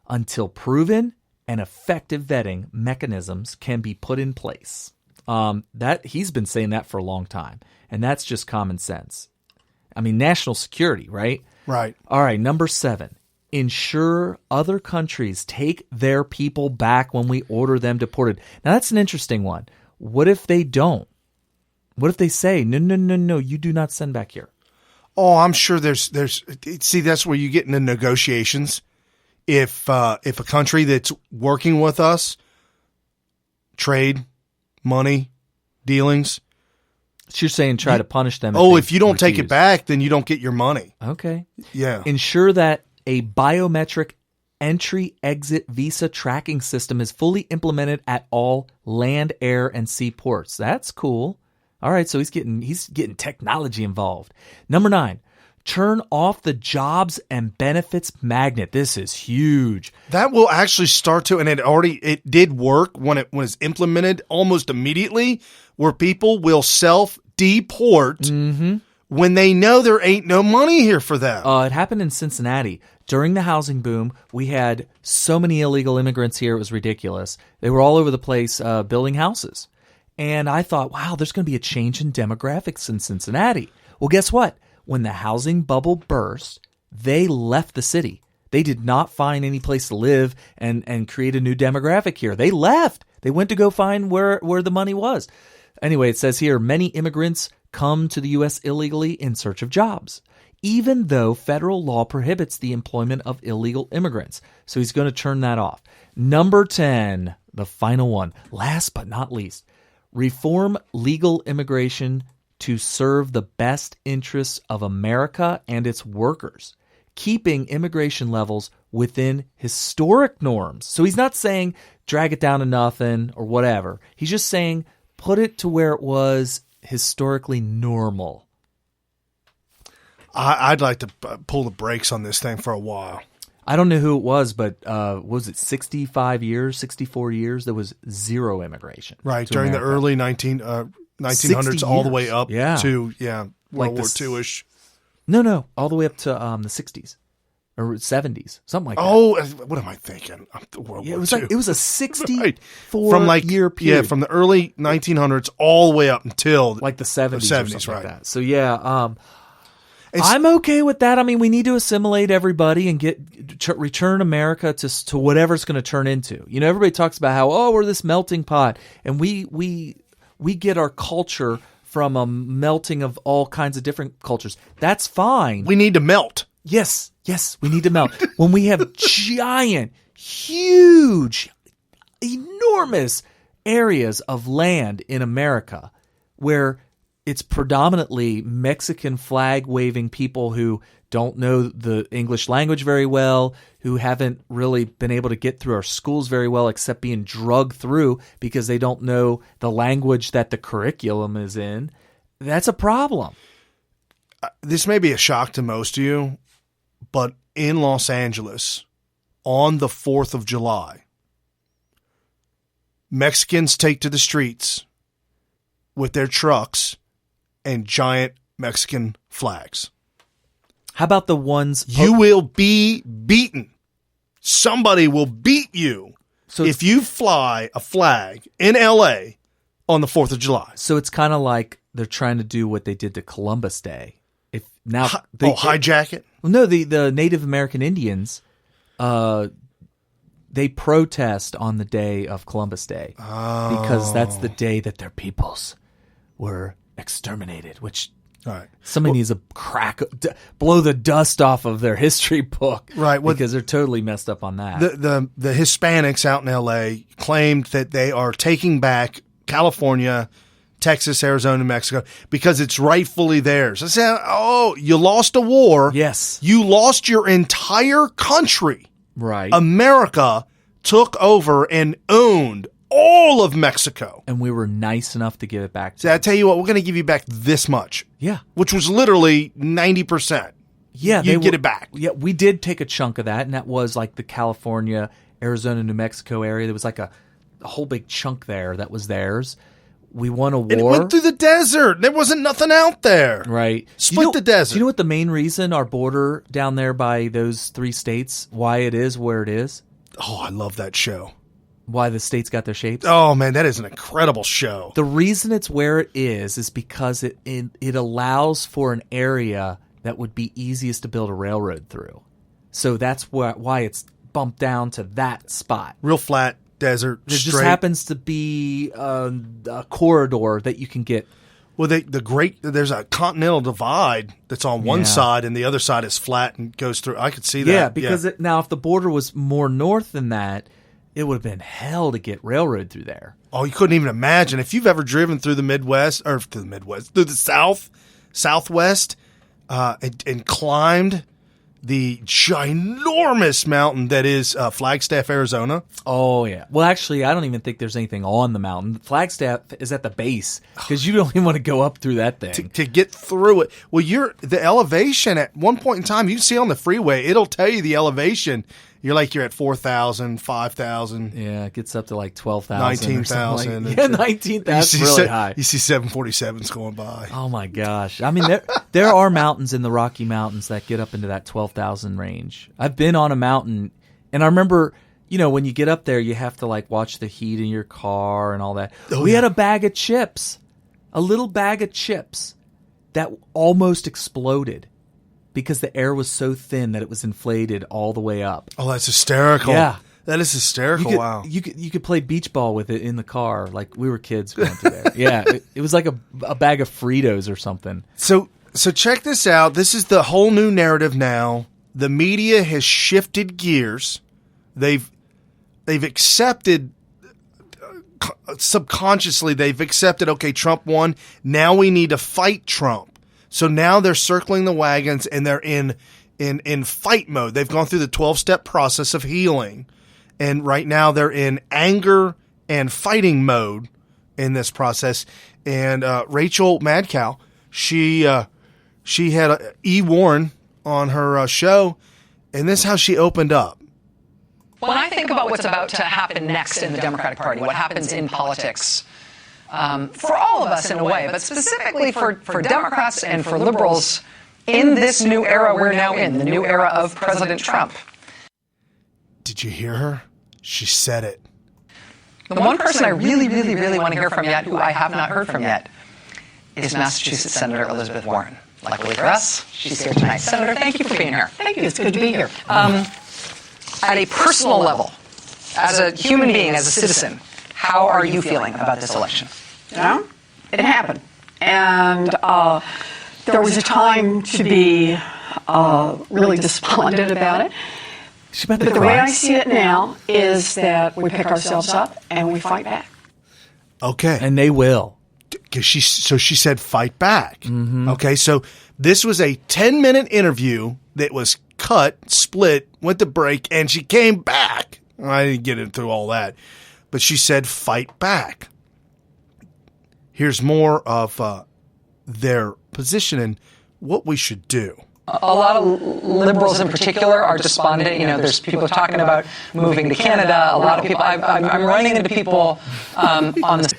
until proven and effective vetting mechanisms can be put in place. That he's been saying that for a long time, and that's just common sense. I mean, national security, right? Right. All right, number 7. Ensure other countries take their people back when we order them deported. Now, that's an interesting one. What if they don't? What if they say, no, you do not send back here? Oh, I'm sure there's see, that's where you get into negotiations. If a country that's working with us, trade, money, dealings. So you're saying try to punish them. If you don't take it back, then you don't get your money. Okay. Yeah. Ensure that a biometric entry-exit visa tracking system is fully implemented at all land, air, and sea ports. That's cool. All right, so he's getting technology involved. Number 9, turn off the jobs and benefits magnet. This is huge. That will actually start to, and it did work when it was implemented almost immediately, where people will self-deport when they know there ain't no money here for them. It happened in Cincinnati. During the housing boom, we had so many illegal immigrants here, it was ridiculous. They were all over the place building houses. And I thought, wow, there's going to be a change in demographics in Cincinnati. Well, guess what? When the housing bubble burst, they left the city. They did not find any place to live and create a new demographic here. They left. They went to go find where the money was. Anyway, it says here, many immigrants come to the U.S. illegally in search of jobs, even though federal law prohibits the employment of illegal immigrants. So he's going to turn that off. Number 10, the final one, last but not least. Reform legal immigration to serve the best interests of America and its workers, keeping immigration levels within historic norms. So he's not saying drag it down to nothing or whatever. He's just saying put it to where it was historically normal. I'd like to pull the brakes on this thing for a while. I don't know who it was, but was it 64 years? There was zero immigration. Right, during America. The early 1900s all the way up to, World War II-ish. No, all the way up to the 60s or 70s, something like that. Oh, what am I thinking? World War II. It was a 64-year period. Yeah, from the early 1900s all the way up until like the 70s or something right. like that. So, yeah. I'm okay with that. I mean, we need to assimilate everybody and return America to whatever it's going to turn into. You know, everybody talks about how, we're this melting pot, and we get our culture from a melting of all kinds of different cultures. That's fine. We need to melt. Yes, we need to melt. When we have giant, huge, enormous areas of land in America where it's predominantly Mexican flag-waving people who don't know the English language very well, who haven't really been able to get through our schools very well except being drugged through because they don't know the language that the curriculum is in. That's a problem. This may be a shock to most of you, but in Los Angeles, on the 4th of July, Mexicans take to the streets with their trucks and giant Mexican flags. How about the ones... You will be beaten. Somebody will beat you if you fly a flag in L.A. on the 4th of July. So it's kind of like they're trying to do what they did to Columbus Day. Hijack it? No, the Native American Indians, they protest on the day of Columbus Day because that's the day that their peoples were exterminated, which somebody needs to blow the dust off of their history book, right? Because they're totally messed up on that. The Hispanics out in L.A. claimed that they are taking back California, Texas, Arizona, Mexico because it's rightfully theirs. I said, you lost a war. Yes, you lost your entire country. Right, America took over and owned all of Mexico. And we were nice enough to give it back. So I tell you what, we're going to give you back this much. Yeah. Which was literally 90%. Yeah. You get it back. Yeah, we did take a chunk of that, and that was like the California, Arizona, New Mexico area. There was like a whole big chunk there that was theirs. We won a war. It went through the desert. There wasn't nothing out there. Right. Split the desert. Do you know what the main reason our border down there by those 3 states, why it is where it is? Oh, I love that show. Why the states got their shapes? Oh, man, that is an incredible show. The reason it's where it is because it allows for an area that would be easiest to build a railroad through. So that's why it's bumped down to that spot. Real flat desert, There straight. just happens to be a corridor that you can get. Well, there's a continental divide that's on one side and the other side is flat and goes through. I could see that. Yeah, because now if the border was more north than that, it would have been hell to get railroad through there. Oh, you couldn't even imagine. If you've ever driven through the Midwest, or through the Southwest, and climbed the ginormous mountain that is Flagstaff, Arizona. Oh, yeah. Well, actually, I don't even think there's anything on the mountain. Flagstaff is at the base because you don't even want to go up through that thing. To get through it. Well, the elevation at one point in time, you can see on the freeway, it'll tell you the elevation. You're at 4,000, 5,000. Yeah, it gets up to like 12,000. 19,000. Like, 19,000. That's really high. You see 747s going by. Oh, my gosh. I mean, there are mountains in the Rocky Mountains that get up into that 12,000 range. I've been on a mountain, and I remember, when you get up there, you have to watch the heat in your car and all that. We had a bag of chips, a little bag of chips that almost exploded. Because the air was so thin that it was inflated all the way up. Oh, that's hysterical. Yeah. That is hysterical. Wow. You could play beach ball with it in the car. Like we were kids going through there. Yeah. It was like a bag of Fritos or something. So check this out. This is the whole new narrative now. The media has shifted gears. They've accepted, subconsciously, they've accepted, okay, Trump won. Now we need to fight Trump. So now they're circling the wagons and they're in fight mode. They've gone through the 12-step process of healing. And right now they're in anger and fighting mode in this process. And Rachel Maddow, she had E. Warren on her show, and this is how she opened up. When I think about what's about to happen next in the Democratic Party, what happens in politics, for all of us in a way, but specifically for Democrats and for liberals in this new era we're now in, the new era of President Trump. Did you hear her? She said it. The one person I really, really want to hear from yet, who I have not heard from yet, is Massachusetts Senator Elizabeth Warren. Luckily for us, she's here tonight. Senator, thank you for being here. Thank you. It's good to be here. At a personal level, as a human being, as a citizen, how are you feeling about this election? Yeah, it happened. And there was a time to be really despondent about it. But the way I see it now is that we pick ourselves up and we fight back. Okay. And they will. So she said fight back. Mm-hmm. Okay, so this was a 10-minute interview that was cut, split, went to break, and she came back. I didn't get into all that. But she said fight back. Here's more of their position and what we should do. A lot of liberals in particular are despondent. You know, there's people talking about moving to Canada. A lot of people, I'm running into people on the...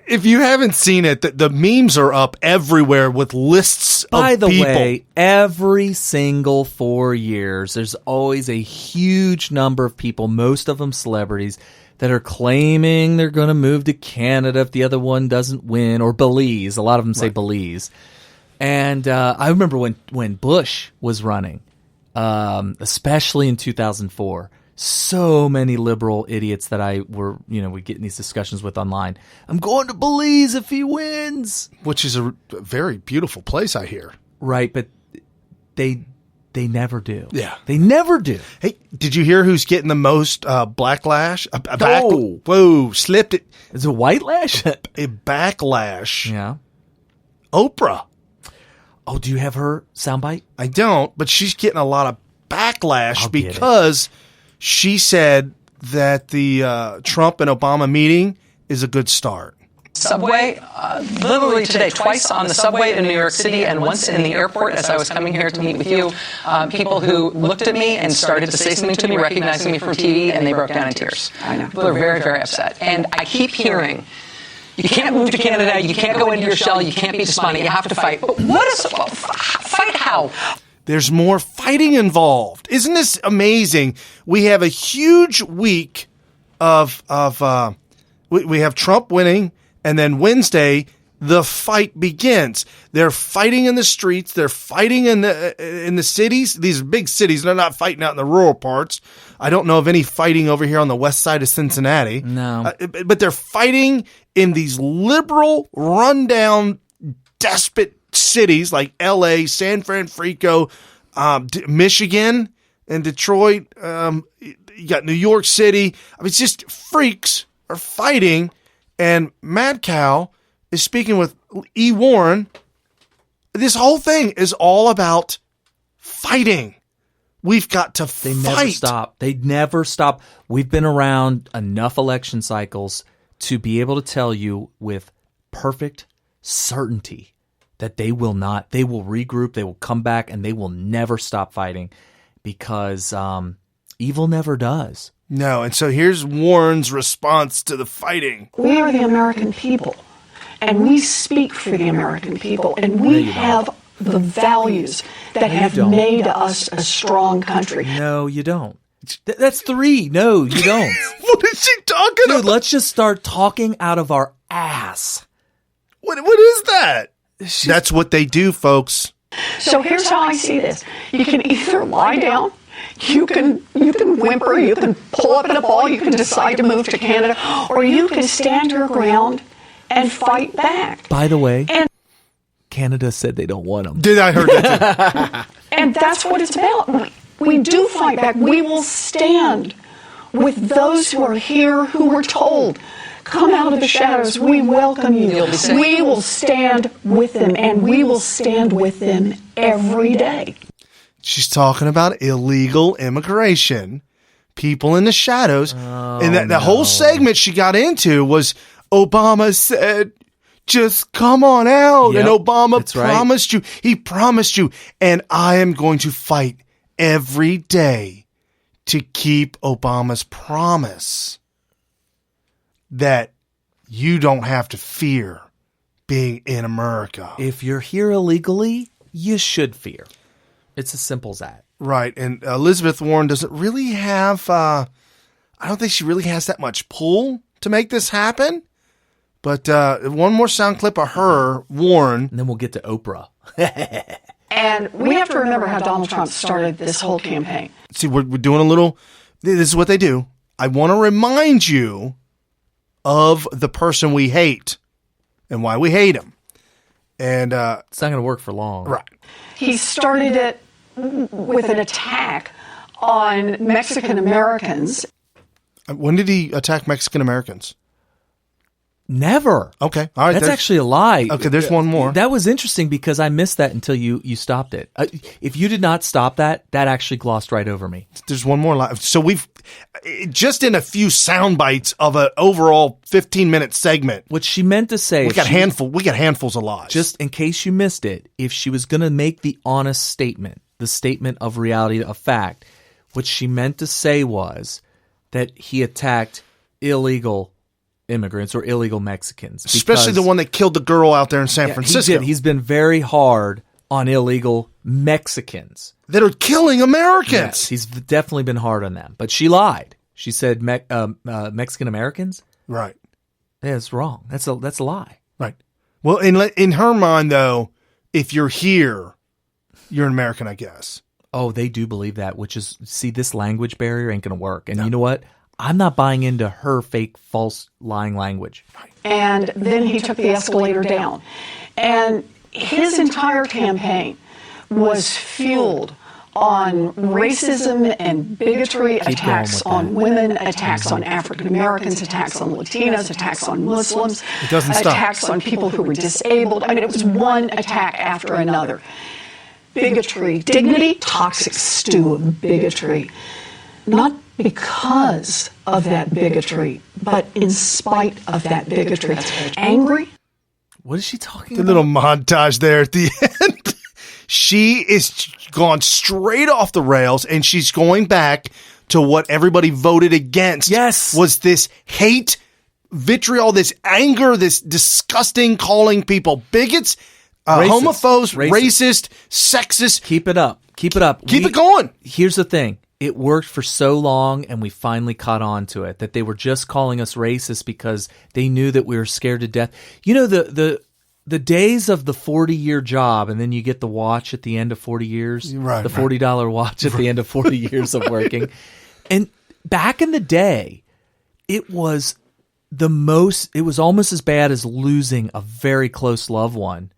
If you haven't seen it, the memes are up everywhere with lists of people. By the way, every single 4 years, there's always a huge number of people, most of them celebrities, that are claiming they're going to move to Canada if the other one doesn't win, or Belize. A lot of them say Belize. And I remember when Bush was running, especially in 2004, so many liberal idiots that we get in these discussions with online. I'm going to Belize if he wins. Which is a very beautiful place, I hear. Right, but they never do. Yeah. They never do. Hey, did you hear who's getting the most backlash? Whoa, slipped it. Is it white lash? A backlash. Yeah. Oprah. Oh, do you have her soundbite? I don't, but she's getting a lot of backlash because she said that the Trump and Obama meeting is a good start. Subway, literally today, twice on the subway in New York City and once in the airport as I was coming here to meet with you, people who looked at me and started to say something to me, recognizing me from TV, and they broke down in tears. I know. People are very, very upset. And I keep hearing, you can't move to Canada, you can't go into your shell, you can't be despondent, you have to fight. But fight how? There's more fighting involved. Isn't this amazing? We have a huge week of we have Trump winning, and then Wednesday the fight begins. They're fighting in the streets. They're fighting in the cities. These big cities. They're not fighting out in the rural parts. I don't know of any fighting over here on the west side of Cincinnati. No, but they're fighting in these liberal, rundown, despot cities like L.A., San Francisco, Michigan, and Detroit. You got New York City. I mean, it's just freaks are fighting, and Mad Cow is speaking with E. Warren. This whole thing is all about fighting. We've got to fight. They never stop. They never stop. We've been around enough election cycles to be able to tell you with perfect certainty that they will not. They will regroup. They will come back, and they will never stop fighting because evil never does. No, and so here's Warren's response to the fighting. We are the American people, and we speak for the American people, and we have the values that have made us a strong country. No, you don't. That's three. No, you don't. What is she talking about? Let's just start talking out of our ass. What is that? That's what they do, folks. So here's how I see this. You can either lie down, you can whimper, you can pull up in a ball, you can decide to move to Canada, or you can stand your ground and fight back. By the way, Canada said they don't want them. Did I heard that too? And that's what it's about. We do fight back. We will stand with those who are here who were told, come out of the shadows. We welcome you. We will stand with them, and we will stand with them every day. She's talking about illegal immigration, people in the shadows. And the whole segment she got into was Obama said, just come on out. Yep, and Obama promised right. you. He promised you. And I am going to fight every day to keep Obama's promise that you don't have to fear being in America. If you're here illegally, you should fear. It's as simple as that. Right. And Elizabeth Warren doesn't really have, I don't think she really has that much pull to make this happen. But one more sound clip of her, Warren. And then we'll get to Oprah. And we have to remember how Donald Trump started this whole campaign. See, we're doing a little, this is what they do. I want to remind you of the person we hate and why we hate him. And it's not going to work for long. Right. He started it with an attack on Mexican Americans. When did he attack Mexican Americans? Never. Okay. All right. That's actually a lie. Okay, there's one more. That was interesting because I missed that until you stopped it. If you did not stop that actually glossed right over me. There's one more lie. So we've, just in a few sound bites of an overall 15-minute segment. What she meant to say. We got handfuls of lies. Just in case you missed it, if she was going to make the honest statement, the statement of reality, of fact, what she meant to say was that he attacked illegal immigrants or illegal Mexicans. Especially the one that killed the girl out there in San Francisco. He did. He's been very hard on illegal Mexicans. That are killing Americans. Yes, he's definitely been hard on them. But she lied. She said Mexican Americans? Right. Yeah, it's wrong. That's a lie. Right. Well, in her mind, though, if you're here, you're an American, I guess. Oh, they do believe that, which is, see, this language barrier ain't going to work. And you know what? I'm not buying into her fake, false, lying language. And then he took the escalator down. And his entire campaign was fueled on racism and bigotry, attacks on women, attacks on African Americans, attacks on Latinos, attacks on Muslims, attacks on people who were disabled. I mean, it was one attack after another. Bigotry, dignity, toxic stew of bigotry. Not because of that bigotry, but in spite of that bigotry. Angry? What is she talking the about? The little montage there at the end. She is gone straight off the rails, and she's going back to what everybody voted against. Yes. Was this hate, vitriol, this anger, this disgusting calling people bigots, homophobes, racist, sexist. Keep it up. Keep it up. Keep it going. Here's the thing. It worked for so long, and we finally caught on to it, that they were just calling us racist because they knew that we were scared to death. You know, the days of the 40-year job, and then you get the watch at the end of 40 years, right, the $40 watch at the end of 40 years of working. And back in the day, it was almost as bad as losing a very close loved one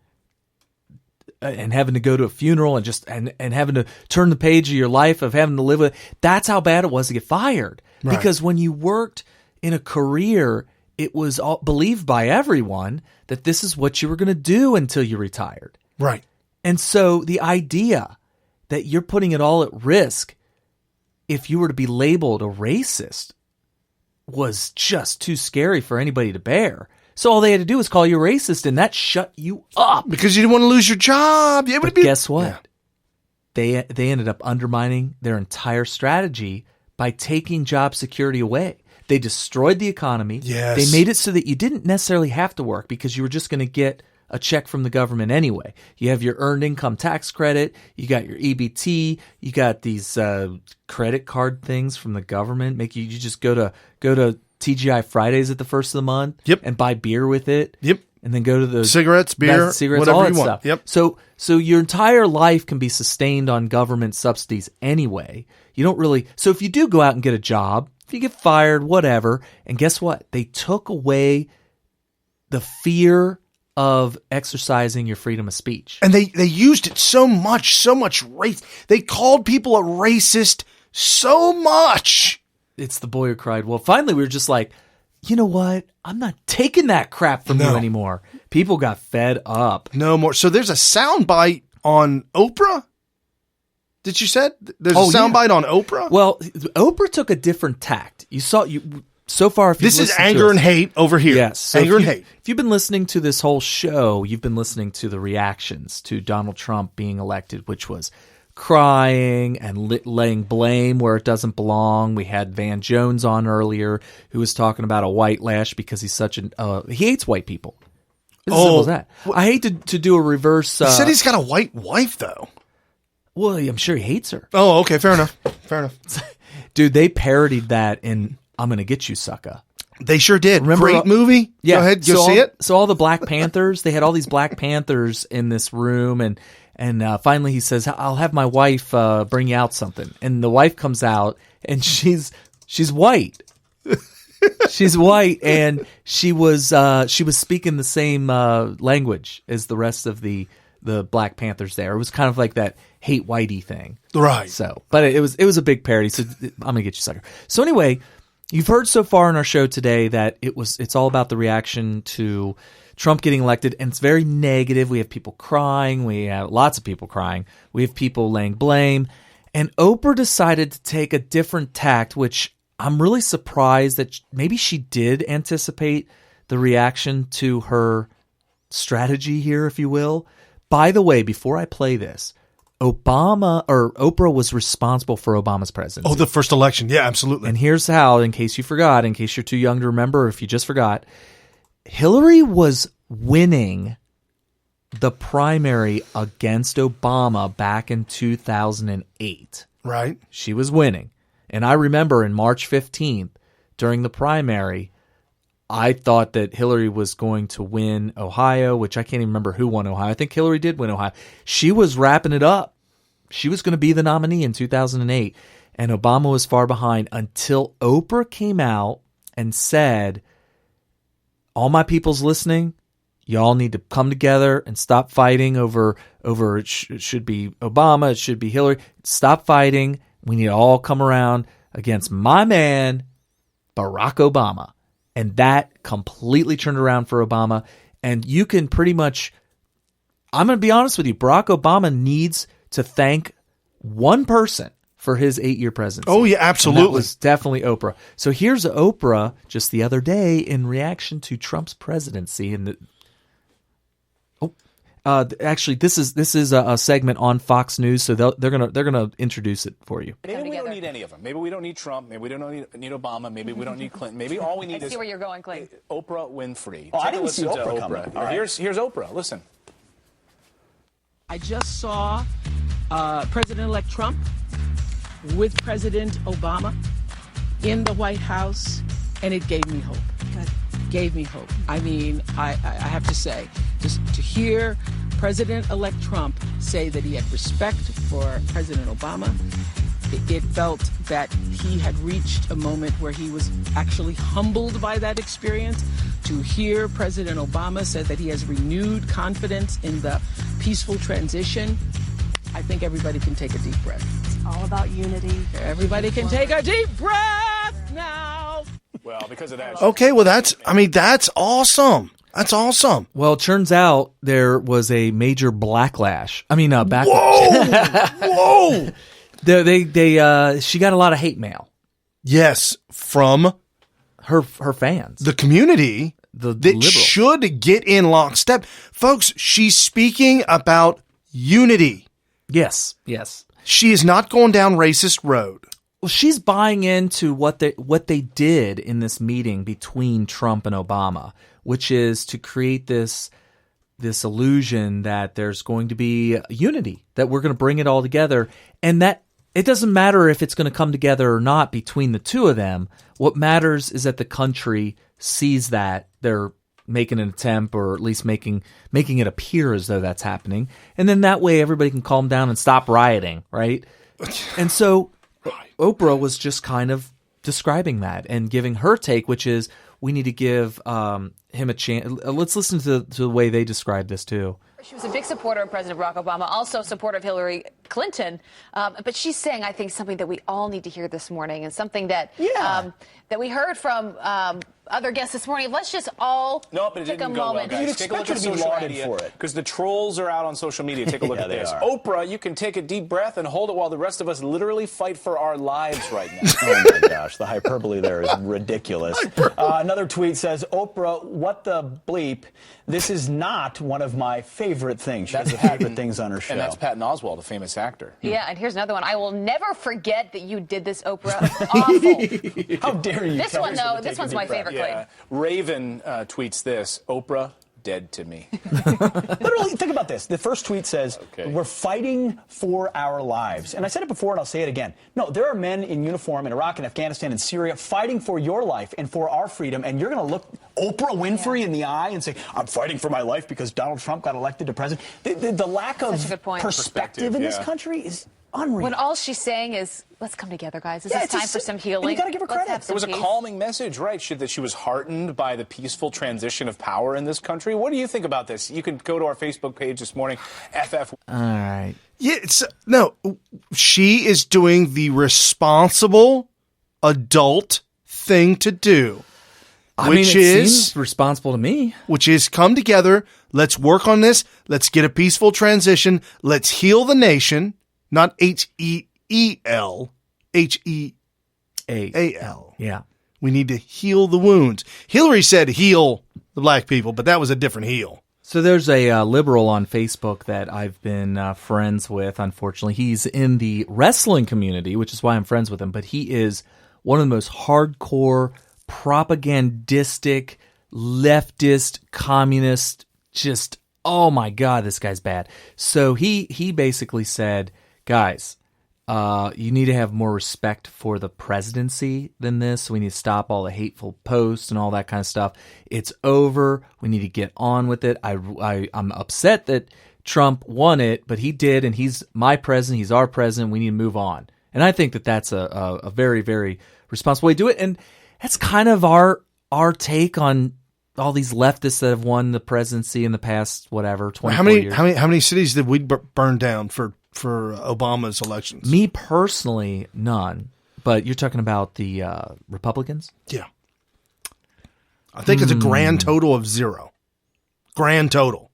and having to go to a funeral and having to turn the page of your life of having to live with it. That's how bad it was to get fired. Right. Because when you worked in a career, it was all believed by everyone that this is what you were going to do until you retired. Right. And so the idea that you're putting it all at risk if you were to be labeled a racist was just too scary for anybody to bear. So all they had to do was call you racist, and that shut you up. Because you didn't want to lose your job. But guess what? Yeah. They ended up undermining their entire strategy by taking job security away. They destroyed the economy. Yes. They made it so that you didn't necessarily have to work because you were just going to get a check from the government anyway. You have your earned income tax credit. You got your EBT. You got these credit card things from the government. Make you just go to TGI Fridays at the first of the month. Yep. And buy beer with it. Yep. And then go to the cigarettes, beer, whatever all that you want. Stuff. Yep. So your entire life can be sustained on government subsidies anyway. You don't really. So if you do go out and get a job, if you get fired, whatever, and guess what? They took away the fear of exercising your freedom of speech. And they used it so much race. They called people a racist so much. It's the boy who cried wolf. Finally, we were just like, you know what? I'm not taking that crap from you anymore. People got fed up. No more. So there's a soundbite on Oprah? Did you say? There's a soundbite on Oprah? Well, Oprah took a different tact. So far, if this is anger and hate over here. Yes. So anger and hate. If you've been listening to this whole show, you've been listening to the reactions to Donald Trump being elected, which was crying and laying blame where it doesn't belong. We had Van Jones on earlier who was talking about a white Lash because he's such he hates white people. It's as simple as that. I hate to do a reverse. He said he's got a white wife, though. Well, I'm sure he hates her. Oh, okay. Fair enough. Fair enough. Dude, they parodied that in I'm Gonna Get You, Sucka. They sure did. Remember, great movie. Yeah. Go ahead, go see it. So all the Black Panthers, they had all these Black Panthers in this room, and finally he says, "I'll have my wife bring you out something." And the wife comes out, and she's white. She's white, and she was speaking the same language as the rest of the Black Panthers there. It was kind of like that hate whitey thing, right? So, but it was a big parody. So I'm gonna get you, sucker. So anyway. You've heard so far in our show today that it's all about the reaction to Trump getting elected, and it's very negative. We have people crying. We have lots of people crying. We have people laying blame. And Oprah decided to take a different tact, which I'm really surprised that maybe she did anticipate the reaction to her strategy here, if you will. By the way, before I play this, Oprah was responsible for Obama's presidency. Oh, the first election. Yeah, absolutely. And here's how, in case you forgot, in case you're too young to remember, or if you just forgot, Hillary was winning the primary against Obama back in 2008. Right. She was winning. And I remember in March 15th, during the primary, I thought that Hillary was going to win Ohio, which I can't even remember who won Ohio. I think Hillary did win Ohio. She was wrapping it up. She was going to be the nominee in 2008, and Obama was far behind until Oprah came out and said, all my people's listening, y'all need to come together and stop fighting over it should be Obama, it should be Hillary. Stop fighting. We need to all come around against my man, Barack Obama. And that completely turned around for Obama. And you can pretty much, I'm going to be honest with you, Barack Obama needs to thank one person for his 8-year presidency. Oh, yeah, absolutely. And that was definitely Oprah. So here's Oprah just the other day in reaction to Trump's presidency. And actually, this is a segment on Fox News, so they're gonna introduce it for you. Maybe we don't need any of them. Maybe we don't need Trump. Maybe we don't need Obama. Maybe we don't need Clinton. Maybe all we need is. See where you're going, Clinton. Oprah Winfrey. Oh, I didn't see Oprah Oprah. coming. All right. Here's Oprah. Listen. I just saw President-elect Trump with President Obama in the White House, and it gave me hope. Good. Gave me hope. I mean, I have to say, just to hear President-elect Trump say that he had respect for President Obama, it felt that he had reached a moment where he was actually humbled by that experience. To hear President Obama say that he has renewed confidence in the peaceful transition, I think everybody can take a deep breath. It's all about unity. Everybody can take a deep breath now. Well, because of that. Okay, well, that's awesome. That's awesome. Well, it turns out there was a major backlash. Whoa! Whoa! She got a lot of hate mail. Yes, from her fans, the community that liberals should get in lockstep, folks. She's speaking about unity. Yes. She is not going down racist road. Well, she's buying into what they did in this meeting between Trump and Obama, which is to create this illusion that there's going to be unity, that we're going to bring it all together, and that it doesn't matter if it's going to come together or not between the two of them. What matters is that the country sees that they're making an attempt, or at least making it appear as though that's happening, and then that way everybody can calm down and stop rioting, right? And so Oprah was just kind of describing that and giving her take, which is we need to give him a chance. Let's listen to the way they describe this too. She was a big supporter of President Barack Obama, also a supporter of Hillary Clinton. But she's saying, I think, something that we all need to hear this morning, and something that that we heard from other guests this morning. Let's just all take a moment. Well, guys. Take a look at social media, because the trolls are out on social media. Take a look at this. Oprah, you can take a deep breath and hold it while the rest of us literally fight for our lives right now. Oh my gosh, the hyperbole there is ridiculous. Another tweet says, Oprah, what the bleep? This is not one of my favorite things. She has favorite things on her show. And that's Patton Oswalt, a famous actor. Yeah, and here's another one. I will never forget that you did this, Oprah. Awful. How dare you? This one, though, this one's my favorite. Yeah. Raven tweets this. Oprah, dead to me. Literally, think about this. The first tweet says, we're fighting for our lives. And I said it before and I'll say it again. No, there are men in uniform in Iraq and Afghanistan and Syria fighting for your life and for our freedom. And you're going to look Oprah Winfrey in the eye and say, I'm fighting for my life because Donald Trump got elected to president. The lack of perspective in this country is unreal. When all she's saying is, let's come together, guys. This is time for some healing. You got to give her credit. It was a peace. calming message, right? That she was heartened by the peaceful transition of power in this country. What do you think about this? You can go to our Facebook page this morning, FF. All right. Yeah, no, she is doing the responsible adult thing to do. I mean, it seems responsible to me. Which is come together, let's work on this, let's get a peaceful transition, let's heal the nation, not H-E-E-L, H-E-A-L. Yeah. We need to heal the wounds. Hillary said heal the black people, but that was a different heal. So there's a liberal on Facebook that I've been friends with, unfortunately. He's in the wrestling community, which is why I'm friends with him, but he is one of the most hardcore, propagandistic, leftist, communist, just, oh my God, this guy's bad. So he basically said, guys, you need to have more respect for the presidency than this. We need to stop all the hateful posts and all that kind of stuff. It's over. We need to get on with it. I'm upset that Trump won it, but he did, and he's my president. He's our president. We need to move on. And I think that that's a very, very responsible way to do it. And that's kind of our take on all these leftists that have won the presidency in the past, whatever, 24 years. How many cities did we burn down for Obama's elections? Me personally, none. But you're talking about the Republicans? Yeah. I think it's a grand total of 0. Grand total.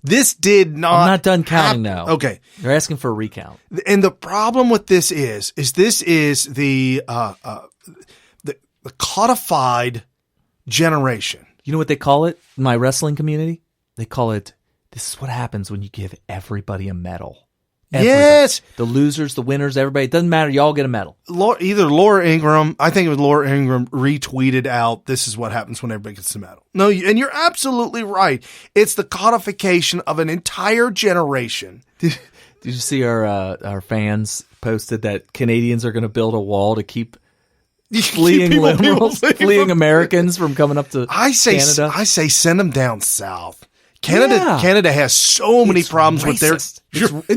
This did not. I'm not done counting now. Okay. They're asking for a recount. And the problem with this is this is the codified generation. You know what they call it in my wrestling community? They call it, this is what happens when you give everybody a medal. Everybody. Yes. The losers, the winners, everybody. It doesn't matter. You all get a medal. Either Laura Ingraham, I think it was Laura Ingraham, retweeted out, this is what happens when everybody gets the medal. No, and you're absolutely right. It's the codification of an entire generation. Did you see our fans posted that Canadians are going to build a wall to keep fleeing liberals, fleeing Americans from coming up to Canada? I say send them down south. Canada has so many problems with their...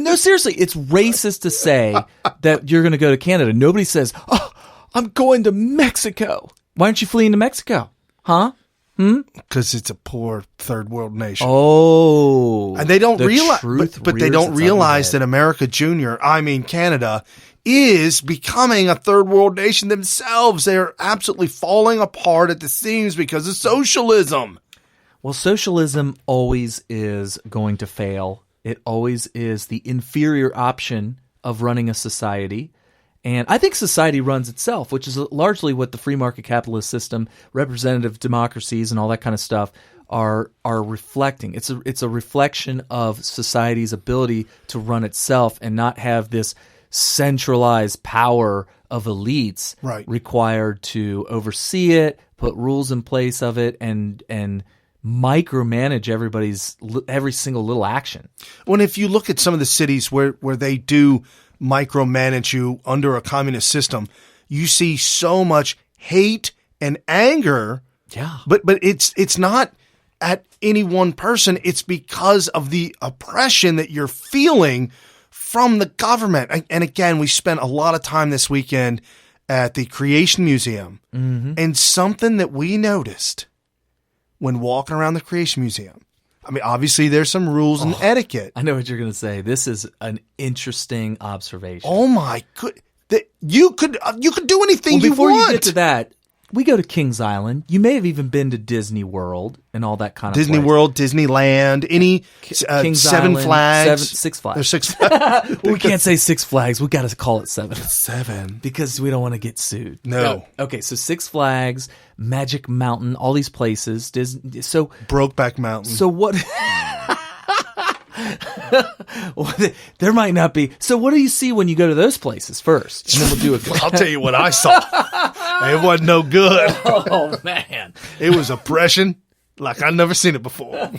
No, seriously, it's racist to say that you're going to go to Canada. Nobody says, oh, I'm going to Mexico. Why aren't you fleeing to Mexico? Huh? Because it's a poor third world nation. Oh. And they don't realize, but they don't realize that America Junior, Canada, is becoming a third world nation themselves. They're absolutely falling apart at the seams because of socialism. Well, socialism always is going to fail. It always is the inferior option of running a society. And I think society runs itself, which is largely what the free market capitalist system, representative democracies, and all that kind of stuff are reflecting. It's a reflection of society's ability to run itself and not have this centralized power of elites required to oversee it, put rules in place of it, and micromanage every single little action. Well, if you look at some of the cities where they do micromanage you under a communist system, you see so much hate and anger. Yeah. But it's not at any one person. It's because of the oppression that you're feeling from the government. And again, we spent a lot of time this weekend at the Creation Museum, and something that we noticed when walking around the Creation Museum. Obviously there's some rules and etiquette. I know what you're going to say. This is an interesting observation. Oh my good! You could do anything you before want. Before you get to that, we go to Kings Island. You may have even been to Disney World and all that kind of Disney place. World, Disneyland, any Kings Seven Island, Flags. Six Flags. There's Six Flags. We can't say Six Flags. We got to call it Seven. Seven. Because we don't want to get sued. No. Okay, so Six Flags, Magic Mountain, all these places. Disney. So Brokeback Mountain. So what... There might not be. So what do you see when you go to those places first? And then we'll do it. I'll tell you what I saw. It wasn't no good. Oh, man. It was oppression. like I've never seen it before.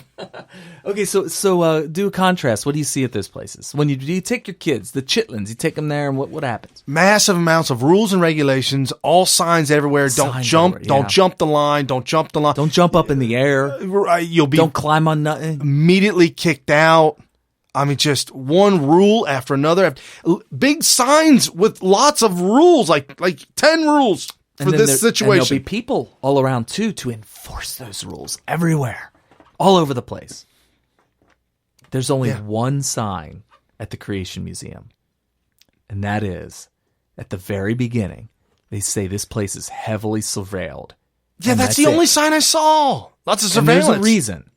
Okay, so do a contrast. What do you see at those places? When you take your kids, the chitlins, you take them there, and what happens? Massive amounts of rules and regulations, all signs everywhere. Don't jump the line. Don't jump the line. Don't jump up in the air. Don't climb on nothing. Immediately kicked out. I mean, just one rule after another. Big signs with lots of rules, like 10 rules for this situation. And there'll be people all around, too, to enforce those rules everywhere, all over the place. There's only one sign at the Creation Museum, and that is, at the very beginning, they say this place is heavily surveilled. Yeah, that's the only sign I saw. Lots of surveillance. And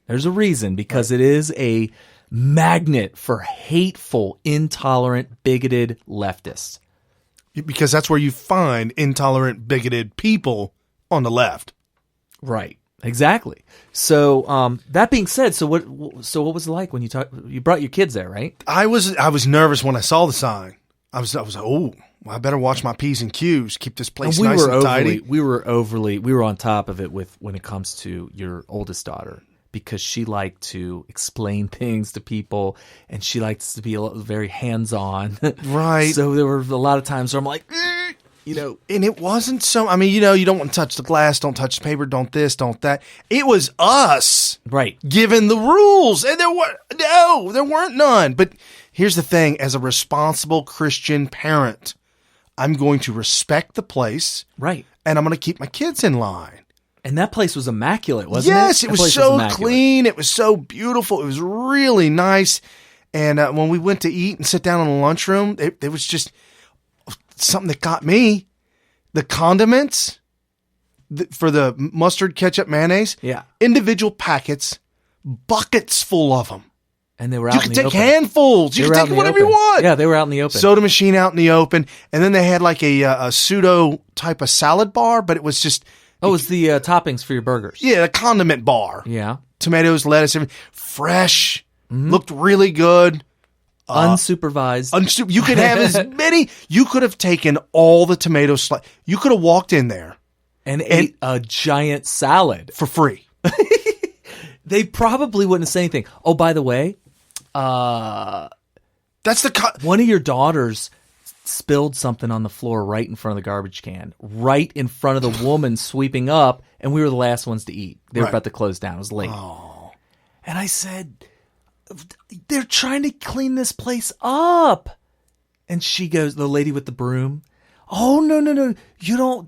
there's a reason, because it is a magnet for hateful, intolerant, bigoted leftists. Because that's where you find intolerant, bigoted people on the left. Right. Exactly. So that being said, so what was it like when you brought your kids there, right? I was nervous when I saw the sign. I was like, oh, well, I better watch my P's and Q's, keep this place nice and tidy. We were on top of it when it comes to your oldest daughter, because she liked to explain things to people, and she likes to be very hands-on. Right. So there were a lot of times where I'm like, and it wasn't so, I mean, you don't want to touch the glass, don't touch the paper, don't this, don't that. It was us. Right. Given the rules. And there weren't none. But here's the thing, as a responsible Christian parent, I'm going to respect the place. Right. And I'm going to keep my kids in line. And that place was immaculate, wasn't it? Yes, it was so clean. It was so beautiful. It was really nice. And when we went to eat and sit down in the lunchroom, it was just something that got me. The condiments for the mustard, ketchup, mayonnaise. Yeah. Individual packets, buckets full of them. And they were out in the open. You could take handfuls. You could take whatever you want. Yeah, they were out in the open. Soda machine out in the open. And then they had like a pseudo type of salad bar, but it was just... Oh, it was the toppings for your burgers. Yeah, the condiment bar. Yeah. Tomatoes, lettuce, everything. Fresh. Mm-hmm. Looked really good. Unsupervised. You could have as many. You could have taken all the tomato slices. You could have walked in there. And ate a giant salad. For free. They probably wouldn't say anything. Oh, by the way, that's one of your daughters spilled something on the floor right in front of the garbage can, right in front of the woman sweeping up, and we were the last ones to eat. They were about to close down. It was late. Oh. And I said, they're trying to clean this place up. And she goes, the lady with the broom, oh, no.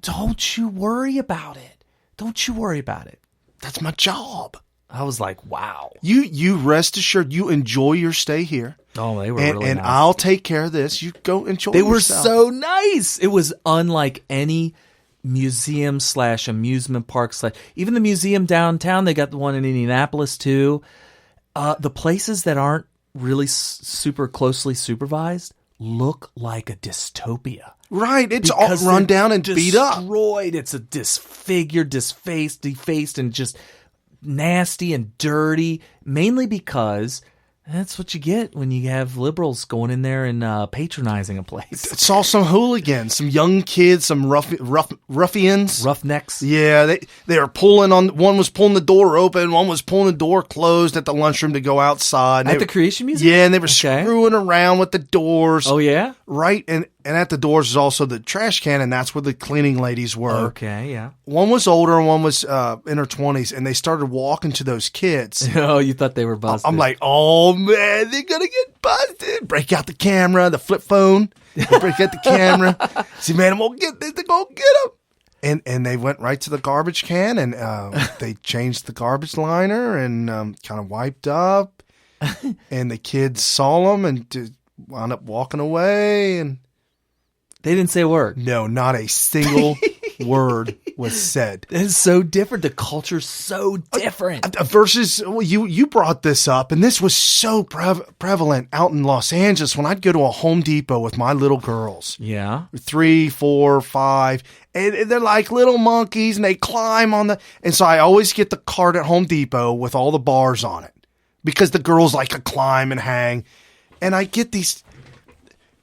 Don't you worry about it. Don't you worry about it. That's my job. I was like, wow. You rest assured, you enjoy your stay here. Oh, they were really and nice. I'll take care of this. You go enjoy They were yourself. so nice. It was unlike any museum / amusement park / even the museum downtown. They got the one in Indianapolis too. The places that aren't really super closely supervised look like a dystopia. Right. It's all run down and beat up. Destroyed. It's a disfigured, defaced, and just nasty and dirty, mainly because that's what you get when you have liberals going in there and patronizing a place. I saw some hooligans, some young kids, some ruffians. Roughnecks. Yeah, they were pulling on, one was pulling the door open, one was pulling the door closed at the lunchroom to go outside. At the Creation Museum? Yeah, and they were screwing around with the doors. Oh, yeah? Right, and at the doors is also the trash can, and that's where the cleaning ladies were. Okay, yeah. One was older and one was in her 20s, and they started walking to those kids. Oh, you thought they were busted. I'm like, oh, man, they're going to get busted. Break out the camera, the flip phone. Break out the camera. See, man, they're going to get them. And they went right to the garbage can, and they changed the garbage liner and kind of wiped up. And the kids saw them and wound up walking away. And they didn't say a word. No, not a single word was said. It's so different. The culture's so different. Versus, well, you brought this up, and this was so prevalent out in Los Angeles when I'd go to a Home Depot with my little girls. Yeah. 3, 4, 5. And they're like little monkeys, and they climb on and so I always get the cart at Home Depot with all the bars on it because the girls like to climb and hang. And I get these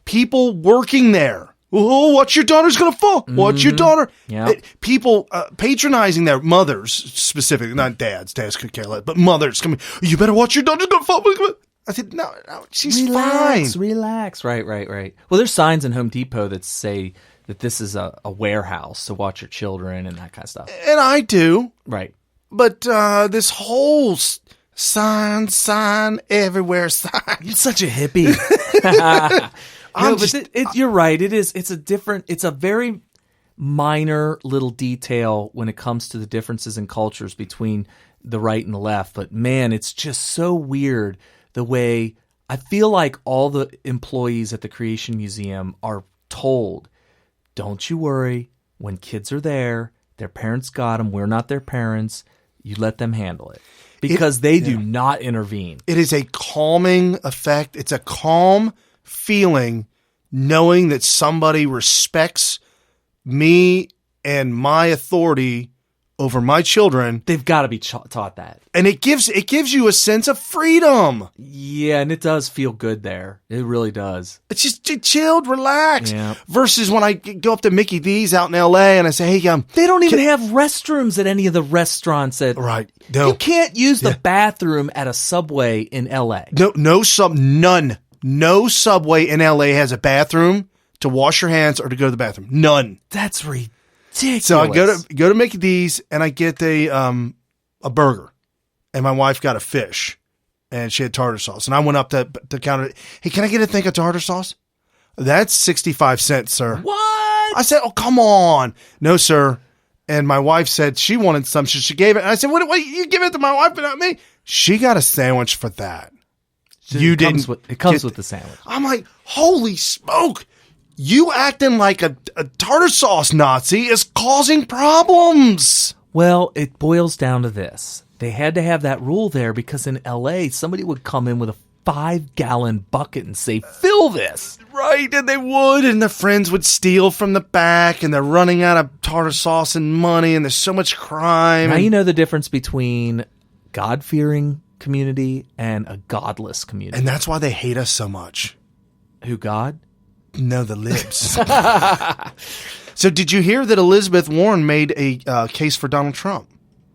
people working there Oh, watch your daughter's going to fall. Watch your daughter. Yeah. People patronizing their mothers specifically, not dads. Dads could care less, but mothers coming. You better watch your daughter's going to fall. I said, no, she's fine. Relax. Right. Well, there's signs in Home Depot that say that this is a warehouse, so watch your children and that kind of stuff. And I do. Right. But this whole sign everywhere sign. You're such a hippie. You're right. It's a very minor little detail when it comes to the differences in cultures between the right and the left. But man, it's just so weird the way I feel like all the employees at the Creation Museum are told, don't you worry, when kids are there, their parents got them, we're not their parents, you let them handle it. Because they do not intervene. It is a calming effect. It's a calm feeling knowing that somebody respects me and my authority over my children. They've got to be taught that. And it gives you a sense of freedom. Yeah, and it does feel good there. It really does. It's just chilled, relaxed. Yeah. Versus when I go up to Mickey D's out in L.A. and I say, hey, they don't even have restrooms at any of the restaurants. Right. No. You can't use the bathroom at a Subway in L.A. None. No Subway in L.A. has a bathroom to wash your hands or to go to the bathroom. None. That's ridiculous. So I go to Mickey D's and I get a burger, and my wife got a fish, and she had tartar sauce. And I went up to the counter. Hey, can I get a thing of tartar sauce? That's 65 cents, sir. What? I said, oh, come on. No, sir. And my wife said she wanted some, so she gave it. And I said, what, you give it to my wife but not me? She got a sandwich for that. It comes with the sandwich. I'm like, holy smoke. You acting like a tartar sauce Nazi is causing problems. Well, it boils down to this. They had to have that rule there because in L.A., somebody would come in with a 5-gallon bucket and say, fill this. Right, and they would, and their friends would steal from the back, and they're running out of tartar sauce and money, and there's so much crime. Now you know the difference between God-fearing community and a godless community. And that's why they hate us so much. Who, God? No, the libs. So did you hear that Elizabeth Warren made a case for Donald Trump?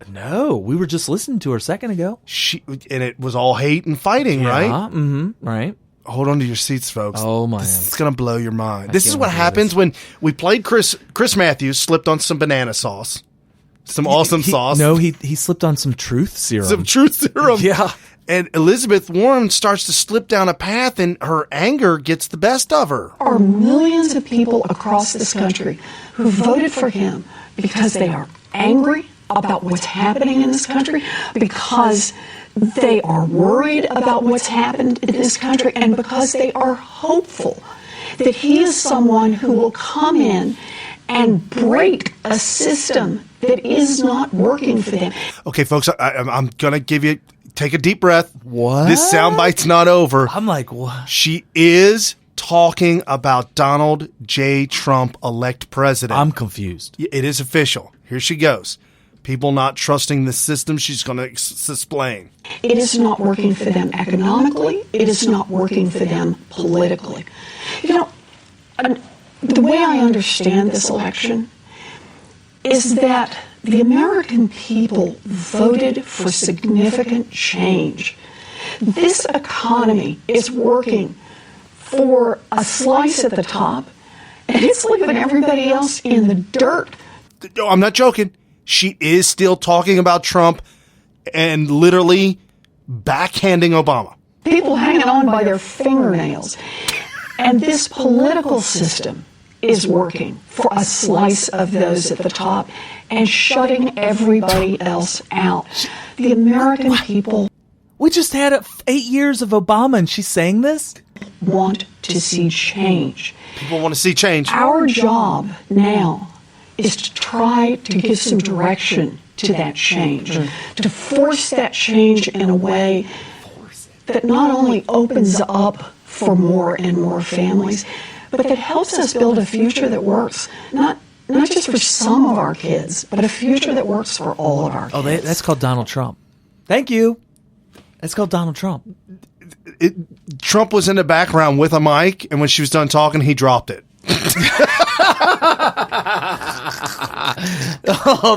No, we were just listening to her a second ago. And it was all hate and fighting, right? Mm-hmm, right. Hold on to your seats, folks. Oh, my. This is going to blow your mind. This is what happens when we played Chris Matthews, slipped on some banana sauce. Some awesome sauce. No, he slipped on some truth serum. Some truth serum. Yeah. And Elizabeth Warren starts to slip down a path, and her anger gets the best of her. There are millions of people across this country who voted for him because they are angry about what's happening in this country, because they are worried about what's happened in this country, and because they are hopeful that he is someone who will come in and break a system that is not working for them. Okay, folks, I'm going to take a deep breath. What? This soundbite's not over. I'm like, what? She is talking about Donald J. Trump, elect president. I'm confused. It is official. Here she goes. People not trusting the system. She's going to explain. It is not working for them economically. It is not working for them politically. The way I understand this election is that the American people voted for significant change. This economy is working for a slice at the top, and it's leaving everybody else in the dirt. No, I'm not joking. She is still talking about Trump and literally backhanding Obama. People hanging on by their fingernails. And this political system is working for a slice of those at the top and shutting everybody else out. The American people... We just had 8 years of Obama, and she's saying this? ...want to see change. People want to see change. Our job now is to try to give some direction to that change, to force that change in a way that not only opens up for more and more families, but that helps us build a future that works, not just for some of our kids, but a future that works for all of our kids. Oh, that's called Donald Trump. Thank you. That's called Donald Trump. Trump was in the background with a mic, and when she was done talking, he dropped it. Oh,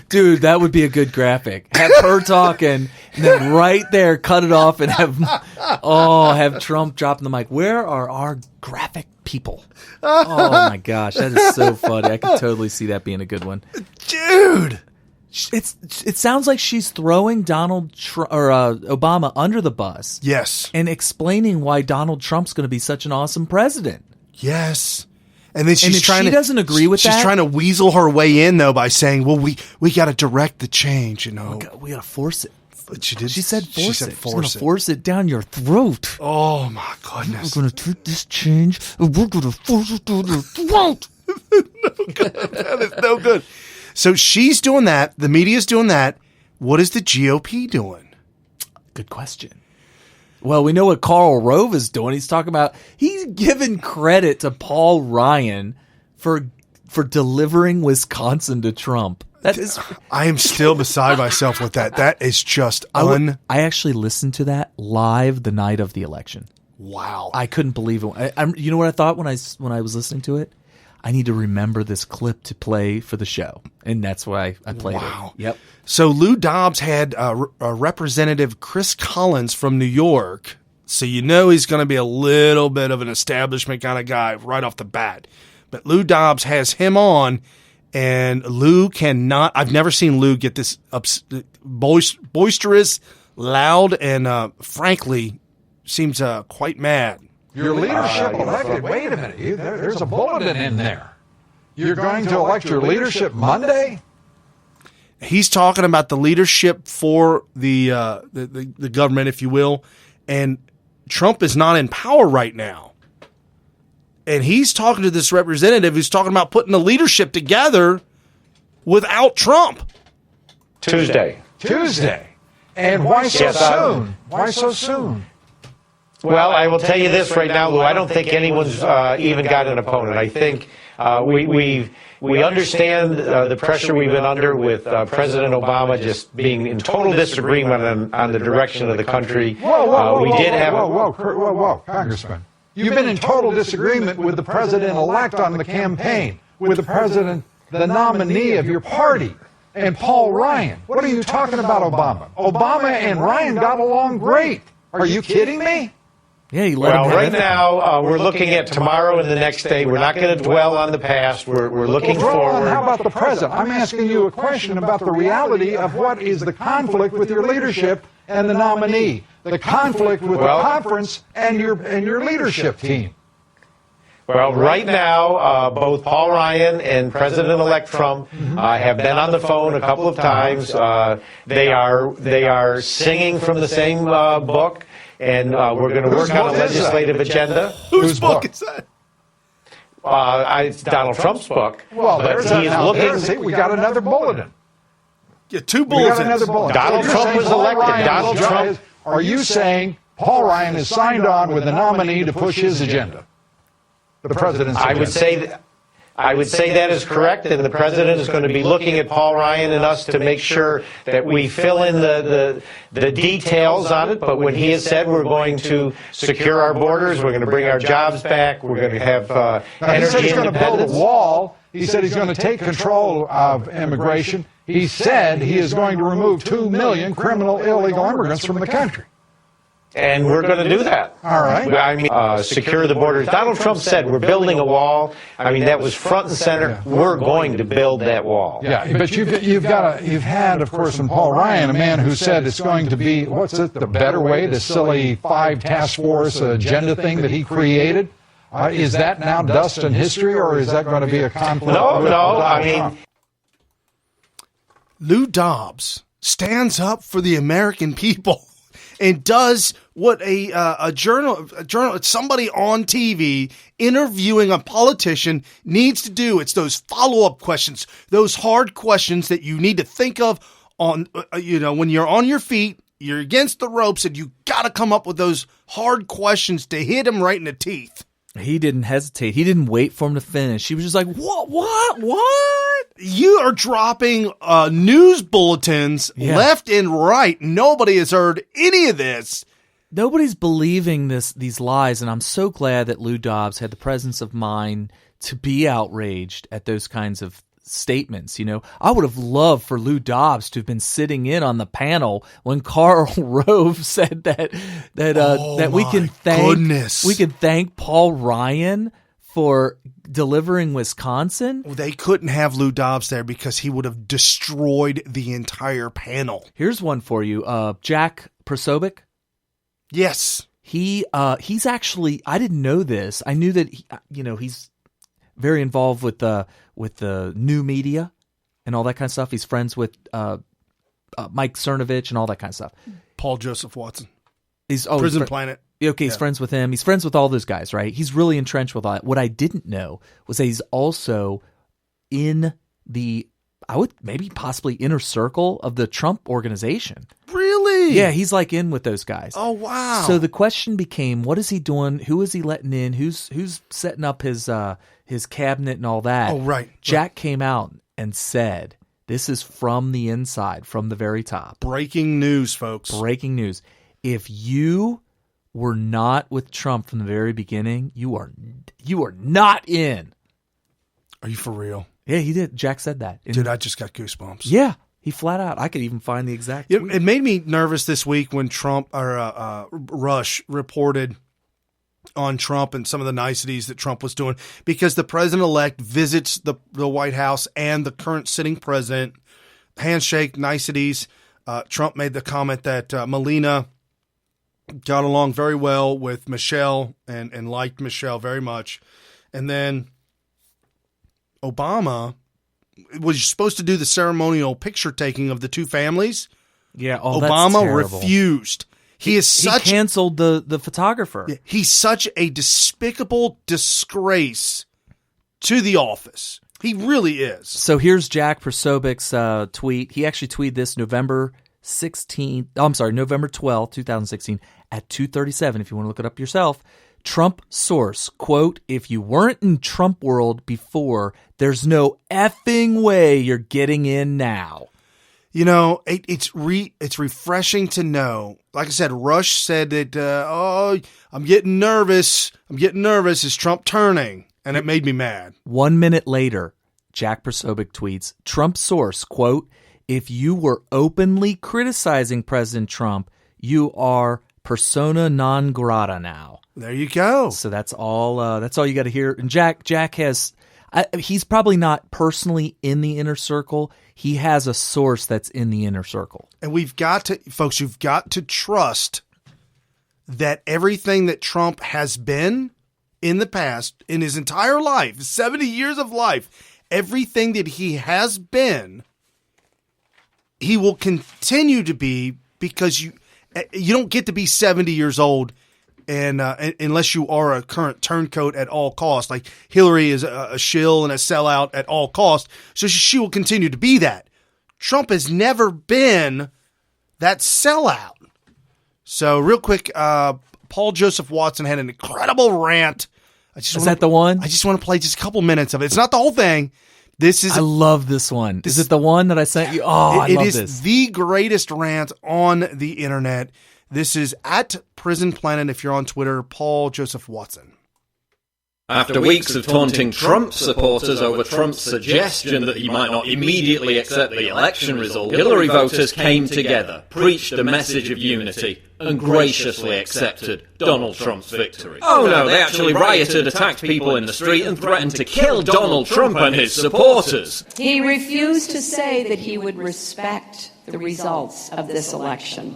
dude, that would be a good graphic. Have her talking, and then right there, cut it off and have Trump dropping the mic. Where are our graphic people? Oh my gosh, that is so funny. I could totally see that being a good one. Dude. It sounds like she's throwing Obama under the bus. Yes. And explaining why Donald Trump's going to be such an awesome president. Yes. And then she doesn't agree with that. She's trying to weasel her way in, though, by saying, well, we got to direct the change, you know. We got to force it. But she did. She said force it. She's going to force it down your throat. Oh, my goodness. We're going to take this change, and we're going to force it down your throat. No good. That is no good. So she's doing that. The media's doing that. What is the GOP doing? Good question. Well, we know what Karl Rove is doing. He's giving credit to Paul Ryan for delivering Wisconsin to Trump. I am still beside myself with that. That is just I actually listened to that live the night of the election. Wow. I couldn't believe it. You know what I thought when I was listening to it? I need to remember this clip to play for the show. And that's why I played it. Yep. So Lou Dobbs had Representative Chris Collins from New York. So you know he's going to be a little bit of an establishment kind of guy right off the bat. But Lou Dobbs has him on, and Lou cannot – I've never seen Lou get this boisterous, loud, and frankly seems quite mad. Your leadership elected. Wait a minute. There's a bulletin in there. You're going to elect your leadership Monday? He's talking about the leadership for the government, if you will, and Trump is not in power right now. And he's talking to this representative who's talking about putting the leadership together without Trump. Tuesday. And why so soon? Why so soon? Well, I will tell you this right now, Lou. I don't think anyone's even got an opponent. I think we understand the pressure we've been under with President Obama just being in total disagreement on the direction of the country. Whoa, Congressman. You've been in total disagreement with the president-elect on the campaign, with the president, the nominee of your party, and Paul Ryan. What are you talking about, Obama? Obama and Ryan got along great. Are you kidding me? Yeah, right now, we're looking at tomorrow and the next day. We're not going to dwell on the past. We're looking forward. How about the present? I'm asking you a question about the reality of what is the conflict with your leadership and the nominee, the conflict with the conference and your leadership team. Well, right now, both Paul Ryan and President-elect Trump have been on the phone a couple of times. They are singing from the same book. And we're going to work on a legislative agenda. Whose book is that? It's Donald Trump's book. Well, we got another bulletin. Yeah, two bulletins. Donald Trump was elected. Donald Trump. Are you saying Paul Ryan is signed on with the nominee to push his agenda? The president's agenda? I would say that is correct, and the president is going to be looking at Paul Ryan and us to make sure that we fill in the details on it. But what he has said, we're going to secure our borders, we're going to bring our jobs back, we're going to have energy independence. He said he's going to build a wall. He said he's going to take control of immigration. He said he is going to remove 2 million criminal illegal immigrants from the country. And we're going to do that. All right. I mean, secure the borders. Donald Trump said we're building a wall. I mean, that was front and center. We're going to build that wall. Yeah, but you've had, of course, from Paul Ryan, a man who said it's going to be, the better way, the silly 5 task force agenda thing that he created. Is that now dust in history, or is that going to be a conflict? No. I mean, Lou Dobbs stands up for the American people and does what a journalist, somebody on TV interviewing a politician needs to do. It's those follow-up questions, those hard questions that you need to think of on, when you're on your feet, you're against the ropes, and you got to come up with those hard questions to hit him right in the teeth. He didn't hesitate. He didn't wait for him to finish. He was just like, what? You are dropping news bulletins left and right. Nobody has heard any of this. Nobody's believing these lies, and I'm so glad that Lou Dobbs had the presence of mind to be outraged at those kinds of statements. You know, I would have loved for Lou Dobbs to have been sitting in on the panel when Karl Rove said that we can thank Paul Ryan for delivering Wisconsin. Well, they couldn't have Lou Dobbs there because he would have destroyed the entire panel. Here's one for you, Jack Prosobic. Yes, he's actually. I didn't know this. I knew that he's very involved with the new media and all that kind of stuff. He's friends with Mike Cernovich and all that kind of stuff. Paul Joseph Watson. He's Prison Planet. Okay, he's friends with him. He's friends with all those guys, right? He's really entrenched with all that. What I didn't know was that he's also in the, possibly inner circle of the Trump organization. Really? Yeah, he's like in with those guys. Oh, wow. So the question became, what is he doing? Who is he letting in? Who's setting up his cabinet and all that? Oh, right. Jack came out and said, this is from the inside, from the very top. Breaking news, folks. Breaking news. If you were not with Trump from the very beginning, you are not in. Are you for real? Yeah, he did. Jack said that. Dude, I just got goosebumps. Yeah, he flat out. I could even find the exact tweet. It made me nervous this week when Rush reported on Trump and some of the niceties that Trump was doing, because the president-elect visits the White House and the current sitting president, handshake, niceties. Trump made the comment that Melania got along very well with Michelle and liked Michelle very much. And then Obama was supposed to do the ceremonial picture taking of the two families. Yeah, Obama refused. He canceled the photographer. He's such a despicable disgrace to the office. He really is. So here's Jack Prosobic's tweet. He actually tweeted this November 12th, 2016 at 2:37. If you want to look it up yourself. Trump source, quote, if you weren't in Trump world before, there's no effing way you're getting in now. You know, it's refreshing to know. Like I said, Rush said that, I'm getting nervous. Is Trump turning? And it made me mad. 1 minute later, Jack Prosobic tweets, Trump source, quote, if you were openly criticizing President Trump, you are persona non grata now. There you go. So that's all you got to hear. And Jack has, he's probably not personally in the inner circle. He has a source that's in the inner circle. And you've got to trust that everything that Trump has been in the past, in his entire life, 70 years of life, everything that he has been, he will continue to be, because you don't get to be 70 years old and unless you are a current turncoat at all costs. Like Hillary is a shill and a sellout at all costs, so she will continue to be that. Trump has never been that sellout. So real quick, Paul Joseph Watson had an incredible rant. Is that the one? I just want to play just a couple minutes of it. It's not the whole thing. I love this one. Is it the one that I sent you? Oh, I love this. It is the greatest rant on the internet. This is at Prison Planet, if you're on Twitter, Paul Joseph Watson. After weeks of taunting Trump supporters over Trump's suggestion that he might not immediately accept the election result, Hillary voters came together, preached a message of unity, and graciously accepted Donald Trump's victory. Oh no, they actually rioted, attacked people in the street, and threatened to kill Donald Trump and his supporters. He refused to say that he would respect the results of this election.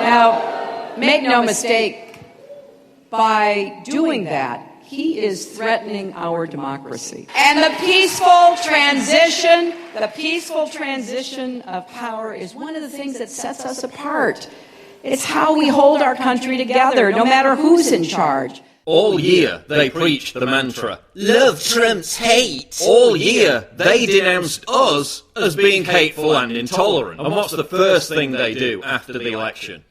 Now, make no mistake, by doing that, he is threatening our democracy. And the peaceful transition of power is one of the things that sets us apart. It's how we hold our country together, no matter who's in charge. All year, they preached the mantra, love Trump's hate. All year, they denounced us as being hateful and intolerant. And what's the first thing they do after the election?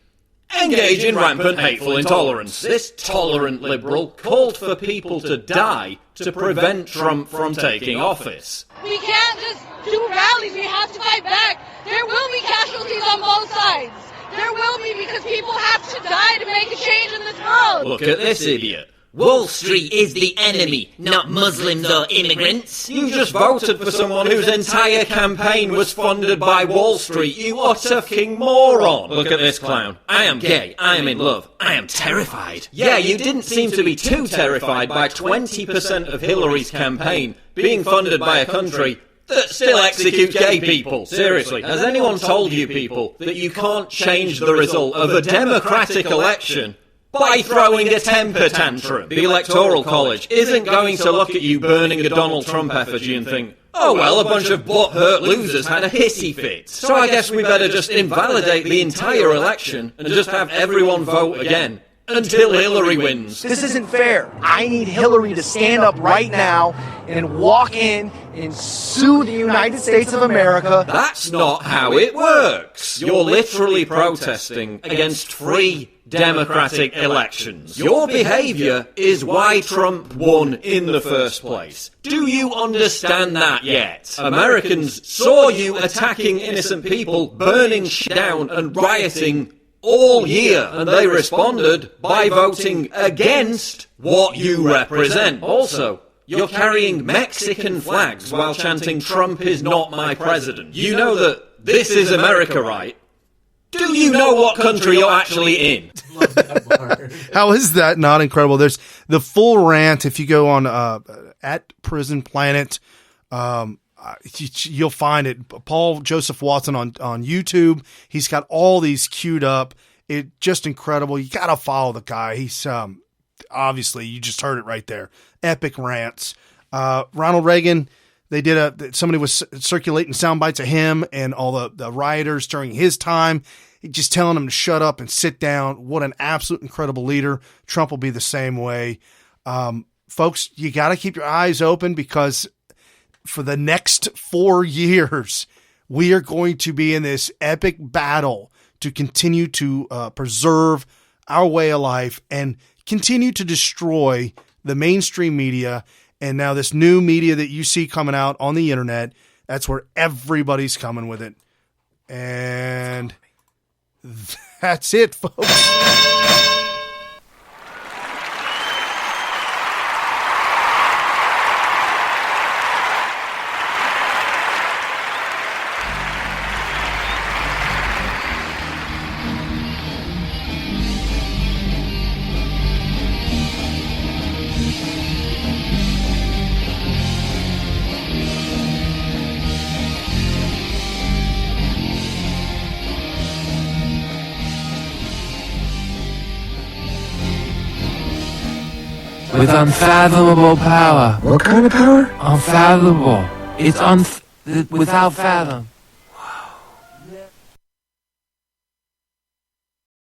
Engage in rampant hateful intolerance. This tolerant liberal called for people to die to prevent Trump from taking office. We can't just do rallies. We have to fight back. There will be casualties on both sides. There will be, because people have to die to make a change in this world. Look at this idiot. Wall Street is the enemy, not Muslims or immigrants. You just voted for someone whose entire campaign was funded by Wall Street, you utter fucking moron. Look at this clown. I am gay, I am in love, I am terrified. Yeah, you didn't seem to be too terrified by 20% of Hillary's campaign being funded by a country that still executes gay people. Seriously, has anyone told you people that you can't change the result of a democratic election by throwing a temper tantrum? The Electoral College isn't going to look at you burning a Donald Trump effigy and think, oh well, a bunch of butt-hurt losers had a hissy fit, so I guess we better just invalidate the entire election and just have everyone vote again until Hillary wins. This isn't fair. I need Hillary to stand up right now and walk in and sue the United States of America. That's not how it works. You're literally protesting against free democratic elections. Your behaviour is why Trump won in the first place. Do you understand that yet? Americans saw you attacking innocent people, burning shit down and rioting all year, and they responded by voting against what you represent. Also, you're carrying Mexican flags while chanting, "Trump is not my president." You know that this is America, right? Do you know what country you're actually in? How is that not incredible? There's the full rant. If you go on at Prison Planet, you'll find it. Paul Joseph Watson on YouTube. He's got all these queued up. It just incredible. You got to follow the guy. He's obviously, you just heard it right there. Epic rants. Ronald Reagan, they did somebody was circulating sound bites of him and all the rioters during his time, just telling them to shut up and sit down. What an absolute incredible leader. Trump will be the same way. Folks, you got to keep your eyes open, because for the next 4 years, we are going to be in this epic battle to continue to preserve our way of life and continue to destroy the mainstream media. And now this new media that you see coming out on the internet, that's where everybody's coming with it. And that's it, folks. With unfathomable power. What kind of power? Unfathomable. It's without fathom.